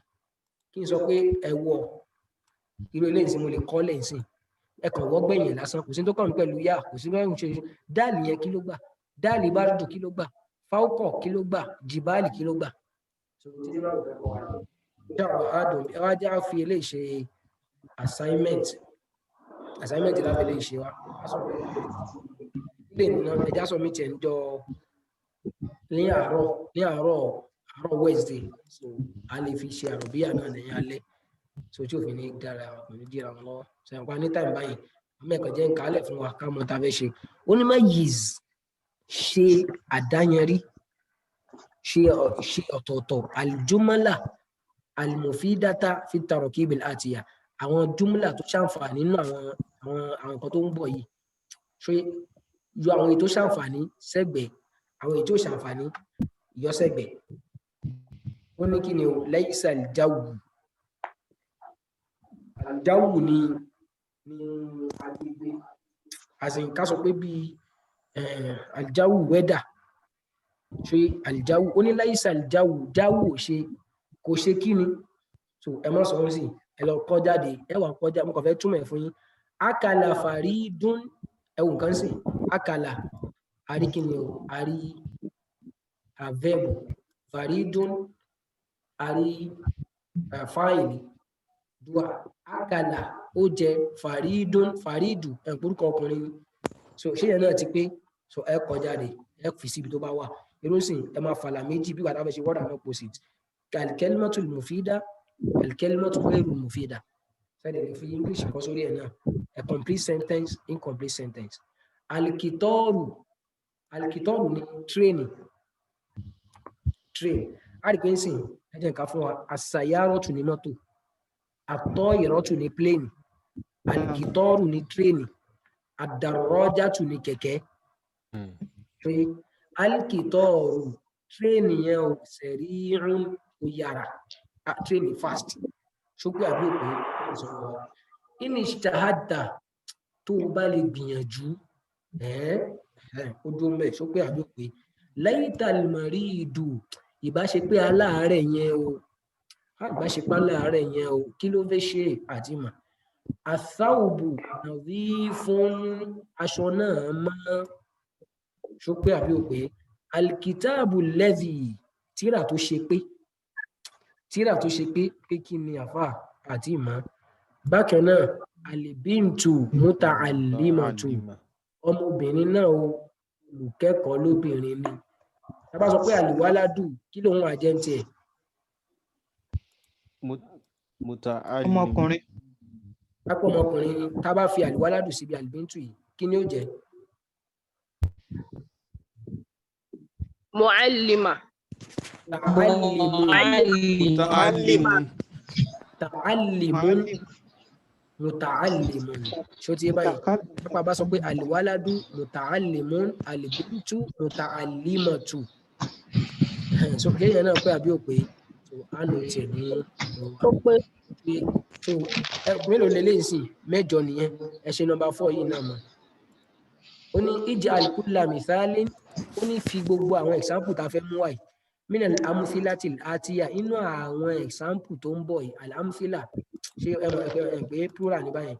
kí n sọ pé ẹ̀wọ̀ irú eléyìí sí mo lè kọ́ lẹ́yìn sí ẹkàn wọ́gbẹ̀yìn lásán kò sí tó kàn pẹ̀lú yá kò sí bẹ́ẹ̀ ṣe dáàlì yẹn kí ló gbà dáàlì bárùdù kí ló gbà fáwọ́kọ̀ kí ló gbà jìbáàlì kí ló gbà. ẹ wá já fi eléyìí ṣe assignment lábẹ́ eléyìí ṣe wá ilé ìnà ẹja sọ mi tiẹ̀ ń jọ ní àárọ̀ Wednesday so a lè fi ṣe àròbíyà náà lẹ́yìn alẹ́ so tí òfin ní dára ọkùnrin jíra wọn lọ́wọ́ sẹ́yìn pa ní táìmù báyìí mẹ́kàn jẹ́ ń kálẹ̀ fún wa ká mọ̀ tá a fẹ́ ṣe ó ní má yiz ṣe àdáyanrí ṣe ọ̀tọ̀ọ̀tọ̀ aljumala almufidata fi tarokibil atiya àwọn jumla tó ṣàǹfààní nínú àwọn nǹkan tó ń bọ̀ yìí ṣe yọ àwọn èyí tó ṣàǹfààní sẹ́gbẹ̀ẹ́ àwọn èyí tó ṣàǹfààní yọ sẹ́gbẹ̀ẹ́ ó ní kí ni o laysa aljawu aljawu ni agbègbè àsìnká sọ pé bí aljawu wẹ́dà ṣe aljawu ó ní laysa aljawu jáwù kò ṣe kí ni so ẹ mọ́ sọ wọ́n sí ẹ lọ kọ́ jáde ẹ wà kọ́ jáde mo kàn fẹ́ túmọ̀ ẹ̀ fún yín akala faridun ẹwùn kan sí akala àrí kí ni o àrí àvẹ́bù faridun àrí fáìlì dùà akala ó jẹ fàrídù ẹ̀pùrúkọ ọkùnrin so ṣé yẹn náà ti pé so ẹ kọ jáde ẹ fi síbi tó bá wà irúsìn ẹ máa fàlà méjì bí wàtá fẹ́ ṣe word and opposite al-kalimatul mufida al-kalimatu ghayru mufida sẹ́dẹ̀ lè fi English kọ́ sórí ẹ̀ náà a complete sentence incomplete sentence alikitọ́rù ni train a rí pé ń sìn ẹ jẹ́ nǹkan fún wa asayarọ́tù ní mọ́tò àtọ́yìrọ́tù ní plane alikitọ́rù ní tírẹ́nì àdàrọ́jàtù ní kẹ̀kẹ́ alikitọ́rù tírẹ́nì yẹn ò sẹ̀rí rún ó yára tírẹ́nì fast ṣókè àbí òpè ìsọ̀rọ̀ inú ìṣàhádà tó bá lè gbìyànjú ó dún mẹ́ ṣókè àbí òpè lẹ́yìn tàlùmọ̀rí ìdù ìbáṣepẹ́ aláàárẹ̀ yẹn o àgbàṣepá láàárẹ̀ yẹn o kí ló fẹ́ ṣe àti mà àsáòbù nàbí fún aṣọ náà mọ́ ṣópé àbí òpé alkitabu lẹ́vì tíra tó ṣe pé kí ni àfà àti ìmọ̀ bákan náà alibintu muta'allimatu ọmọbìnrin náà olùkẹ́kọ̀ọ́ lóbìnrin ni tá bá sọ pé àlìwáládù kí lòun àjẹntì ẹ̀ ọmọkùnrin lápò ọmọkùnrin ni tá bá fi àlìwáládù síbi àlìbíntù yìí kí ni ó jẹ́ mu'allima muta'allimun ṣó ti báyìí pápá bá sọ pé àlìwáládù muta'allimun àlìbíntù muta'allimatu so kéèyàn náà pé àbí òpè so á lò tiẹ̀ ní ọ̀pẹ so mélòó lélẹ́yìn sí mẹ́jọ nìyẹn ẹ ṣe nọ́mbà 4 yìí náà mọ̀ ó ní ij'al kulla mithalin ó ní fi gbogbo àwọn example tá a fẹ́ mú wáyé min al-amthilati al-atiya inú àwọn example tó ń bọ̀ yìí al-amthila ṣe ẹ pé plural ní báyìí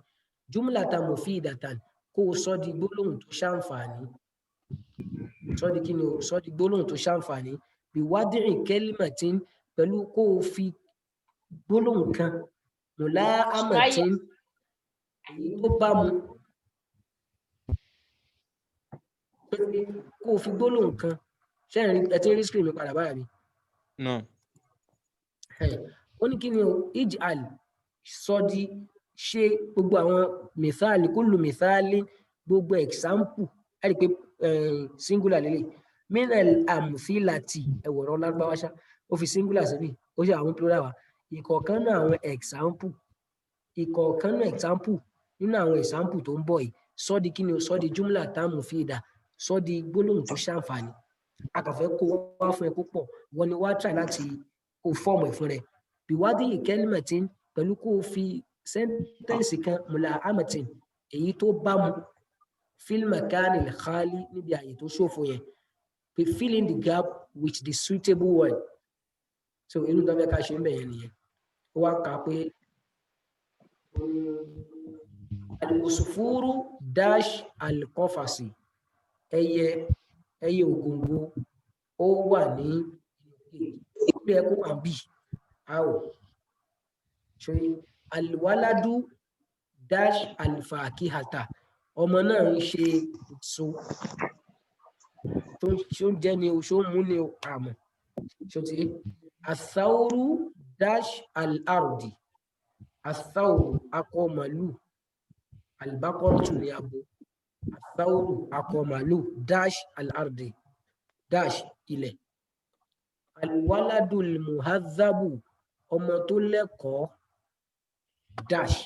jumlatan mufidatan kó o sọ di gbólóhùn tó ṣàǹfààní sọ di kí ni o sọ di gbólóhùn tó ṣàǹfààní bí wádìrín kalimatin pẹ̀lú kó o fi gbólóhùn kan mùlá amatin èyí tó bá mu kó o fi gbólóhùn kan ṣẹ́rin ẹ ti ń rí screen mi padà báyà mi. ó ní kí ni o ij'al sọ di ṣe gbogbo àwọn mìsáàlì kullu mìsáàlì gbogbo example ẹ rí i pé singular lélẹ̀ minal amthilati ẹ̀wọ̀rọ̀ lágbáwá ṣá ó fi singular síbi ó ṣe àwọn plural wa ìkọ̀ọ̀kan náà àwọn example nínú àwọn example tó ń bọ̀ yìí sọ di kí ni o sọ di jumla tá mufida sọ di gbólóhùn tó ṣàǹfààní a kàn fẹ́ kó wá fún ẹ púpọ̀ wọ́n ni wá try láti kó fọ́ọ̀mù ẹ̀ fún rẹ̀ bìwádìí kalimatin pẹ̀lú kó fi sẹ́ńtẹ́ǹsì kan mùlà amatin èyí tó bá mu fil makanil khali níbi àyè tó ṣòfò yẹn fill in the gap with the suitable word so inú tó fẹ́ ká ṣe ń bẹ̀yẹn nìyẹn ó wá kà pé al-usfuru dash al-qafasi ẹyẹ ògòǹgò ó wà ní ilé ẹ̀kọ́ àbí àwọ̀ ṣe al-waladu dash al-fakihata ọmọ náà ń ṣe èso tó ń jẹ́ ni o ṣó mú ni o àmọ́ ṣó ti athawru dash al-ardi athawru akọ màlúù albaqaratu ni abo athawru akọ màlúù dash al-ardi dash ilẹ̀ alwaladu almuhadhabu ọmọ tó lẹ́kọ̀ọ́ dash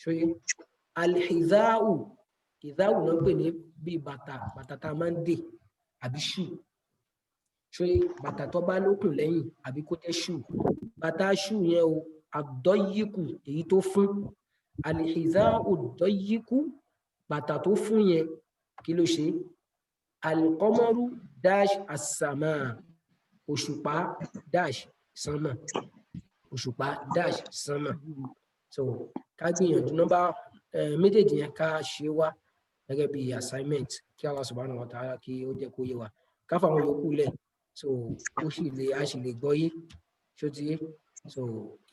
ṣe alhidhau ìdáhù náà pè ní bí bàtà tá a máa ń dè àbí ṣù ṣe bàtà tó bá lókùn lẹ́yìn àbí kó jẹ́ ṣù bàtà ṣù yẹn o àdọ́yíkù èyí tó fún alhidhau dọ́yíkù bàtà tó fún yẹn kí ló ṣe alqamaru dash as-sama òṣùpá dash sánmà òṣùpá dash sánmà so ká gbìyànjú nọ́mbà méjèèjì yẹn ká ṣe wá gẹ́gẹ́ bí assignment kí Allah subhanahu wa ta'ala kí ó jẹ́ kó yé wa ká fáwọn yòókù lẹ̀ so ó sì lè gbọ́ yé ṣó ti yé so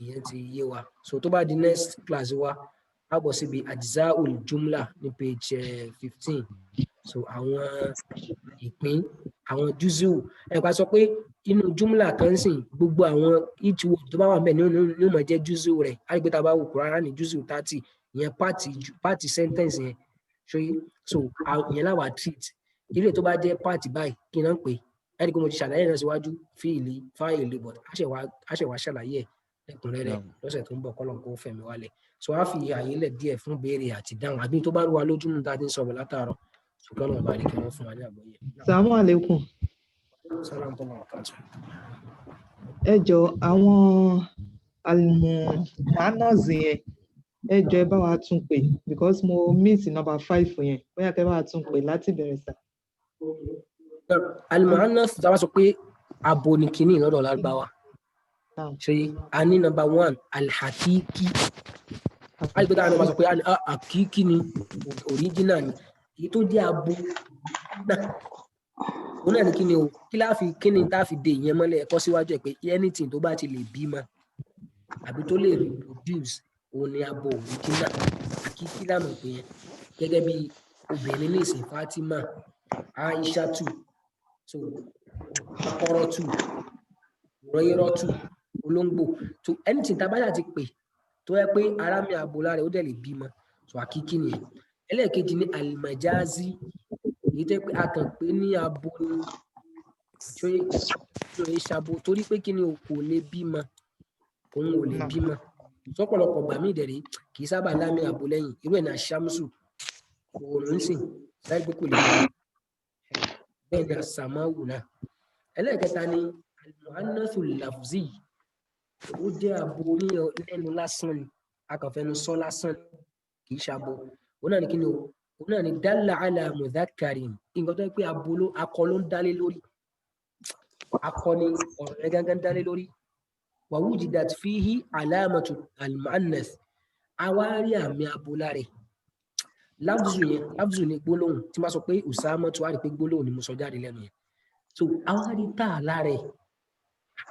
ìyẹn ti yé wa so tó bá di next class wa a bọ̀ síbi ajza'ul jumla ní page 15 so àwọn ìpín àwọn júzù ẹ̀ka sọ pé inú jumla kan sìn gbogbo àwọn each word tó bá wà ńbẹ̀ ní ó máa jẹ́ júzù rẹ̀ àrígbé tá a bá wò Kùránì ní júzù 30 ìyẹn pàtì sentence yẹn so ìyẹn láwà treat ilé tó bá jẹ́ pàtì báyìí kí náà pé ẹni pé mo ti ṣàlàyé náà síwájú fíìlì fáìlì but àṣẹwà ṣàlàyé ẹ̀ lẹ́kùnrẹ́rẹ́ lọ́sẹ̀ tó ń bọ̀ kọ́lọ̀ kó fẹ̀mí wálẹ̀ so a fi àyè lẹ̀ díẹ̀ fún béèrè àti dáhùn àbí tó bá rú wa lójú nù tá a ti ń sọ̀rọ̀ látàárọ̀ ṣùgbọ́n náà bá rí kí wọ́n fún wa ní àgbọ́yé. Assalamu alaikum. Salam tó máa kàn tún. Ẹ jọ àwọn almuhannas yẹn ẹ jọ ẹ bá wa tún pè because mo miss number 5 yẹn bóyá kẹ́ bá wa tún pè láti bẹ̀rẹ̀ sà. Almuhannas tá a bá sọ pé abo ni kìíní lọ́dọ̀ Lárúbáwá ṣe a ní number 1 alhakiki àìpé táwọn ọmọ sọ pé àkíkí ni original ni èyí tó jẹ́ abo náà òun náà ní kí ni o kí ni tá a fi de ìyẹn mọ́lẹ̀ ẹ̀kọ́ síwájú ẹ̀ pé anything tó bá ti lè bímọ àbí tó lè reproduce òun ni abo original àkíkí lámọ̀ pé yẹn gẹ́gẹ́ bí obìnrin ní ìsìn Fatima Aishatu so akọrọtù rọyìnrọtù olóńgbò so anything tá a bá yà ti pè tó yẹ pé ara mi abo lára ó dẹ̀ lè bímọ so àkíkí nìyẹn ẹlẹ́ẹ̀kejì ní alimajazi èyí tẹ́ pé a kàn pé ní abo ni ṣó yẹ ṣabo torí pé kí ni o kò lè bímọ òun ò lè bímọ sọ́pọ̀lọpọ̀ gbà mí ìdẹ̀rẹ̀ kì í sábà lámì abo lẹ́yìn irú ẹ̀ náà ṣàmùsù òòrùn sìn láì pé kò lè bímọ bẹ́ẹ̀ ni àsàmáwù náà ẹlẹ́ẹ̀kẹta ni alimuhannasu lafzi ó jẹ́ abo ní ẹnu lásán ni a kàn fẹnu sọ lásán kì í ṣabo òun náà ni kí ni o òun náà ni dalla ala mudhakkarin nǹkan tó yẹ pé akọ ló ń dálé lórí akọ ni ọ̀rọ̀ ẹ̀ gángan dálé lórí wa wujidat fihi alamatu almuannath awárí àmì abo lára láfzù ni gbólóhùn tí máa sọ pé Usama tó wá rí pé gbólóhùn ni mo sọ jáde lẹ́nu yẹn so awárí tá a lára ẹ̀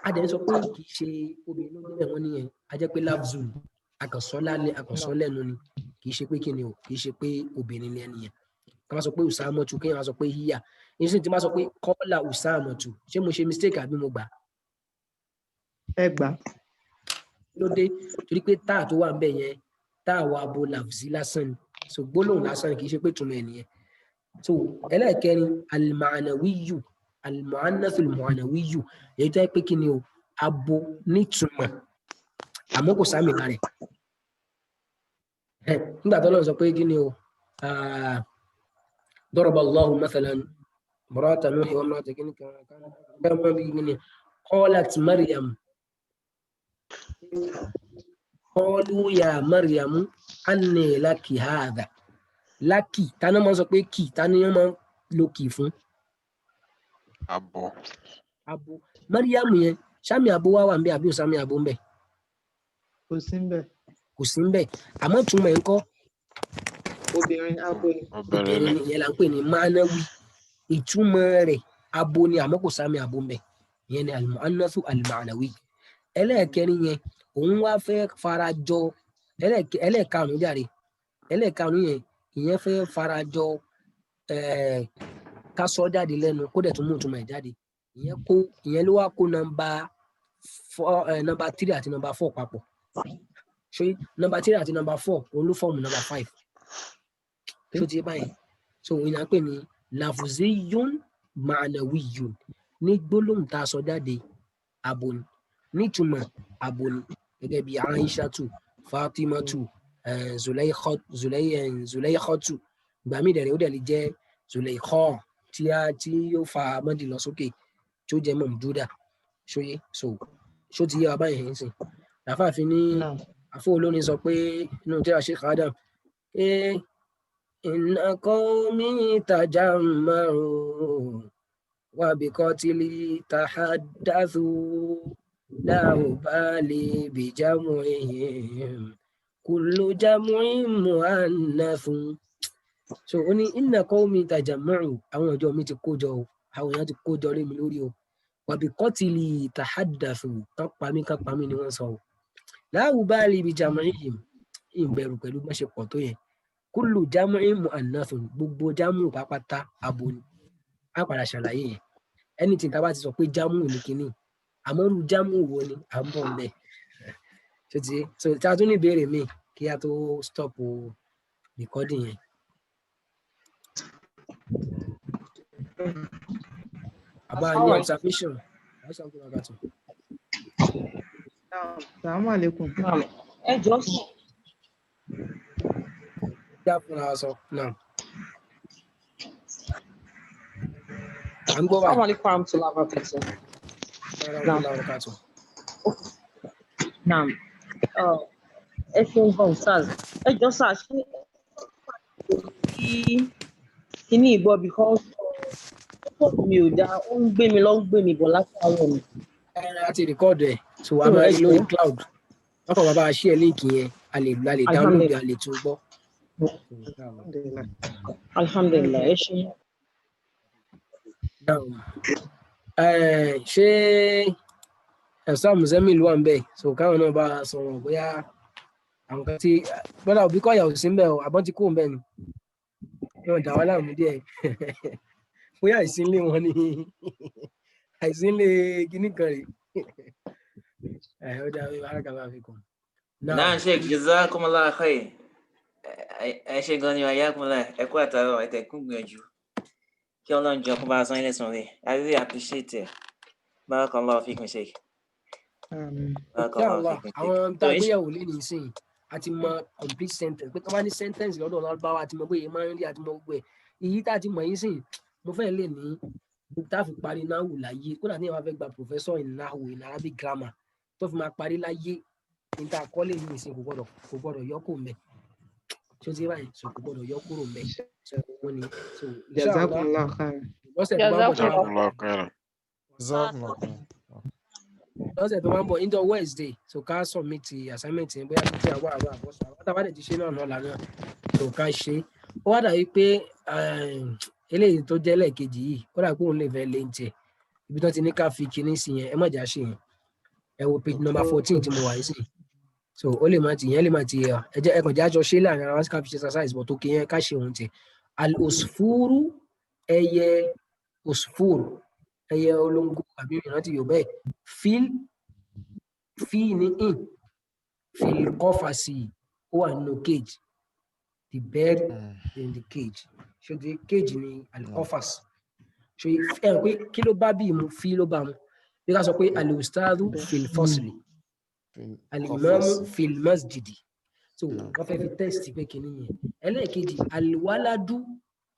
adẹ̀ sọ pé kì í ṣe obìnrin ló débẹ̀ wọ́n nìyẹn a jẹ́ pé láfzù ni akànsọ́ lẹ́nu ni kì í ṣe pé kíni o kì í ṣe pé obìnrin ni ẹni yẹn ká máa sọ pé Usama tu kéèyàn máa sọ pé híyà nísìnyí tí máa sọ pé kọ́là Usama tu ṣé mo ṣe mistake àbí mo gbà. Ẹ gbà. ló dé torí pé táà tó wà ń bẹ̀ yẹn táà wà abo làfùsí lásán ni so gbólóhùn lásán ni kì í ṣe pé túmọ̀ ẹ̀ nìyẹn so ẹlẹ́ẹ̀kẹrin al-ma'nawiyu al-mu'annath al-mu'nawiyu èyí tó yẹ pé kíni o abo nítumọ̀ àmọ́ kò sáàmì lára ẹ̀ nígbà tó lọ́n sọ pé kí ni o ضرب الله مثلا امرأة نوح وامرأة كان قالت مريم قالوا يا مريم أني لك هذا لك تانا ما سọ pé kì tani máa lo kì fún Abo. abo Mariam yẹn sami abo wá wà ńbẹ̀ àbí ò sami abo ńbẹ̀ kò sí ńbẹ̀. kò sí ńbẹ̀ àmọ́ túmọ̀ ẹ̀ ńkọ́ Obìnrin abo ni. Obìnrin obìnrin ni. ni ìyẹn là ń pè ní manawi ìtumọ̀ rẹ̀ abo ni àmọ́ kò sami abo ńbẹ̀ ìyẹn ni al-mu'annathu al-ma'nawi ẹlẹ́ẹ̀kẹrin yẹn òun wá fẹ́ farajọ ẹlẹ́ẹ̀karùn-ún jàre ẹlẹ́ẹ̀karùn-ún yẹn ìyẹn fẹ́ farajọ ká sọ jáde lẹ́nu kó dẹ̀ tún mú ìtumọ̀ ẹ̀ jáde ìyẹn ló wá kó nọ́mbà 3 àti nọ́mbà 4 papọ̀ ṣé nọ́mbà 3 àti nọ́mbà 4 òun ló fọ́ọ̀mù nọ́mbà 5 ṣó ti báyìí so ìyẹn à ń pè ní lafuziyun ma'nawiyun ní gbólóhùn tá a sọ jáde abo ni nítumọ̀ abo ni gẹ́gẹ́ bí Aishatu Fatimatu Zulaikhatu ìgbà míì dẹ̀rẹ̀ ó dẹ̀ lè jẹ́ Zulaikha tí yóò fa mọ́dì lọ sókè tí ó jẹ́ mamduda ṣóyé ṣó ti yé wa báyìí ń sìn láfààfin ní àfọ olórin sọ pé inú tí a ṣe kàádà inna qawmi tajammaru wa bi qatli tahaddathu la ubali bi jam'ihim kullu jam'in mu'annathun so ó ní inna qawmi tajammaru àwọn ọjọ́ mi ti kó jọ o àwọn èèyàn ti kó jọ lé mi lórí o wa bi qatli tahaddathu kan pa mí ni wọ́n sọ o la ubali bi jam'ihim ìbẹ̀rù pẹ̀lú bá ṣe pọ̀ tó yẹn kullu jam'in mu'annathun gbogbo jámù pápátá abo ni á padà ṣàlàyé yẹn anything tá a bá ti sọ pé jámù ní kinní àmọ́ irú jámù wo ni à ń bọ̀ ń bẹ̀ so tí a tún ní ìbéèrè míì kí a tó stop recording yẹn. Àbá ní observation. Assalamu alaikum. Ẹ jọ̀ọ́ sí. Now. I'm going. Assalamu alaikum warahmatullahi wabarakatuh. Naam. Ẹ ṣeun gan Ustaz. Ẹ jọ̀ọ́ sà ṣé kíní ìbọ̀ because mi ò dá ó ń gbé mi lọ ń gbé mi bọ̀ láti àwọn mi. Láti record ẹ̀ so a máa rí lórí cloud. Wọ́n kàn bàbá share link yẹn a lè download a lè tún gbọ́. Alhamdulillah ẹ ṣe. Ṣé ẹ̀sán mùsẹ́mìlì wà ń bẹ̀ so káwọn náà bá sọ̀rọ̀ bóyá àwọn kan tí bọ́dà òbí kọ́ ìyàwó sí ń bẹ̀ o àbọ̀n ti kó ń bẹ̀ ni wọ́n dà wá láàmú díẹ̀ bóyá àìsínlé wọn ni àìsínlé kíní kan rè ó dà bí wàhálà kan máa fi kàn. Náà Sheikh jazakumullahu khair ẹ ṣe gan ni ayakumullah ẹ kú àtàrọ ẹ tẹkùn gbìyànjú kí Ọlọ́run jọ kó bá a san ilé sàn rẹ I really appreciate it barakallahu fikum Sheikh. Àwọn tá a gbéyàwó lé ní sìn àti mọ complete sentence pé tó bá ní sentence lọ́dọ̀ Lárúbáwá àti mọ bóyá máa ń rí àti mọ gbogbo ẹ̀ èyí tá a ti mọ̀ yín sìn mo fẹ́ lè ní tá a fi parí náhù láyé kódà ní ìwà fẹ́ gba professor in nahu in Arabic grammar tó fi máa parí láyé ní tá a kọ́ lè ní ìsìn kò gbọ́dọ̀ yọ kó mẹ́ tí ó ti báyìí so kò gbọ́dọ̀ yọ kúrò mẹ́ so wọ́n ni so Jazakumullahu khairan. lọ́sẹ̀ tó máa ń bọ̀ into Wednesday so ká submit assignment yẹn bóyá títí àwọn àbọ̀sọ̀ àwọn tábà dẹ̀ ti ṣe náà lánàá so ká ṣe ó wá dàbí pé eléyìí tó jẹ́ lẹ́ẹ̀kejì yìí ó dàbí pé òun lè fẹ́ lé ń tiẹ̀ ibi tó ti ní ká fi kinní sí yẹn ẹ má jà ṣe yẹn ẹ wo page number 14 tí mo wà yìí sí so ó lè má ti yẹn lè má ti ẹ jẹ́ ẹ kàn jẹ́ àjọ ṣe láàrin ara ká fi ṣe exercise but tó kí yẹn ká ṣe òun tiẹ̀ al-usfuru ẹyẹ usfuru ẹyẹ olóńgbò àbí ìrántí Yorùbá ẹ̀ fi ní in fil qafasi ó wà nínú cage the bird in the cage ṣe the cage ni al-qafas ṣe ẹ pé kí ló bá bí mu fi ló bá mu bí ká sọ pé al-ustadhu fil fasli al-imamu fil masjidi so wọ́n fẹ́ fi test pé kìíní yẹn ẹlẹ́ẹ̀kejì al-waladu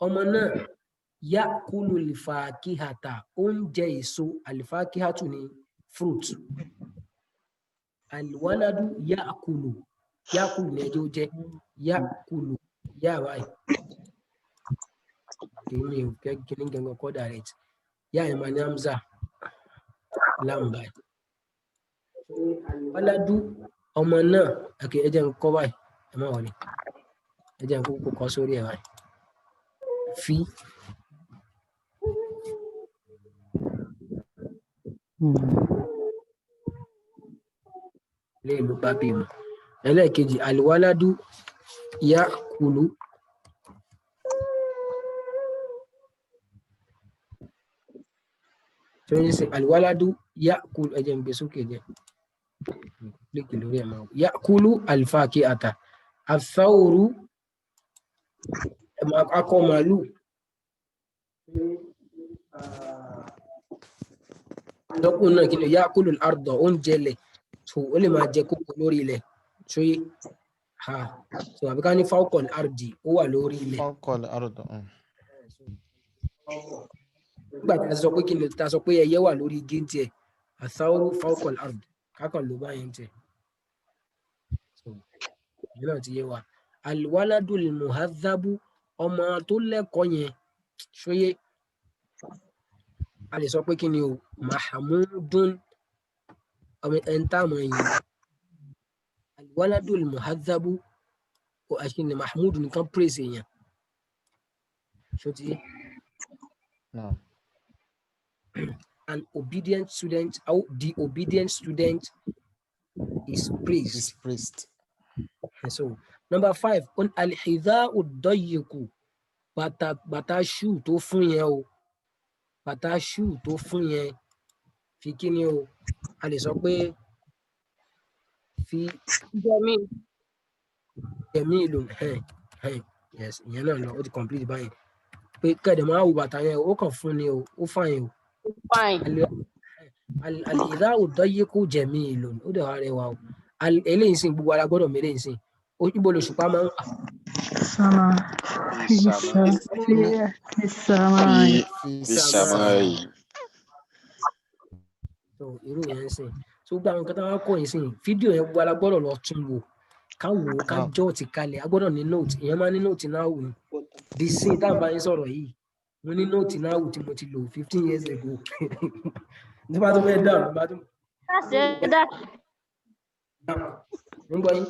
ọmọ náà ya'kulu al-fakihata oúnjẹ èso al-fakihatu ní fruit al-waladu ya'kulu ní ẹjọ́ jẹ́ ya'kulu yá báyìí èmi ò fẹ́ kíní gangan kọ́ direct yá ẹ̀ máa ní hamza lam báyìí al-waladu ọmọ náà ẹ̀kẹ́ ẹjẹ́ ń kọ́ báyìí ẹ má wọlé ẹjẹ́ ń kókó kọ́ sórí ẹ̀ báyìí fi lè ló bá bí mu ẹlẹ́ẹ̀kejì al-waladu ya'kulu tó ń sìn al-waladu ya'kulu ẹjẹ́ ń gbé sókè jẹ́ kílíkì lórí ẹ̀ máa ya'kulu al-fakihata ath-thawru akọ màálù lọ́kùn náà kí ni ya'kulu al-arda oúnjẹ lẹ̀ so ó lè máa jẹ kókó lórí ilẹ̀ so yé ha so àbíká ní fawqa al-ardi ó wà lórí ilẹ̀ fawqa al-ardi. nígbà tí a sọ pé kí ni ta sọ pé ẹyẹ wà lórí igi tiẹ̀ ath-thawru fawqa al-ardi kákan ló bá yẹn tiẹ̀ so ìyẹn náà ti yé wa al-waladu al-muhadhabu ọmọ tó lẹ́kọ̀ọ́ yẹn so yé a lè sọ pé kí ni o mahamudun ẹntàmọ̀ yìí al-waladu al-muhadhabu o àṣìní mahmudu nìkan praise èèyàn ṣó ti yé an obedient student or the obedient student is praised. So number 5 on al-hidha'u ad-dayyiqu bàtà shoe tó fún yẹn o bàtà shoe tó fún yẹn fi kí ni o a lè sọ pé fi jamilun yes ìyẹn náà lọ ó ti complete báyìí pé kẹ́dẹ̀ máa wo bàtà yẹn ó kàn fún ni o ó fàyìn o al-hidha'u ad-dayyiqu jamilun ó dẹ̀ wá rẹwà o eléyìí sìn gbogbo ara gbọ́dọ̀ mẹ́lẹ̀ sìn ibo lòṣùpá máa ń wà. So irú yẹn ń sìn so gbogbo àwọn nǹkan tó wá kọ́ yìí sìn fídíò yẹn gbogbo ara gbọ́dọ̀ lọ tún wò ká wò ó ká jọ́ ti kalẹ̀ a gbọ́dọ̀ ní note ìyẹn máa ní note náà wò ní the sin tá à ń bá yín sọ̀rọ̀ yìí mo ní note náà wò tí mo ti lò 15 years ago ní bá tó fẹ́ dáhùn bá tó. Nígbà yín.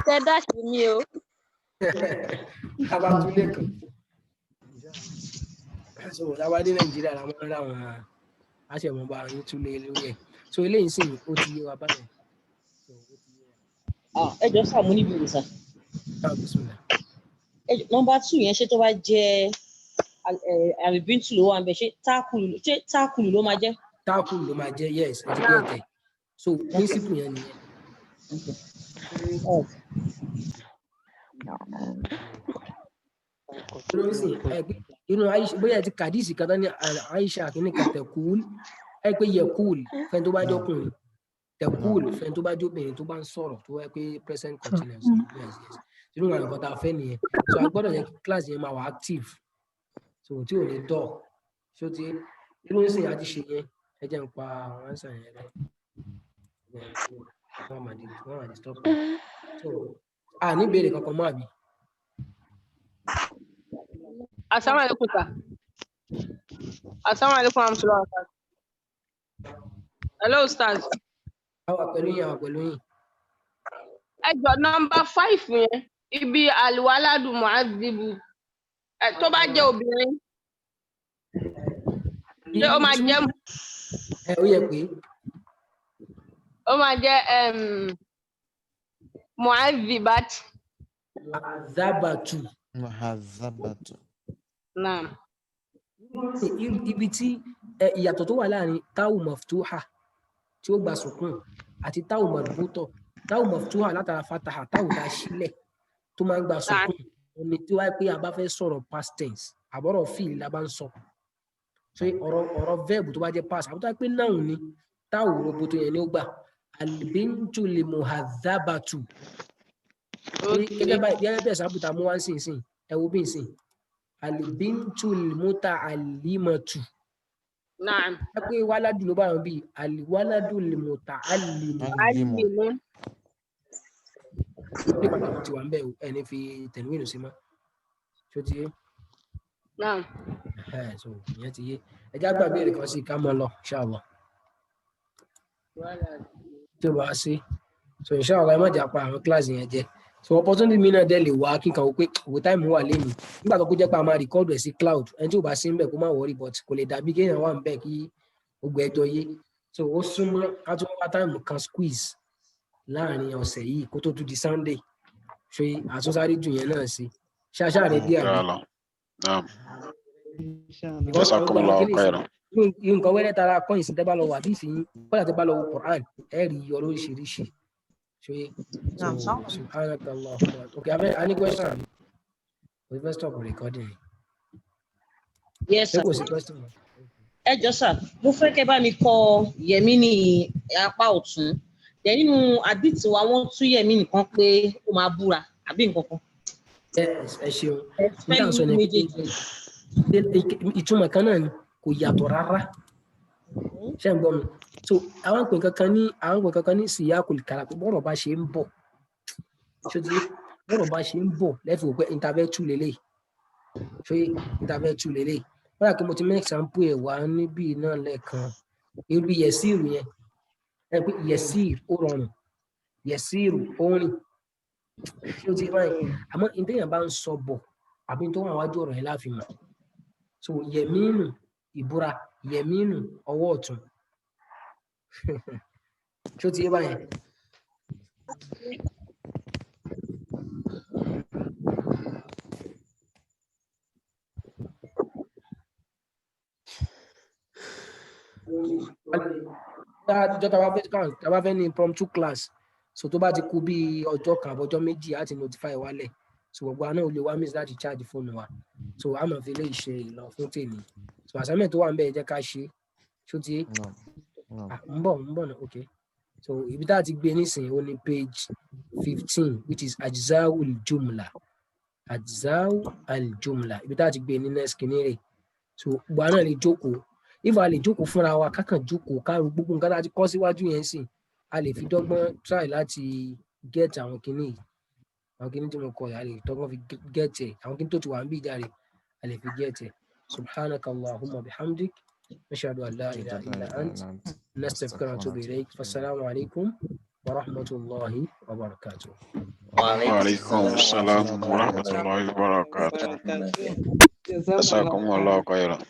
Ṣé dáṣì mi o? Abatúlé kan. So láwádé Nàìjíríà làwọn ará wọn aṣẹ̀mọba yín túlé lórí ẹ̀. So eléyìí sì ó ti yé wa báyìí. Ẹ jọ sàmú níbi ìwòsàn. Nọ́mbà 2 yẹn ṣé tó bá jẹ́ àrìbíntù ló wà ń bẹ ṣé tákùlù ló máa jẹ́? Tákùlù ló máa jẹ́ yes ẹ ti gbé ọ̀tẹ̀. So principle yẹn nìyẹn. Inú Aisha bóyá ti kàdísì kan ní Aisha kìíní kan tẹ̀kúl ẹ pé yẹkúl fẹ́ni tó bá jẹ́ ọkùnrin tẹ̀kúl fẹ́ni tó bá jẹ́ obìnrin tó bá ń sọ̀rọ̀ tó wáyé pé present continuous yes inú àwọn nǹkan tá a fẹ́ nìyẹn so a gbọ́dọ̀ yẹ kí class yẹn máa wà active so tí ò ní dọ̀ so ti inú ìsìn àti ṣe yẹn ẹ jẹ́ ń pa àwọn ẹ̀sà yẹn rẹ̀. Wọ́n máa di stop. So, ní ìbéèrè kankan mọ́ àbí? Assalamu alaikum sir. Assalamu alaikum warahmatullahi wabarakatuh. Hello Ustaz. Àwa pẹ̀lú yín. Ẹ jọ number 5 yẹn ibi al-waladu mu'adhibu tó bá jẹ́ obìnrin ṣé ó máa jẹ́ ó yẹ pé ó máa jẹ́ mu'adhibat. Mu'adhabatu. Naam. Ibi tí ìyàtọ̀ tó wà láàrin táwù maftuha tí ó gba sùkún àti táwù marbuta táwù maftuha látara fataha táwù tá a sílẹ̀ tó máa ń gba sùkún omi tí wáyé pé a bá fẹ́ sọ̀rọ̀ past tense àbọ̀rọ̀ fíìl la bá ń sọ so ọ̀rọ̀ verb tó bá jẹ́ past àbúrò tó wáyé pé noun ni táwù roboto yẹn ni ó gbà albintu li muhadhabatu gẹ́gẹ́ bẹ́ẹ̀ sábùtà mú wá ń sìn ẹ wo bí ń sìn Al-bintul muta'allimatu. Naam. Ẹ pé wáládù ló bá wọn bí al-waladul muta'allimu. Alimun. Ní pàtàkì tí wà ń bẹ̀ ẹni fi tẹ̀lúwìnù sí mọ́. Ṣó ti yé? Naam. So ìyẹn ti yé. Ẹ já gbà béèrè kan sí ká mọ́ lọ, inshallah. Tí ó bá sí. So inshallah ẹ má jà pa àwọn kíláàsì yẹn jẹ. So opportunity mi náà dẹ̀ lè wá kíkan wò pé òwò táìmù wà lẹ́nu. Nígbà tó kó jẹ́ pé a máa rìkọ́ọ̀dù ẹ̀ sí cloud. Ẹni tí ò bá sí ń bẹ̀ kó má wọrí but kò lè dàbí kéèyàn wà ń bẹ̀ kí gbogbo ẹjọ́ yé. So ó súnmọ́ ká tún wá táìmù kan squeeze láàrin ọ̀sẹ̀ yìí kó tó tún di Sunday. Ṣé àtúnṣárí jù yẹn náà sí? Ṣáṣá rẹ̀ dí àbí? Naam. Inshallah. Jazakumullahu khairan. Nǹkan wẹ́rẹ́ tara kọ́yìn sí tẹ́bá lọ wà bí ìsìn kọ́lá tẹ́bá lọ wo Quran ẹ̀ rí yọ lóríṣiríṣi. Ṣé subhanakallah. Okay, I need question. We first stop recording. Yes, sir. Kò sí question. Ẹ jọ̀ọ́ sà, mo fẹ́ kẹ́ bá mi kọ Yẹmí ní apá ọ̀tún. Dẹ̀ nínú àdìtì wa wọ́n tú Yẹmí nìkan pé ó máa búra àbí nǹkan kan. Ẹ ṣeun. Nígbà sọ ni ìtumọ̀ kan náà ni kò yàtọ̀ rárá. Ṣé ń gbọ́ mi? So àwọn pè kankan ní síyákùl kàlám pé bọ́rọ̀ bá ṣe ń bọ̀. Ṣé ti bọ́rọ̀ bá ṣe ń bọ̀ lẹ́fì òpẹ́ interventu lélẹ̀. Ṣé interventu lélẹ̀. Wọ́n yà kí mo ti mú example ẹ̀ wá níbí náà lẹ́ẹ̀kan. Irú yẹ̀síìrù yẹn. Ẹ pé yẹ̀síìrù ó rọrùn. Yẹ̀síìrù ó rìn. Ṣé o ti báyìí? Àmọ́ ìdẹ́yàn bá ń sọ bọ̀ àbí tó wà wájú ọ̀rọ̀ yẹn láàfin mọ̀. So yẹ̀mínù ìbúra, yẹ̀mínù ọwọ́ ọ̀tún. Ṣé o ti yé báyìí? Ìjọ tá bá fẹ́ ní impromptu class so tó bá ti kú bí ọjọ́ kan àbọ̀jọ́ méjì á ti notify wálẹ̀ so gbogbo àná ò lè wá miss láti charge fóònù wa so a máa fi lè ṣe ìlọ fún tèmi so assignment tó wà ń bẹ̀ jẹ́ ká ṣe ṣó ti ń bọ̀ náà okay so ibi tá a ti gbé nísìnyí ó ní page 15 which is ajza'ul jumla ibi tá a ti gbé ní next kìnìún so gbogbo àná lè jókòó if a lè jókòó fúnra wa kákan jókòó ká gbogbo nǹkan tá a ti kọ́ síwájú yẹn sìn a lè fi dọ́gbọ́n try láti get àwọn kinní tí mo kọ yà lè dọ́gbọ́n fi get ẹ̀ àwọn kinní tó ti wà ń bí ìjà rẹ̀ a lè fi get ẹ̀ subhanaka allahumma bihamdik nashhadu an la ilaha illa ant nastaghfiruka wa natubu ilayk wassalamu alaikum wa rahmatullahi wa barakatuh. Wa alaikum assalam wa rahmatullahi wa barakatuh. Jazakumullahu khairan.